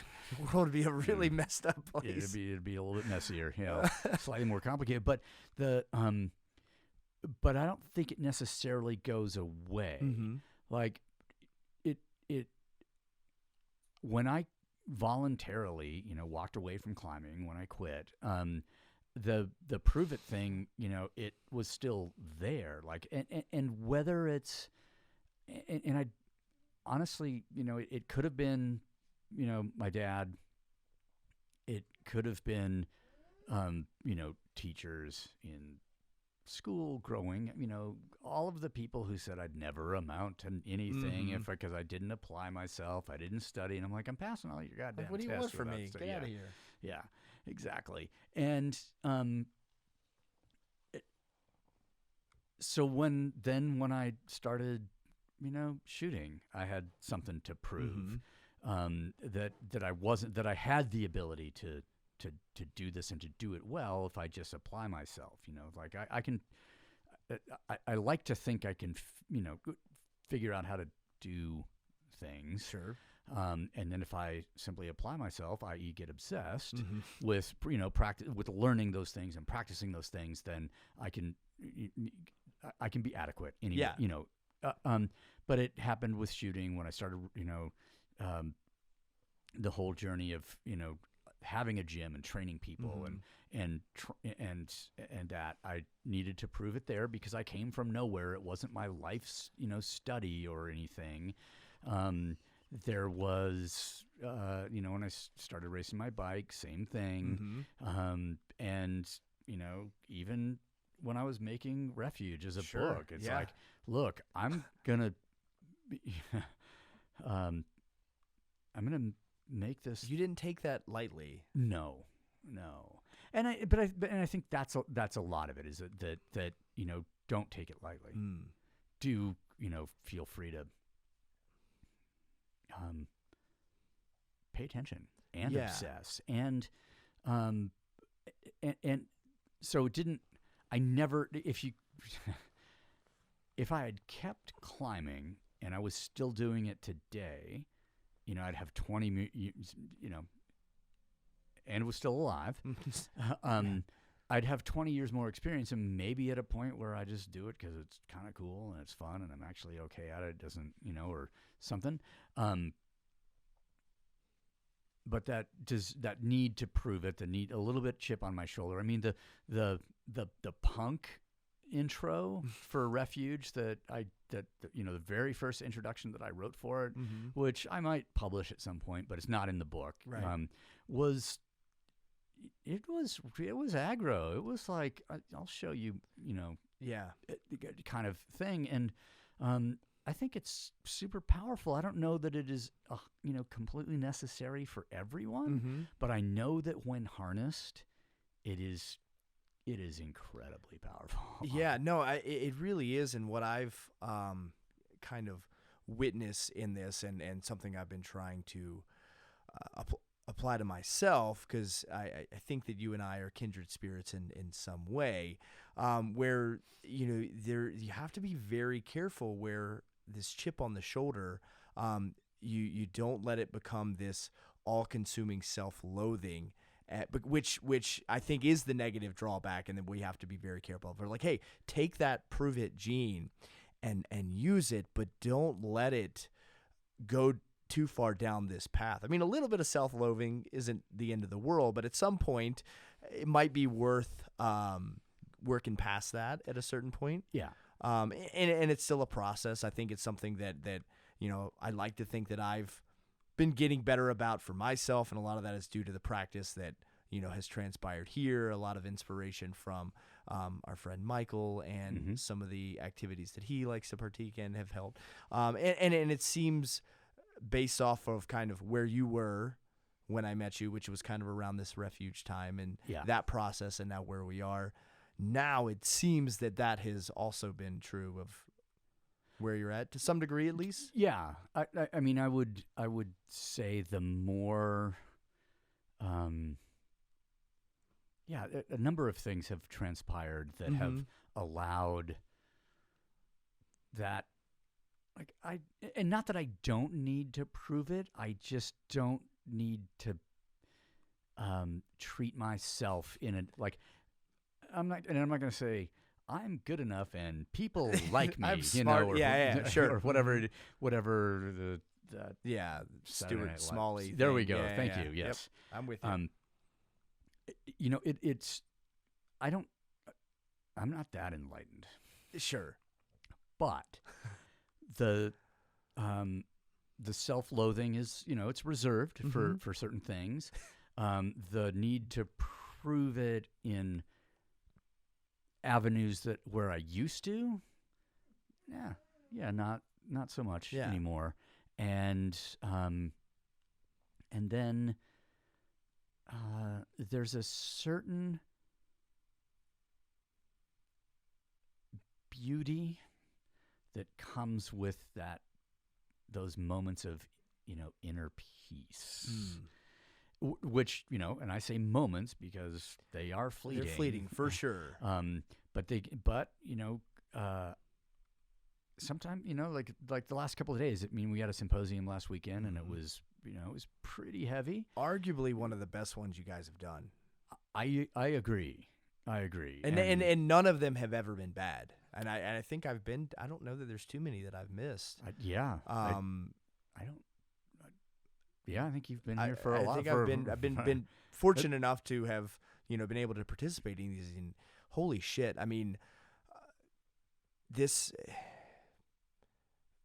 world would be a really messed up place. It'd be a little bit messier, slightly more complicated. But but I don't think it necessarily goes away. Like it when I voluntarily, walked away from climbing, when I quit, the prove it thing, it was still there. Like and whether it's and I honestly, it could have been, my dad. It could have been, teachers in school growing, all of the people who said I'd never amount to anything because I didn't apply myself, I didn't study, and I'm like, I'm passing all your goddamn tests. What do you want from me? Get out of here. Yeah, exactly. And so when I started, shooting, I had something to prove. That I had the ability to do this and to do it well if I just apply myself. Like I can. I like to think I can, figure out how to do things. Sure. And then if I simply apply myself, i.e., get obsessed with practice, with learning those things and practicing those things, then I can be adequate. Anyway, but it happened with shooting when I started. The whole journey of having a gym and training people and that I needed to prove it there because I came from nowhere. It wasn't my life's study or anything. There was when I started racing my bike, same thing. And even when I was making Refuge as a book, it's like, look, I'm gonna make this. You didn't take that lightly. No. And I think that's a lot of it, is that don't take it lightly. Do feel free to pay attention and obsess and so it didn't. I never. If I had kept climbing and I was still doing it today, I'd have 20, and was still alive. I'd have 20 years more experience and maybe at a point where I just do it because it's kind of cool and it's fun and I'm actually okay at it. It doesn't, or something. But that need to prove it, the need, a little bit chip on my shoulder. I mean, the punk intro for Refuge the very first introduction that I wrote for it, which I might publish at some point, but it's not in the book. Right. Was aggro. It was like, I'll show you, kind of thing. And I think it's super powerful. I don't know that it is, completely necessary for everyone, but I know that when harnessed, it it is incredibly powerful. Yeah, no, it really is. And what I've kind of witnessed in this, and something I've been trying to apply to myself, because I think that you and I are kindred spirits in some way, where you have to be very careful where this chip on the shoulder, you don't let it become this all-consuming self-loathing. But which I think is the negative drawback, and then we have to be very careful. We're like, hey, take that prove it gene and use it, but don't let it go too far down this path. I mean, a little bit of self-loathing isn't the end of the world, but at some point, it might be worth working past that at a certain point. Yeah. And it's still a process. I think it's something that I like to think that I've been getting better about for myself, and a lot of that is due to the practice that has transpired here. A lot of inspiration from our friend Michael and some of the activities that he likes to partake in have helped. And it seems, based off of kind of where you were when I met you, which was kind of around this refuge time and that process, and now where we are now, it seems that has also been true of where you're at, to some degree at least. Yeah. I mean, I would say the more, a number of things have transpired that have allowed that, and not that I don't need to prove it, I just don't need to treat myself in a, I'm not going to say I'm good enough and people like me, I'm smart. or, sure, or whatever the Stuart Smalley. There we go. Yeah, Thank you. Yes, yep. I'm with you. It's I'm not that enlightened. Sure, but the self-loathing is, it's reserved for certain things. The need to prove it in avenues where I used to, not so much anymore. And then there's a certain beauty that comes with those moments of, inner peace. Which, and I say moments because they are fleeting. They're fleeting for sure. Sometimes, like the last couple of days, we had a symposium last weekend, and it was pretty heavy. Arguably one of the best ones you guys have done. I agree. And none of them have ever been bad. And I think I don't know that there's too many that I've missed. I don't. Yeah, I think you've been here for a lot. I think I've been fortunate enough to have been able to participate in these. And holy shit! I mean, it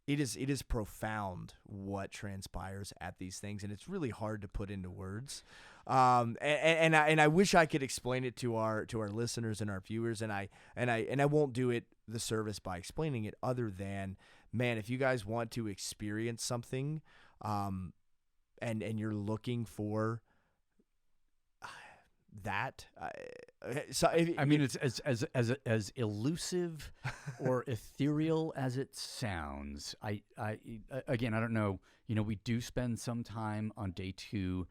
is profound what transpires at these things, and it's really hard to put into words. And I wish I could explain it to our listeners and our viewers, and I won't do it the service by explaining it, other than, man, if you guys want to experience something, and you're looking for that, it's as elusive or ethereal as it sounds. I don't know. We do spend some time on day 2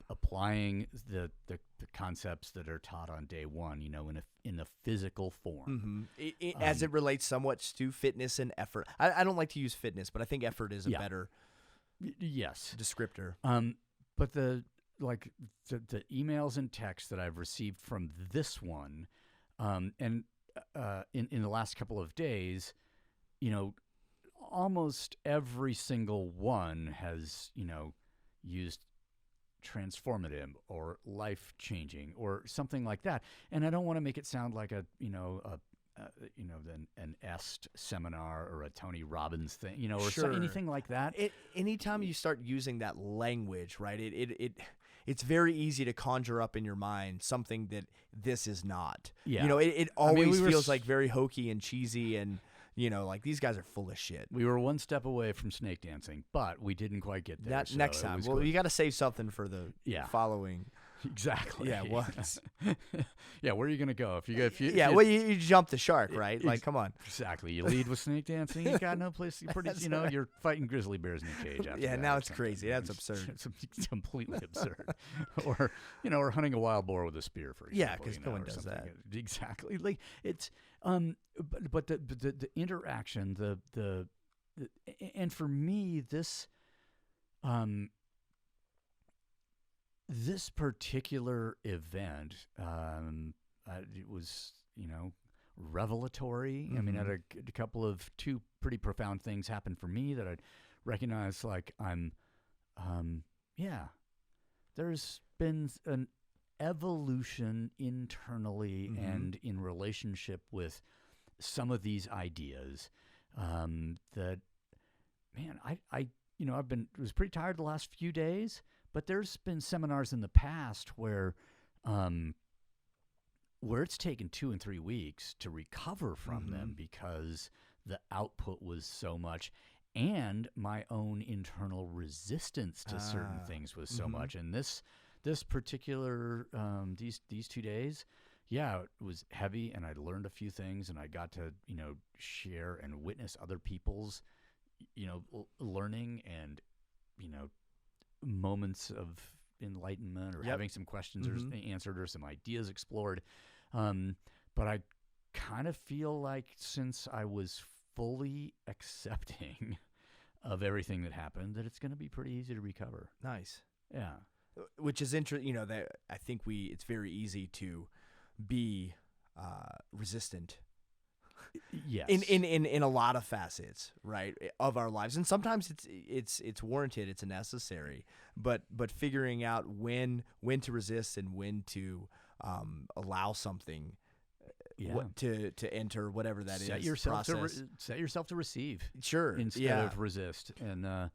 applying the concepts that are taught on day 1, in a physical form. As it relates somewhat to fitness and effort. I don't like to use fitness, but I think effort is a better descriptor. But the emails and texts that I've received from this one, and in the last couple of days, almost every single one has used transformative or life-changing or something like that. And I don't want to make it sound like an EST seminar or a Tony Robbins thing, or anything like that. Anytime you start using that language, right, it's very easy to conjure up in your mind something that this is not. Yeah. It always feels like very hokey and cheesy, and like these guys are full of shit. We were one step away from snake dancing, but we didn't quite get there. Next time. Well, you got to save something for the following. Exactly. Yeah, once. Yeah, where are you gonna go if you Yeah, well, you jump the shark, right? Like, come on. Exactly. You lead with snake dancing. You got no place. You're fighting grizzly bears in a cage. After Yeah, that now or it's something. crazy. That's absurd. It's completely absurd. Or hunting a wild boar with a spear, for example. Yeah, because no one does that. Exactly. Like it's but the interaction, the and for me this particular event, it was, revelatory. I mean, I had a couple of two pretty profound things happen for me that I recognized, like there's been an evolution internally and in relationship with some of these ideas that, man, I was pretty tired the last few days. But there's been seminars in the past where it's taken 2 and 3 weeks to recover from them because the output was so much, and my own internal resistance to certain things was so much. And this particular these 2 days, yeah, it was heavy, and I learned a few things, and I got to share and witness other people's learning and moments of enlightenment or having some questions answered or some ideas explored. But I kind of feel like since I was fully accepting of everything that happened, that it's going to be pretty easy to recover. Nice. Yeah. Which is interesting, that I think it's very easy to be resistant. Yes. In a lot of facets, right, of our lives, and sometimes it's warranted, it's necessary, but figuring out when to resist and when to allow something to enter, whatever that set is. Yourself process. Set yourself to receive. Sure. Instead of resist, and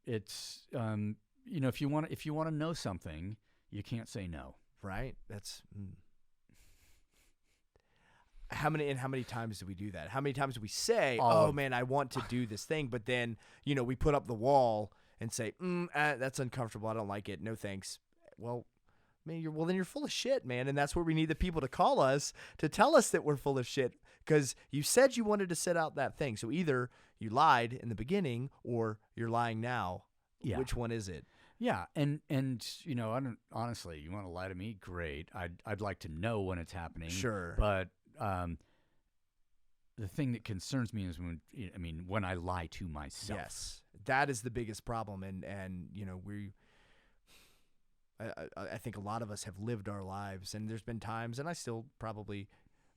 it's if you want to know something, you can't say no. Right. That's. How many times do we do that? How many times do we say, "Oh man, I want to do this thing," but then we put up the wall and say, "That's uncomfortable. I don't like it. No thanks." Well, man, then you're full of shit, man, and that's where we need the people to call us to tell us that we're full of shit, because you said you wanted to set out that thing. So either you lied in the beginning or you're lying now. Yeah. Which one is it? Yeah, and I don't, honestly, you want to lie to me? Great. I'd like to know when it's happening. Sure, but. The thing that concerns me is when I lie to myself. Yes, that is the biggest problem, and I think a lot of us have lived our lives, and there's been times, and I still probably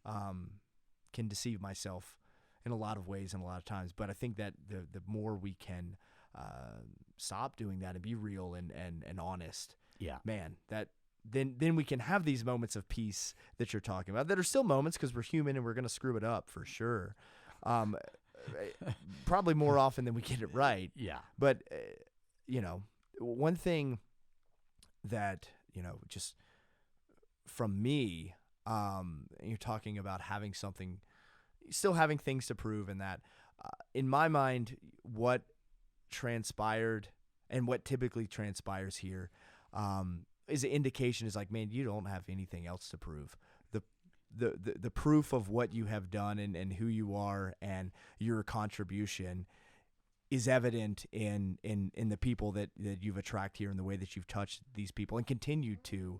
can deceive myself in a lot of ways and a lot of times, but I think that the more we can stop doing that and be real and honest, man, that. Then we can have these moments of peace that you're talking about that are still moments, because we're human and we're going to screw it up for sure. Probably more often than we get it right. Yeah. But, one thing that, just from me, you're talking about having something, still having things to prove, and that in my mind, what transpired and what typically transpires here, is an indication, is like, man, you don't have anything else to prove. The proof of what you have done and who you are and your contribution is evident in the people that you've attracted here, and the way that you've touched these people and continue to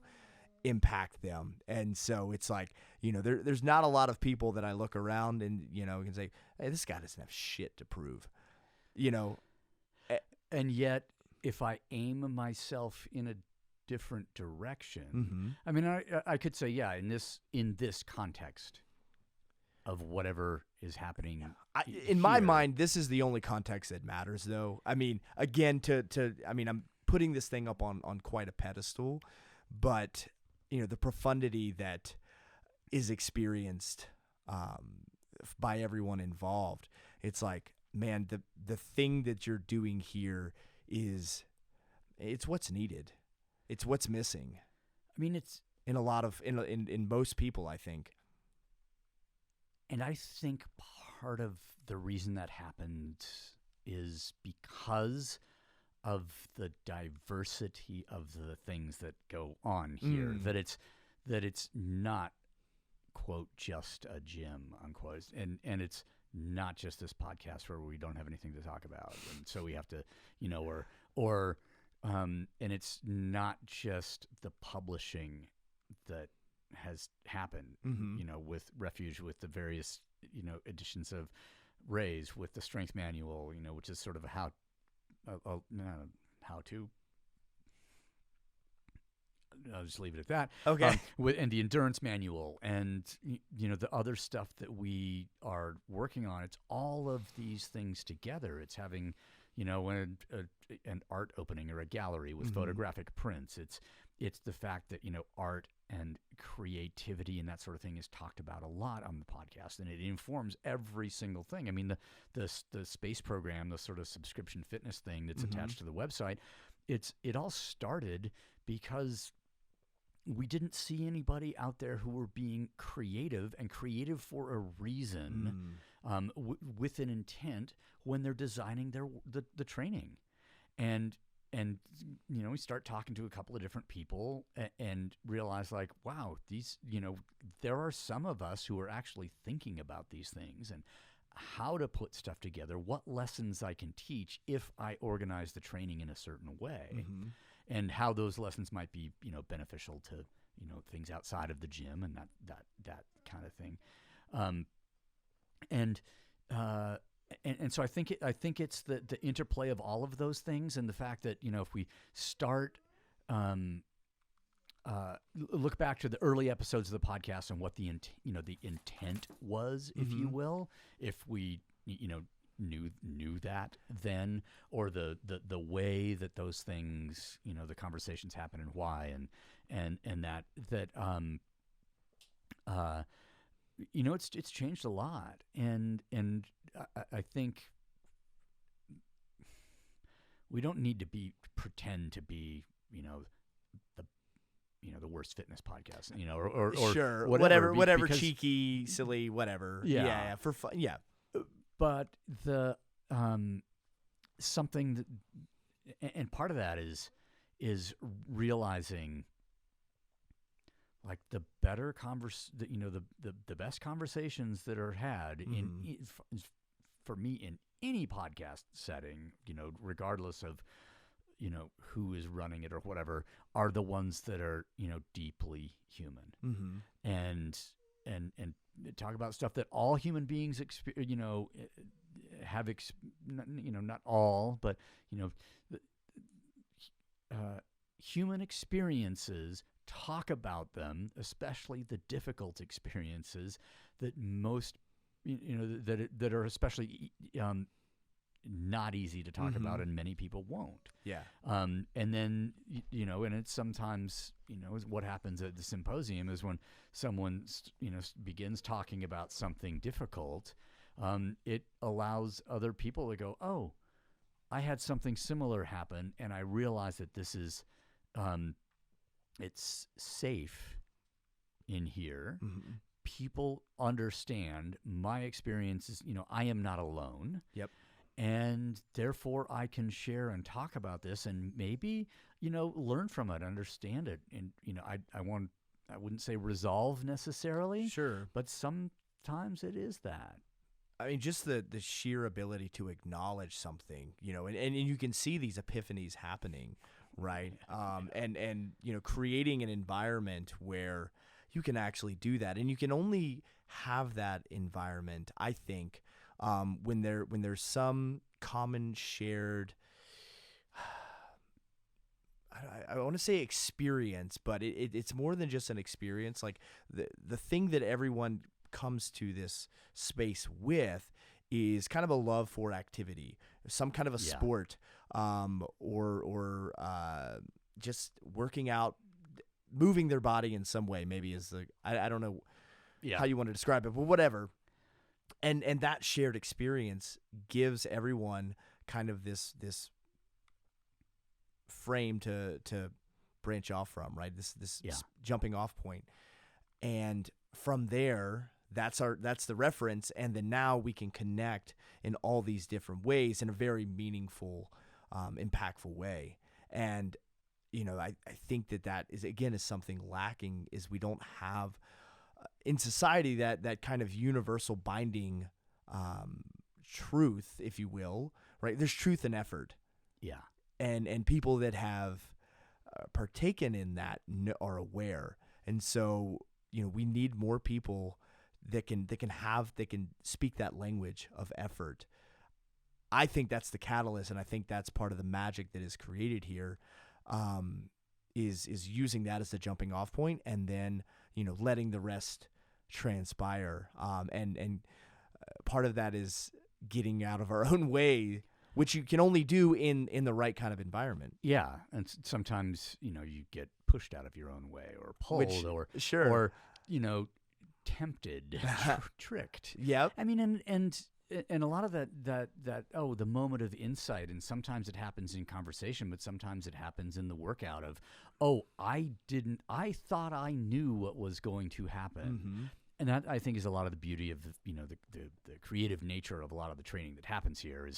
impact them. And so it's like, there's not a lot of people that I look around and, can say, hey, this guy doesn't have shit to prove, And yet, if I aim myself in a different direction, I mean, I could say, yeah, in this context of whatever is happening. In my mind, this is the only context that matters, though. I mean, again, I'm putting this thing up on quite a pedestal, but the profundity that is experienced by everyone involved, it's like, man, the thing that you're doing here it's what's needed. It's what's missing. I mean, it's in a lot of in most people, I think. And I think part of the reason that happened is because the diversity of the things that go on here. That it's not, quote, just a gym, unquote, and it's not just this podcast where we don't have anything to talk about, and so we have to, and it's not just the publishing that has happened, with Refuge, with the various, editions of Raise, with the Strength Manual, which is sort of a how to. I'll just leave it at that. Okay. And the Endurance Manual, and the other stuff that we are working on. It's all of these things together. It's having, an art opening or a gallery with photographic prints. It's the fact that art and creativity and that sort of thing is talked about a lot on the podcast, and it informs every single thing. I mean, the space program, the sort of subscription fitness thing that's attached to the website, it all started because we didn't see anybody out there who were being creative for a reason, with an intent when they're designing the training. And we start talking to a couple of different people and realize, like, wow, these, there are some of us who are actually thinking about these things and how to put stuff together, what lessons I can teach if I organize the training in a certain way, and how those lessons might be, beneficial to, things outside of the gym and that kind of thing. And so I think it's the interplay of all of those things, and the fact that, if we start, look back to the early episodes of the podcast and what the intent was, if you will, if we, knew that then, or the way that those things, the conversations happen and why, and that it's changed a lot, and I think we don't need to pretend to be, the worst fitness podcast, or sure, whatever, cheeky, silly, whatever. Yeah, for fun. Yeah. But the something that, and part of that is realizing, like, the better the best conversations that are had for me in any podcast setting, regardless of who is running it or whatever, are the ones that are deeply human, and talk about stuff that all human beings have not all, but human experiences. Talk about them, especially the difficult experiences that most, that are especially not easy to talk about, and many people won't. Yeah. And then, and it's sometimes, what happens at the symposium is when someone, begins talking about something difficult, it allows other people to go, oh, I had something similar happen, and I realize that this is, it's safe in here. People understand my experiences. I am not alone. Yep. And therefore I can share and talk about this, and maybe, learn from it, understand it. And, I wouldn't say resolve necessarily. Sure. But sometimes it is that. I mean, just the sheer ability to acknowledge something, and you can see these epiphanies happening, right? And creating an environment where you can actually do that, and you can only have that environment, I think, when there's some common shared, I want to say experience, but it's more than just an experience. Like the thing that everyone comes to this space with is kind of a love for activity, some kind of a sport, or just working out, moving their body in some way. Maybe is I don't know how you want to describe it, but whatever. And that shared experience gives everyone kind of this frame to branch off from, right? This jumping off point. And from there, that's the reference, and then now we can connect in all these different ways in a very meaningful impactful way. And I think that is something lacking, is we don't have in society that kind of universal binding truth, if you will, right? There's truth and effort. Yeah. And people that have partaken in that are aware. And so, we need more people that can speak that language of effort. I think that's the catalyst, and I think that's part of the magic that is created here, is using that as the jumping off point, and then letting the rest transpire. And part of that is getting out of our own way, which you can only do in the right kind of environment. Yeah, and sometimes you get pushed out of your own way, or pulled, or tempted, tricked. Yep. I mean, and a lot of that the moment of insight, and sometimes it happens in conversation, but sometimes it happens in the workout of, I thought I knew what was going to happen. Mm-hmm. And that, I think, is a lot of the beauty of the creative nature of a lot of the training that happens here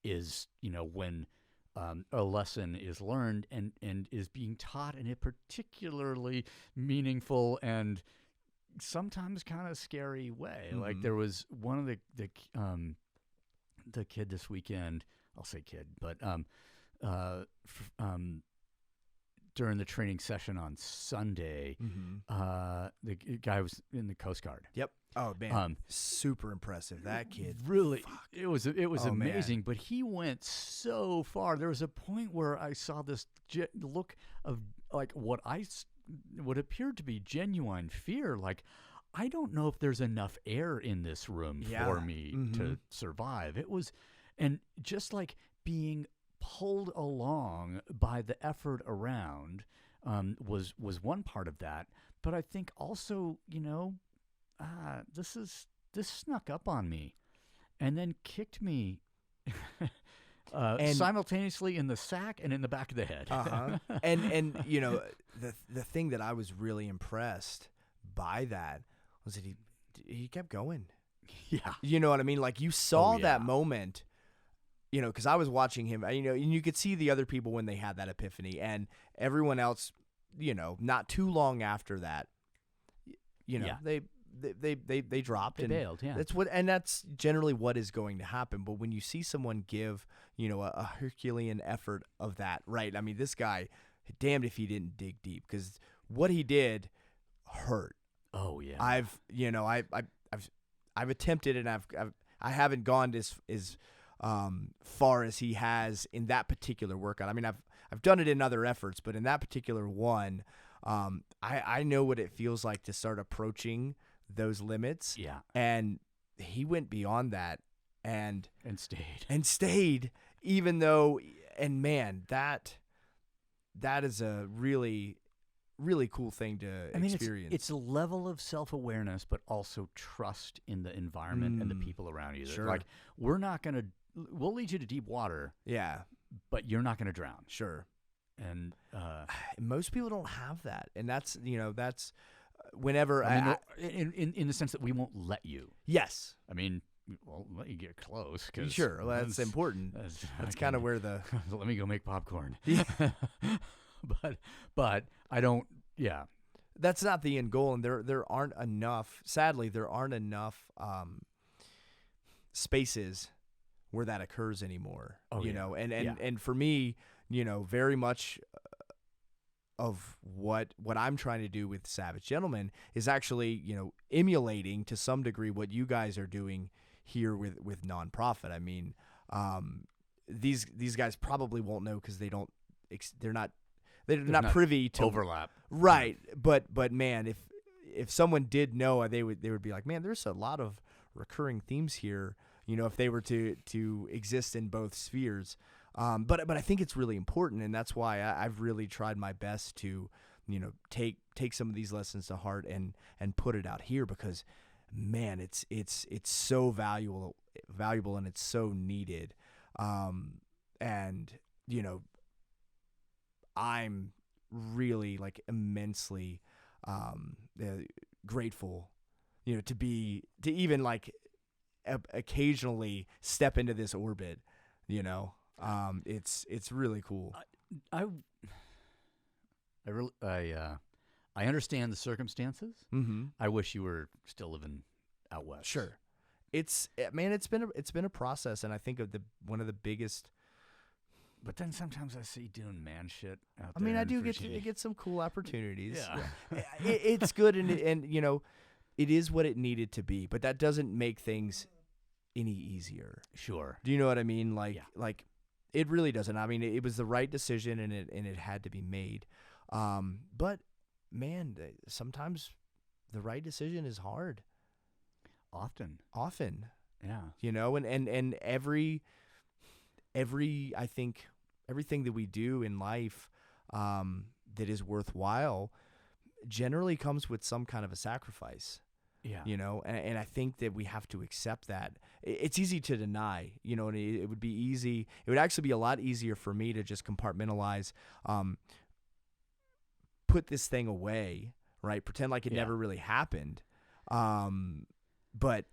is when a lesson is learned and is being taught in a particularly meaningful and sometimes kind of scary way. Mm-hmm. Like there was one of the kid this weekend, I'll say kid, but during the training session on Sunday, Mm-hmm. the guy was in the Coast Guard. Yep. Oh man, super impressive. That kid. Really, Fuck. it was amazing. Man. But he went so far. There was a point where I saw this look of like what appeared to be genuine fear. Like, I don't know if there's enough air in this room for me to survive. It was, and just like being pulled along by the effort around was one part of that. But I think also, this snuck up on me and then kicked me simultaneously in the sack and in the back of the head. And the thing that I was really impressed by that was that he kept going. Yeah. You know what I mean? Like, you saw that moment, because I was watching him, and you could see the other people when they had that epiphany, and everyone else, not too long after that, they dropped. They bailed, yeah. That's generally what is going to happen. But when you see someone give, a Herculean effort of that, right? I mean, this guy, damned if he didn't dig deep, because what he did hurt. Oh yeah. I've attempted, and I haven't gone as far as he has in that particular workout. I mean, I've done it in other efforts, but in that particular one, I know what it feels like to start approaching those limits. Yeah. And he went beyond that and stayed, even though, and man, that is a really, really cool thing to experience. It's a level of self-awareness, but also trust in the environment and the people around you. Sure. Like, we'll lead you to deep water. Yeah. But you're not going to drown. Sure. And most people don't have that. And that's whenever in the sense that we won't let you. Yes. I mean, we'll let you get close. Sure. Well, that's important. That's kind of where the... Let me go make popcorn. Yeah. but I don't... Yeah. That's not the end goal. And there aren't enough... Sadly, there aren't enough spaces where that occurs anymore. And for me, very much of what I'm trying to do with Savage Gentlemen is actually, emulating to some degree what you guys are doing here with NonProphet. I mean, these guys probably won't know because they're not privy to overlap. Right. But man, if someone did know, they would be like, man, there's a lot of recurring themes here, if they were to exist in both spheres. But I think it's really important, and that's why I've really tried my best to, take some of these lessons to heart and put it out here, because, man, it's so valuable, and it's so needed. And I'm really immensely grateful, to even occasionally step into this orbit, It's really cool. I understand the circumstances. Mm-hmm. I wish you were still living out west. Sure. It's been a process, and I think one of the biggest. But then sometimes I see you doing man shit out I there. mean, I in do Virginia. get some cool opportunities. Yeah. It's good, and you know, it is what it needed to be. But that doesn't make things any easier. Sure. Do you know what I mean? Like it really doesn't. I mean, it was the right decision, and it had to be made. But man, sometimes the right decision is hard. Often. Yeah. Yeah. And every I think everything that we do in life that is worthwhile generally comes with some kind of a sacrifice. Yeah. And I think that we have to accept that. It's easy to deny, and it would be easy. It would actually be a lot easier for me to just compartmentalize, put this thing away, right? Pretend like it never really happened. But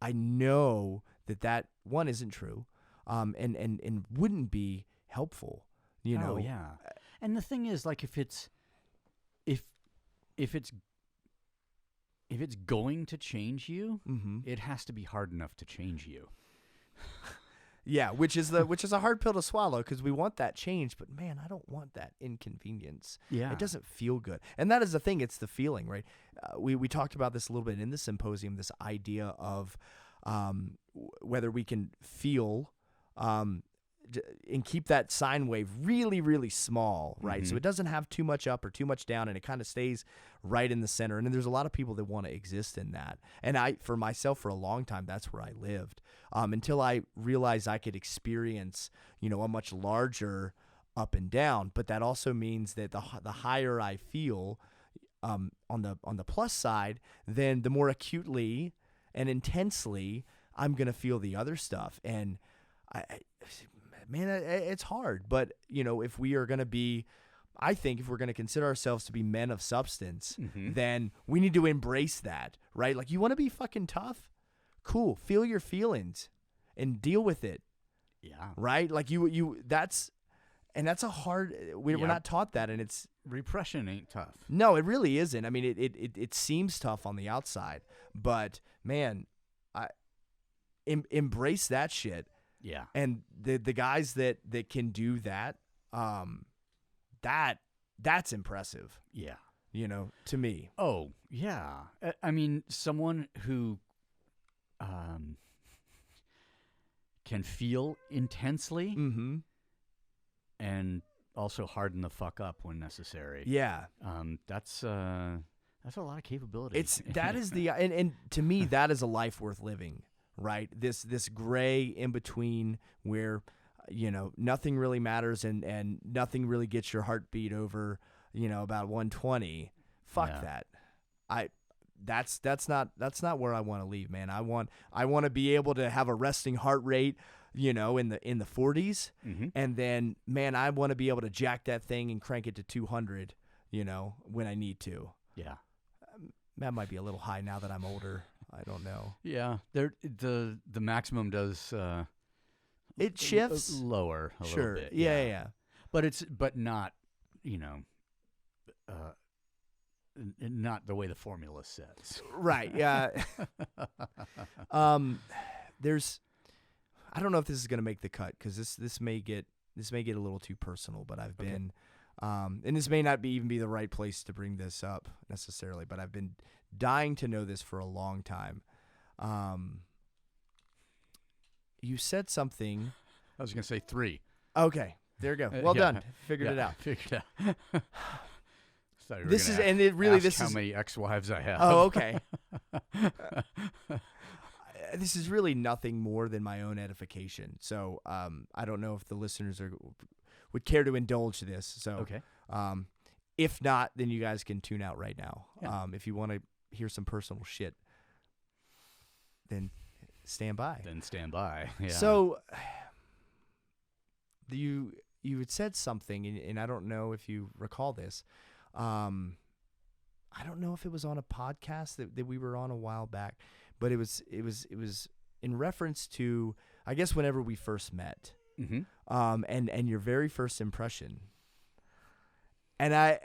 I know that one isn't true, and wouldn't be helpful, Oh, yeah. And the thing is, like, if it's going to change you, Mm-hmm. it has to be hard enough to change you. Yeah, which is a hard pill to swallow, because we want that change, but man, I don't want that inconvenience. Yeah. It doesn't feel good, and that is the thing. It's the feeling, right? We talked about this a little bit in the symposium. This idea of whether we can feel and keep that sine wave really, really small, right? Mm-hmm. So it doesn't have too much up or too much down, and it kind of stays right in the center. And then there's a lot of people that want to exist in that. And for myself, for a long time, that's where I lived, until I realized I could experience, a much larger up and down. But that also means that the higher I feel on the plus side, then the more acutely and intensely I'm gonna feel the other stuff. And man, it's hard. But if we are gonna be, I think if we're gonna consider ourselves to be men of substance, Mm-hmm. then we need to embrace that, right? Like, you want to be fucking tough? Cool. Feel your feelings and deal with it, Yeah. right? Like that's a hard. We're not taught that, and it's. Repression ain't tough. No, it really isn't. I mean, it seems tough on the outside, but man, embrace that shit. Yeah. And the guys that can do that, that's impressive. Yeah. To me. Oh, yeah. I mean, someone who can feel intensely Mm-hmm. and also harden the fuck up when necessary. Yeah. That's a lot of capability. That is the and to me that is a life worth living, right? This gray in between where nothing really matters and nothing really gets your heartbeat over about 120. Fuck Yeah. that. That's not where I want to leave, man. I want to be able to have a resting heart rate, in the 40s, Mm-hmm. and then man, I want to be able to jack that thing and crank it to 200, when I need to. Yeah. That might be a little high now that I'm older. I don't know. Yeah. The maximum does It shifts. lower a Sure. little bit. Yeah. But not, not the way the formula says. Right. Yeah. I don't know if this is going to make the cut, because this may get a little too personal, but I've been, and this may not even be the right place to bring this up necessarily, but I've been dying to know this for a long time. You said something. I was going to say 3. Okay, there you go. Well done. Figured it out. Figured it out. This is, and it really, this how is many ex-wives I have. Oh, okay. This is really nothing more than my own edification. So I don't know if the listeners would care to indulge this. So Okay. If not, then you guys can tune out right now. Yeah. If you want to hear some personal shit, then stand by. Then stand by. Yeah. So you had said something, and I don't know if you recall this. I don't know if it was on a podcast that we were on a while back, but it was in reference to, I guess, whenever we first met. and your very first impression. And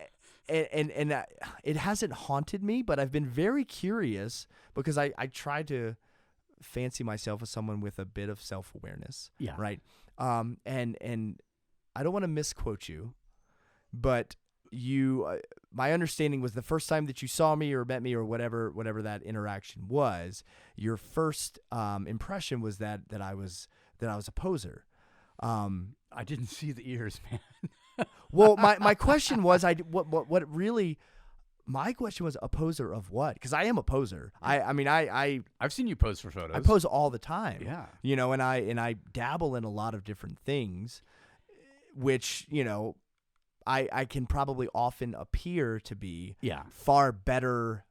it hasn't haunted me, but I've been very curious because I try to fancy myself as someone with a bit of self-awareness. Yeah. Right. And I don't want to misquote you, but you, my understanding was the first time that you saw me or met me or whatever that interaction was, your first impression was that I was a poser. I didn't see the ears, man. Well, my question was, what really, my question was a poser of what? Because I am a poser. I've seen you pose for photos. I pose all the time. Yeah. You know, and I dabble in a lot of different things, which, you know, I can probably often appear to be far better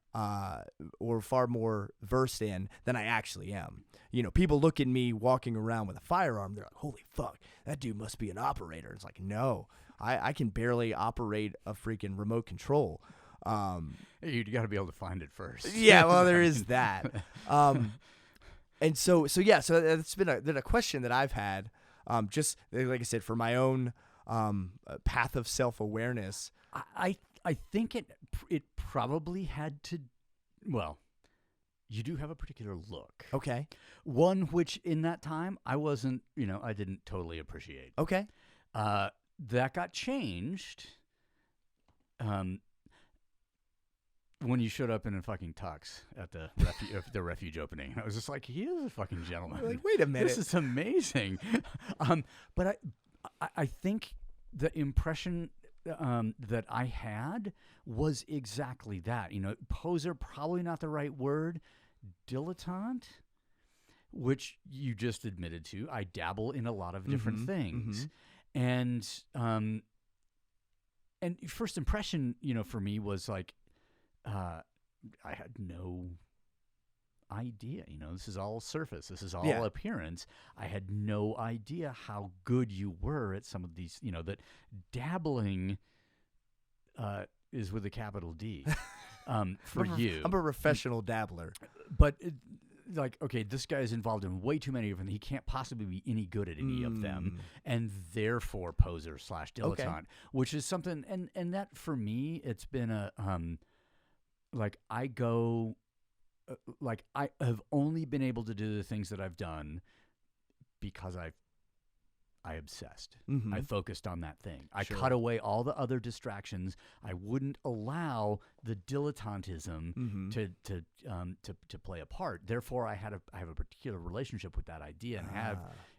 or far more versed in than I actually am. You know, people look at me walking around with a firearm. They're like, holy fuck, that dude must be an operator. It's like, no, I can barely operate a freaking remote control. You got to be able to find it first. Yeah, well, there is that. And so that's been a question that I've had, just like I said, for my own path of self-awareness. I think it probably had to, well, you do have a particular look. Okay. One which in that time I wasn't, I didn't totally appreciate. Okay. That got changed when you showed up in a fucking tux at the refuge opening. I was just like, he is a fucking gentleman. Like, wait a minute. This is amazing. But I think the impression that I had was exactly that. Poser, probably not the right word. Dilettante, which you just admitted to. I dabble in a lot of different things. And first impression, for me was like, I had no idea. This is all surface. This is all appearance. I had no idea how good you were at some of these, that dabbling is with a capital D for you. I'm a professional dabbler. But okay, this guy is involved in way too many of them. He can't possibly be any good at any of them, and therefore poser / dilettante, which is something. And that for me, it's been a I have only been able to do the things that I've done because I obsessed. I focused on that thing. I cut away all the other distractions. I wouldn't allow the dilettantism to play a part. Therefore, I have a particular relationship with that idea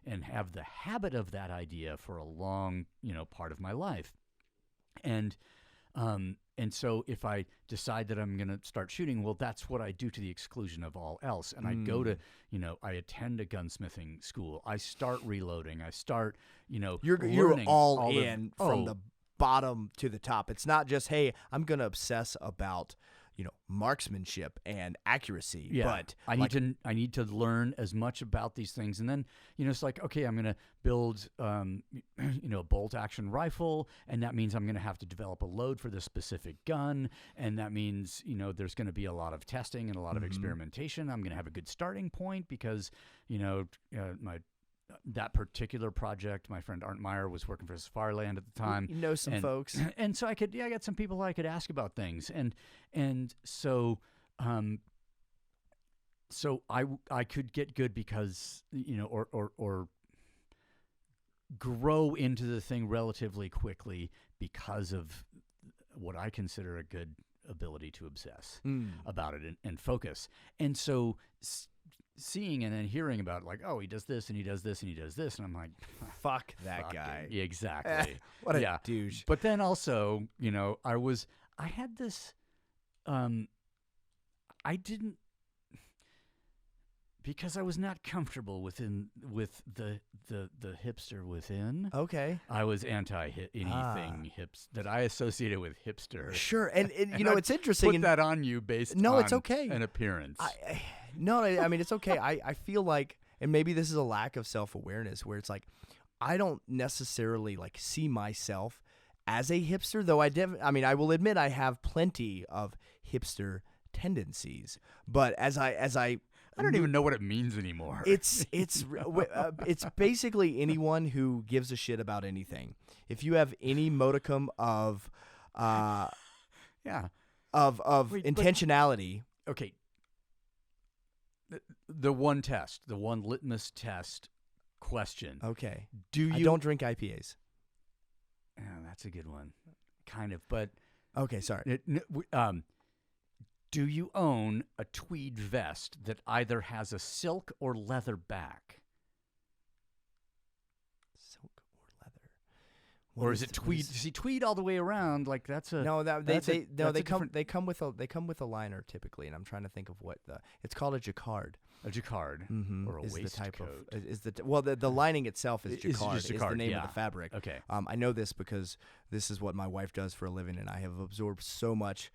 and have the habit of that idea for a long part of my life. And so if I decide that I'm going to start shooting, well, that's what I do to the exclusion of all else. And I go to, I attend a gunsmithing school. I start reloading. I start, You're all in from the bottom to the top. It's not just, hey, I'm going to obsess about, marksmanship and accuracy. Yeah. But I need to learn as much about these things. And then, it's like, okay, I'm going to build, a bolt action rifle. And that means I'm going to have to develop a load for this specific gun. And that means, there's going to be a lot of testing and a lot of experimentation. I'm going to have a good starting point because, that particular project, my friend Arndt Meyer was working for Safarland at the time. You know some folks. And so I got some people I could ask about things. And so I could get good because, or grow into the thing relatively quickly because of what I consider a good ability to obsess about it and focus. And so seeing and then hearing about he does this and he does this and he does this, and I'm like, fuck that guy. Yeah, exactly. What a douche. But then also, I had this, I didn't, because I was not comfortable with the hipster within. Okay. I was anti anything hips that I associated with hipster. Sure, and it's interesting. Put that on you based on it's okay. An appearance. I mean, it's okay. I feel like, and maybe this is a lack of self-awareness where it's like, I don't necessarily see myself as a hipster, though I will admit I have plenty of hipster tendencies. But as I I don't even know what it means anymore. It's basically anyone who gives a shit about anything. If you have any modicum of yeah, of intentionality. Okay. The one test, the one litmus test question. Okay. Do you? I don't drink IPAs. Oh, that's a good one. Kind of, but okay. Sorry. Do you own a tweed vest that either has a silk or leather back? Silk or leather. Or is it tweed? See, tweed all the way around, like that's a no. They come with a liner typically, and I'm trying to think of what it's called a jacquard. A jacquard or a waistcoat. The lining itself is jacquard. Is the name of the fabric. Okay. I know this because this is what my wife does for a living, and I have absorbed so much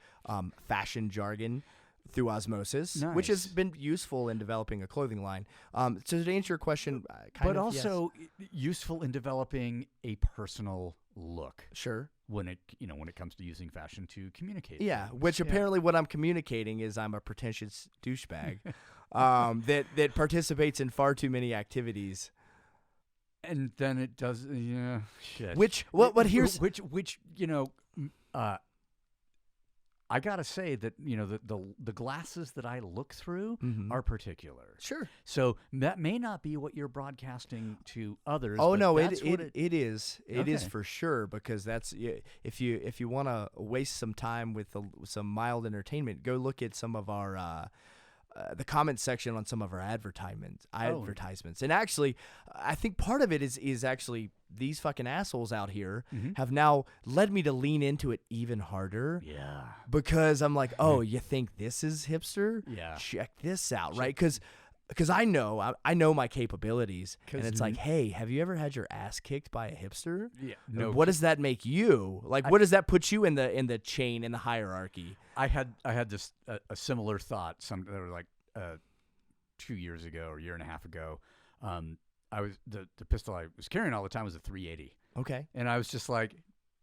fashion jargon through osmosis, which has been useful in developing a clothing line. So to answer your question, also useful in developing a personal look. Sure. When it comes to using fashion to communicate. Yeah, which apparently what I'm communicating is I'm a pretentious douchebag that participates in far too many activities. And then it does, shit. I gotta say that the glasses that I look through are particular. Sure. So that may not be what you're broadcasting to others. Oh but no, that's it is. It is for sure, because that's if you want to waste some time with some mild entertainment, go look at some of our the comment section on some of our advertisements. And actually, I think part of it is actually these fucking assholes out here have now led me to lean into it even harder. Yeah. Because I'm like, oh, you think this is hipster? Yeah. Check this out, right? Because I know my capabilities, and it's like, hey, have you ever had your ass kicked by a hipster? Yeah. No. What does that make you? Like, what does that put you in the chain, in the hierarchy? I had this a similar thought. They were like 2 years ago or a year and a half ago. I was the pistol I was carrying all the time was a 380. Okay. And I was just like,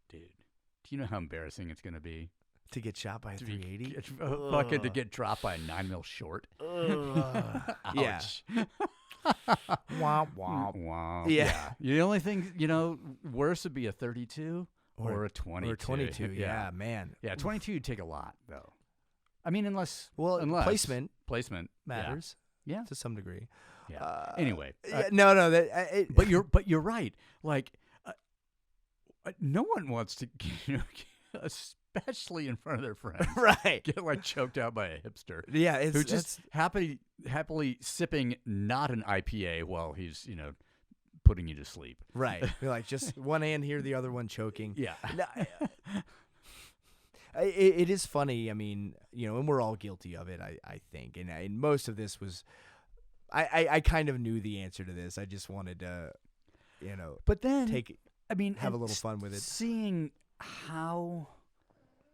dude, do you know how embarrassing it's gonna be to get shot by a 380? Fucking to get dropped by a 9mm short. Yeah. Womp womp. Wow. Yeah. The only thing worse would be a 32 or a 22. Or a 22. Yeah, man. Yeah, 22 would take a lot though. I mean, unless placement matters. Yeah, to some degree. Yeah. Anyway, but you're right. Like, no one wants to, especially in front of their friends, right? Get like choked out by a hipster. Yeah, who's just happily sipping not an IPA while he's putting you to sleep. Right. You're like just one hand here, the other one choking. Yeah. It is funny. I mean, and we're all guilty of it, I think. And most of this was, I kind of knew the answer to this. I just wanted to, but then have a little fun with it. Seeing how,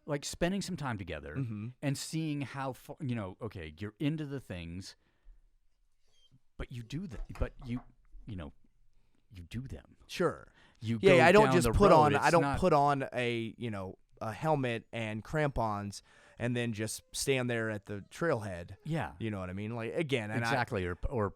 like, spending some time together and seeing how, okay, you're into the things, but you do you do them. Sure. I don't just put on. I don't put on a helmet and crampons and then just stand there at the trailhead. Yeah. You know what I mean? Like, again. And exactly. Or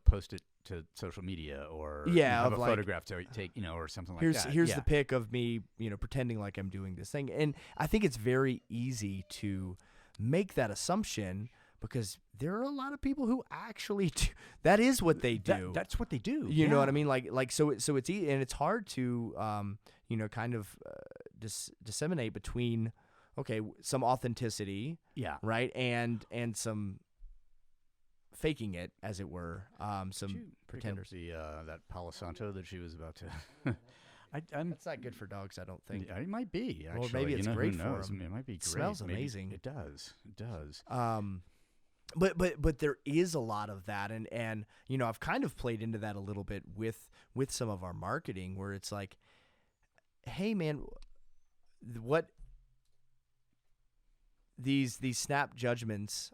post it to social media or have a photograph to take, or something like that. Here's the pic of me, pretending like I'm doing this thing. And I think it's very easy to make that assumption because there are a lot of people who actually do. That is what they do. That's what they do. You know what I mean? Like so it's easy, and it's hard to kind of disseminate between some authenticity, right, and some faking it, as it were. Some pretenders. That Palo Santo that she was about to. That's not good for dogs, I don't think. It might be. Actually. Well, maybe it's great for them. It might be great. It smells amazing. It does. It does. But there is a lot of that, and I've kind of played into that a little bit with some of our marketing, where it's like, hey man, what these snap judgments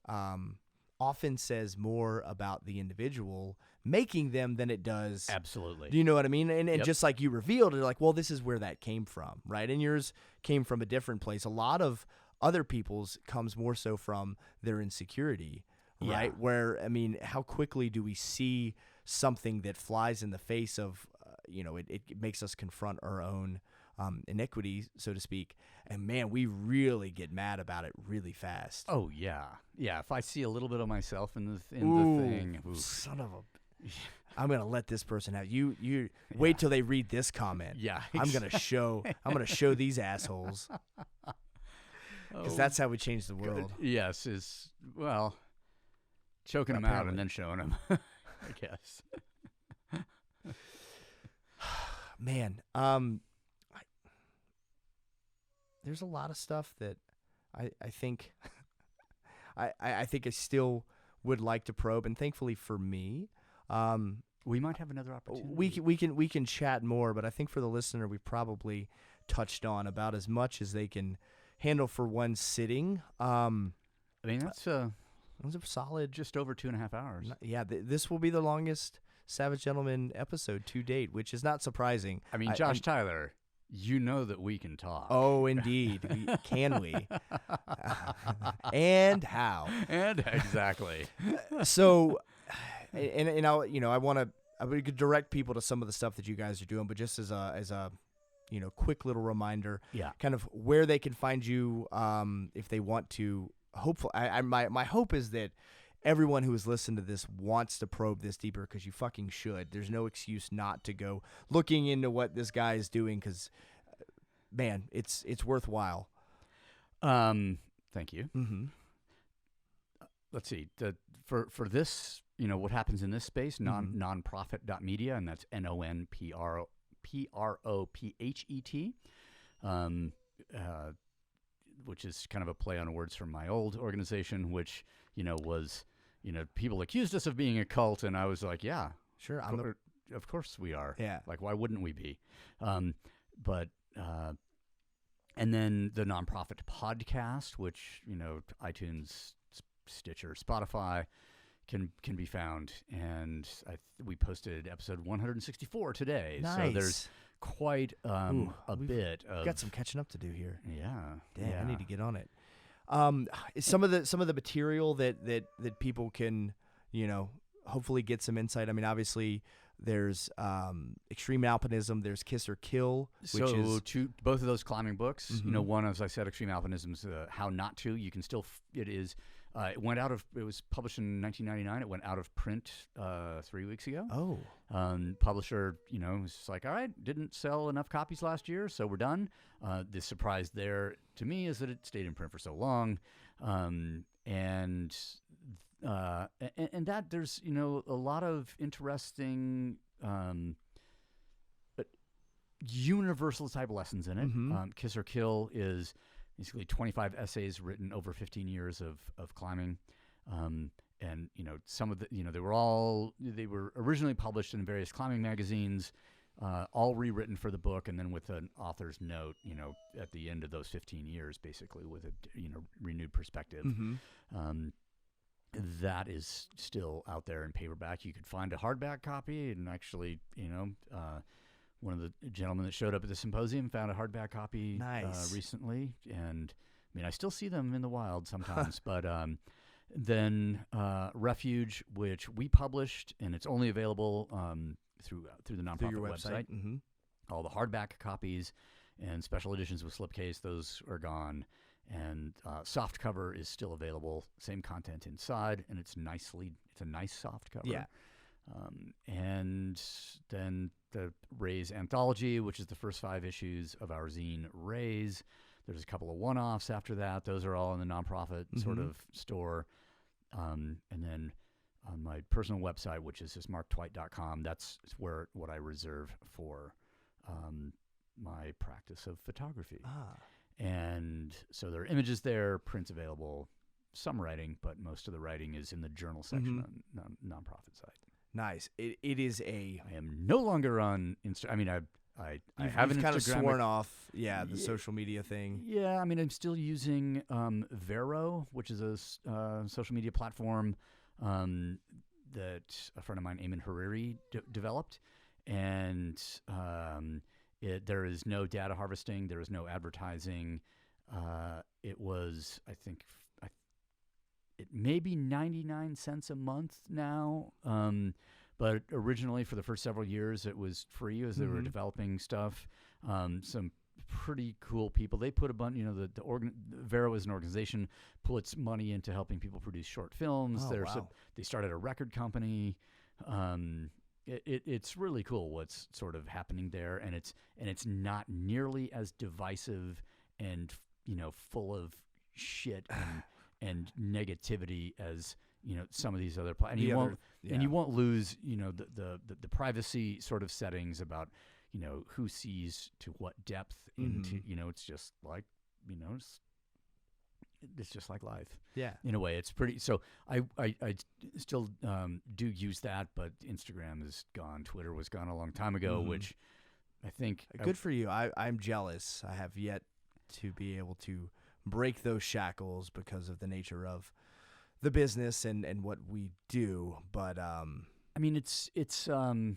often says more about the individual making them than it does. Absolutely. Do you know what I mean? And just like you revealed, you're like, well, this is where that came from, right? And yours came from a different place. A lot of other people's comes more so from their insecurity. right? Yeah. Where, I mean, how quickly do we see something that flies in the face of, it makes us confront our own iniquity, so to speak. And man, we really get mad about it really fast. Oh yeah, yeah. If I see a little bit of myself in the Ooh, thing, oof. son of a, I'm gonna let this person out. You wait till they read this comment. Yeah, I'm gonna show these assholes, because that's how we change the world. Yes, choking them out and then showing them, I guess. Man, there's a lot of stuff that I think I think I still would like to probe, and thankfully for me, we might have another opportunity. we can chat more, but I think for the listener, we've probably touched on about as much as they can handle for one sitting. I mean, that's a solid, just over 2.5 hours. Yeah, this will be the longest Savage Gentleman episode to date, which is not surprising. I mean, Josh Tyler, you know that we can talk. Oh, indeed. Can we? And how? And exactly. So, and I would direct people to some of the stuff that you guys are doing, but just as a quick little reminder, kind of where they can find you if they want to. Hopefully, my hope is that everyone who has listened to this wants to probe this deeper, because you fucking should. There's no excuse not to go looking into what this guy is doing, because, man, it's worthwhile. Thank you. Mm-hmm. Let's see. For this, what happens in this space, nonprophet.media, and that's NonProphet, which is kind of a play on words from my old organization, which, was, people accused us of being a cult, and I was like, yeah, sure, of course we are. Yeah. Like, why wouldn't we be? And then the NonProphet podcast, which, iTunes, Stitcher, Spotify can be found. And we posted episode 164 today. Nice. So there's quite a bit of... got some catching up to do here. Yeah. Damn, yeah. I need to get on it. Is some of the material that people can, hopefully get some insight. I mean, obviously there's Extreme Alpinism, there's Kiss or Kill, which is both of those climbing books. Mm-hmm. One, as I said, Extreme Alpinism's How Not To. You can still it was published in 1999. It went out of print 3 weeks ago. Oh. Publisher, was just like, all right, didn't sell enough copies last year, so we're done. The surprise there to me is that it stayed in print for so long. And that there's, a lot of interesting but universal type lessons in it. Mm-hmm. Kiss or Kill is basically 25 essays written over 15 years of climbing. And, some of the, they were originally published in various climbing magazines, all rewritten for the book, and then with an author's note, at the end of those 15 years, basically with a, renewed perspective. Mm-hmm. That is still out there in paperback. You could find a hardback copy, and actually, one of the gentlemen that showed up at the symposium found a hardback copy recently, and I mean, I still see them in the wild sometimes. But then Refuge, which we published, and it's only available through the NonProphet website. Mm-hmm. All the hardback copies and special editions with slipcase, those are gone. And soft cover is still available. Same content inside, and it's a nice soft cover. Yeah. And then the Rays anthology, which is the first 5 issues of our zine Rays. There's a couple of one-offs after that. Those are all in the NonProphet sort of store. And then on my personal website, which is just marktwight.com, that's what I reserve for my practice of photography. And so there are images there, prints available, some writing, but most of the writing is in the journal section on NonProphet site. Nice. It is I am no longer on Insta. I mean, I have an Instagram. Kind of sworn off, the social media thing. Yeah, I mean, I'm still using Vero, which is a social media platform that a friend of mine, Eamon Hariri, developed. And there is no data harvesting. There is no advertising. It was, I think, it may be 99 cents a month now. But originally, for the first several years, it was free as they were developing stuff. Some pretty cool people. They put a bunch, Vero as an organization puts money into helping people produce short films. Oh, wow. They started a record company. It's really cool what's sort of happening there, and it's not nearly as divisive and full of shit and negativity as some of these other and you won't lose the privacy sort of settings about who sees to what depth into it's just like it's just like life. Yeah. In a way, it's pretty. So I still do use that, but Instagram is gone. Twitter was gone a long time ago, which I think good for you. I'm jealous. I have yet to be able to break those shackles because of the nature of the business and what we do. But I mean, it's an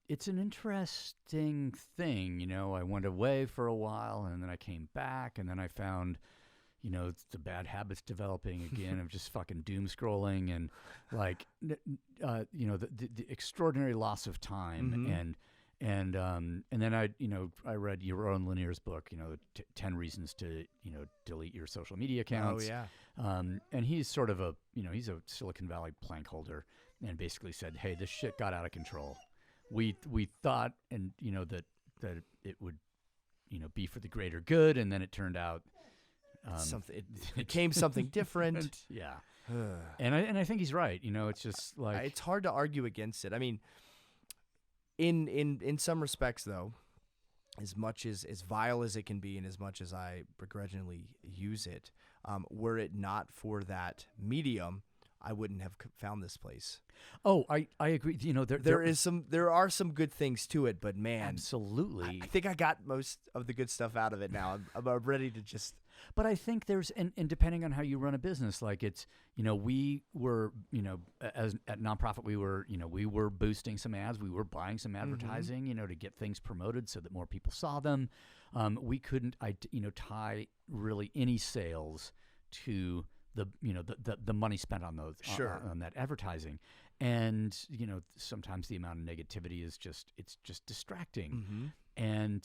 interesting thing. I went away for a while, and then I came back, and then I found the bad habits developing again of just fucking doom scrolling and like the extraordinary loss of time and then I read Yaron Lanier's book, 10 reasons to delete your social media accounts. Oh yeah. And he's sort of he's a Silicon Valley plank holder, and basically said, hey, this shit got out of control. We thought that it would be for the greater good, and then it turned out it became something different. Yeah. and I think he's right. It's just like it's hard to argue against it. I mean, in some respects, though, as much as vile as it can be, and as much as I begrudgingly use it, were it not for that medium, I wouldn't have found this place. Oh, I agree. There are some good things to it, but man, absolutely. I think I got most of the good stuff out of it now. I'm ready to just. But I think there's and depending on how you run a business, like it's we were as at NonProphet we were boosting some ads, we were buying some advertising to get things promoted so that more people saw them. We couldn't tie really any sales to the money spent on those on that advertising, and sometimes the amount of negativity is just distracting. And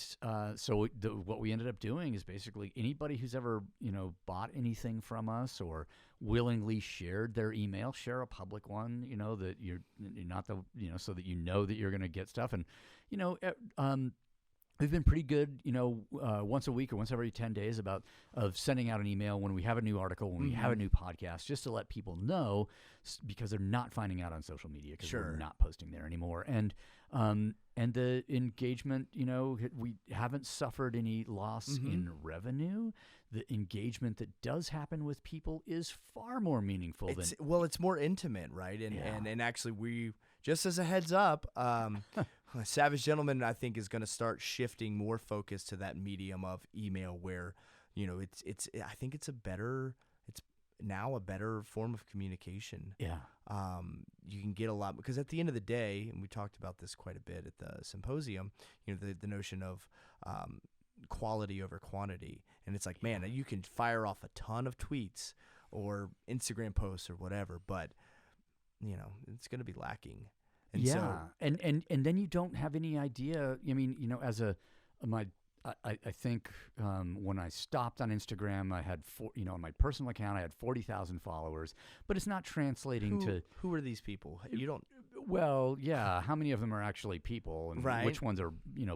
so what we ended up doing is basically anybody who's ever bought anything from us or willingly shared their email, share a public one, that you're not so that that you're going to get stuff. And we've been pretty good, once a week or once every 10 days of sending out an email when we have a new article, when we have a new podcast, just to let people know, because they're not finding out on social media because we're not posting there anymore. And the engagement, we haven't suffered any loss in revenue. The engagement that does happen with people is far more meaningful it's more intimate, right? And actually, we just as a heads up, Savage Gentleman, I think, is going to start shifting more focus to that medium of email, where I think it's now a better form of communication. Yeah. You can get a lot, because at the end of the day, and we talked about this quite a bit at the symposium, the notion of quality over quantity. And it's like, man, you can fire off a ton of tweets or Instagram posts or whatever, but it's going to be lacking. And and then you don't have any idea. I mean, I think when I stopped on Instagram, I had on my personal account, I had 40,000 followers, but it's not translating to who are these people? You don't. Well, yeah. How many of them are actually people, and right. which ones are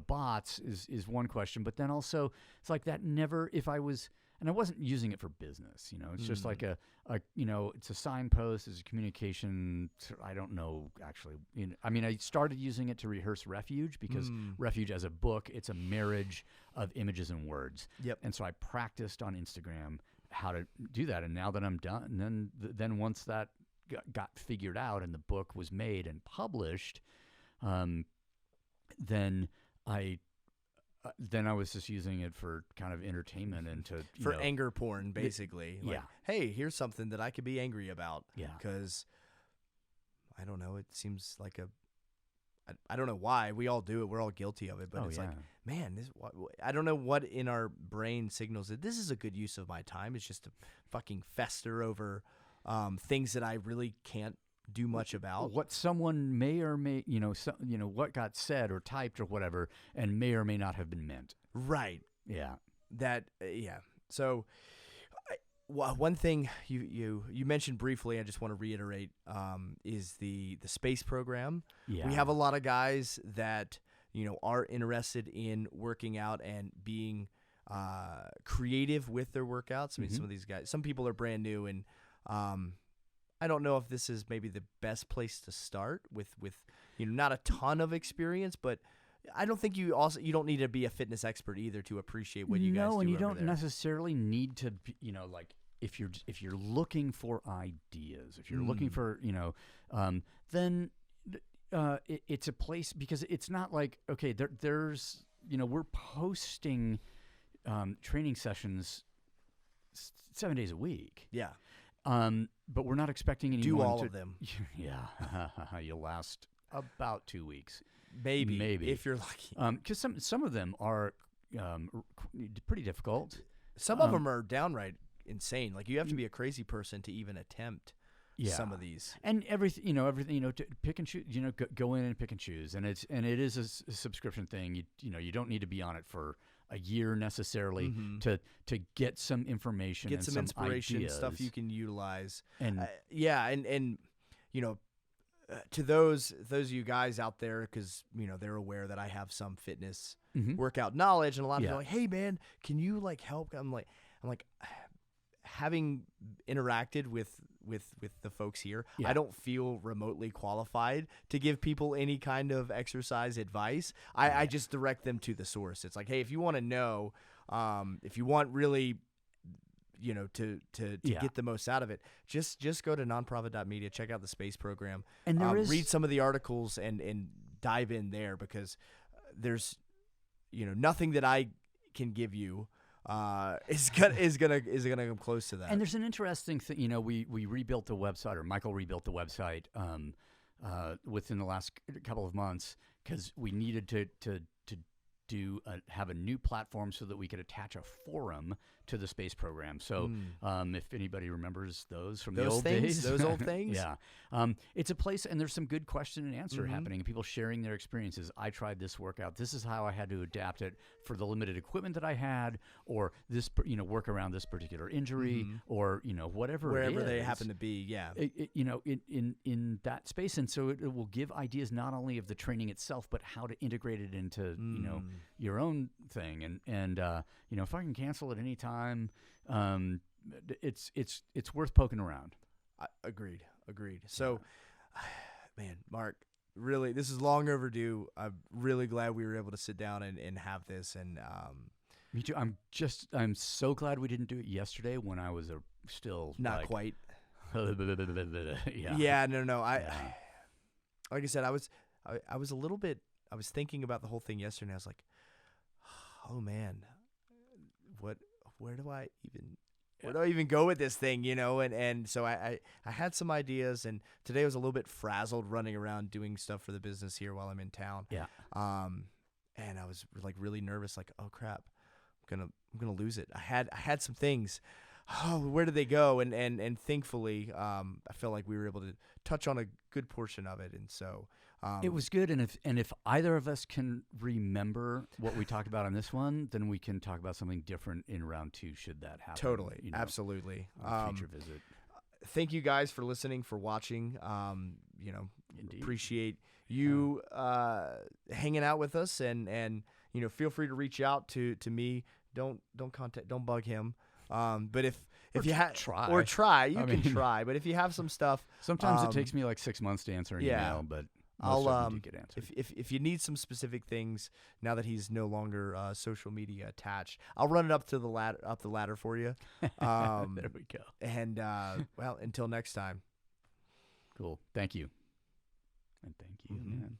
bots is one question. But then also, it's like that never. If I was. And I wasn't using it for business, it's just like it's a signpost, it's a communication. I don't know, actually. I started using it to rehearse Refuge, because Refuge as a book, it's a marriage of images and words. Yep. And so I practiced on Instagram how to do that. And now that I'm done, then once that got figured out and the book was made and published, then I was just using it for kind of entertainment and for anger porn, basically. Yeah. Hey, here's something that I could be angry about. Yeah. Because I don't know, it seems like I don't know why we all do it. We're all guilty of it, but it's like, man, I don't know what in our brain signals that this is a good use of my time. It's just to fucking fester over things that I really can't do much about. What someone may or may, what got said or typed or whatever, and may or may not have been meant. Right. Yeah. Yeah. So one thing you mentioned briefly, I just want to reiterate, is the space program. Yeah. We have a lot of guys that, are interested in working out and being creative with their workouts. I mean, some of these guys, some people are brand new, and I don't know if this is maybe the best place to start with not a ton of experience, but I don't think you don't need to be a fitness expert either to appreciate what you guys do. No, and you over don't there. necessarily need to be, like if you're looking for ideas, if you're looking for, then it's a place, because it's not like, okay, there's, we're posting training sessions 7 days a week. Yeah. But we're not expecting anyone do all to, of them. Yeah. You'll last about 2 weeks. Maybe if you're lucky. Because some of them are pretty difficult. Some of them are downright insane. Like, you have to be a crazy person to even attempt some of these. And everything, to pick and choose. Go in and pick and choose. And it is a subscription thing. You don't need to be on it for a year necessarily to get some information, get some inspiration, ideas. Stuff you can utilize. And and to those of you guys out there, because they're aware that I have some fitness workout knowledge, and a lot of people are like, hey man, can you like help? I'm like having interacted with the folks here, I don't feel remotely qualified to give people any kind of exercise advice. I just direct them to the source. It's like, hey, if you want to know, if you want really to get the most out of it, just go to nonprofit.media, check out the space program, and read some of the articles and dive in there, because there's nothing that I can give you is gonna come close to that. And there's an interesting thing. We rebuilt the website, or Michael rebuilt the website within the last couple of months, because we needed to have a new platform so that we could attach a forum to the space program. So if anybody remembers those from the old days. Those old things. Yeah. It's a place, and there's some good question and answer happening, and people sharing their experiences. I tried this workout. This is how I had to adapt it for the limited equipment that I had, or this, work around this particular injury, or, whatever wherever it is. they happen to be. Yeah. In that space. And so it will give ideas not only of the training itself, but how to integrate it into, your own thing. And if I can cancel at any time, it's worth poking around. Agreed. So, man, Mark, really, this is long overdue. I'm really glad we were able to sit down and have this. And me too. I'm so glad we didn't do it yesterday when I was still not quite. Yeah. Yeah. No. Like I said, I was a little bit. I was thinking about the whole thing yesterday. And I was like, oh man, where do I even go with this thing, and so I had some ideas, and today I was a little bit frazzled running around doing stuff for the business here while I'm in town. Yeah. And I was like really nervous, like, oh crap, I'm gonna lose it. I had some things. Oh, where did they go? And thankfully, I felt like we were able to touch on a good portion of it, and so it was good. And if either of us can remember what we talked about on this one, then we can talk about something different in round 2. Should that happen? Totally, absolutely. Future visit. Thank you guys for listening, for watching. Indeed. Appreciate you hanging out with us, and feel free to reach out to me. Don't bug him. But if you try, you can try. But if you have some stuff, sometimes it takes me like 6 months to answer an email, but most of them do get answered. If you need some specific things, now that he's no longer social media attached, I'll run it up the ladder for you. There we go. And well, until next time. Cool. Thank you. And thank you, man.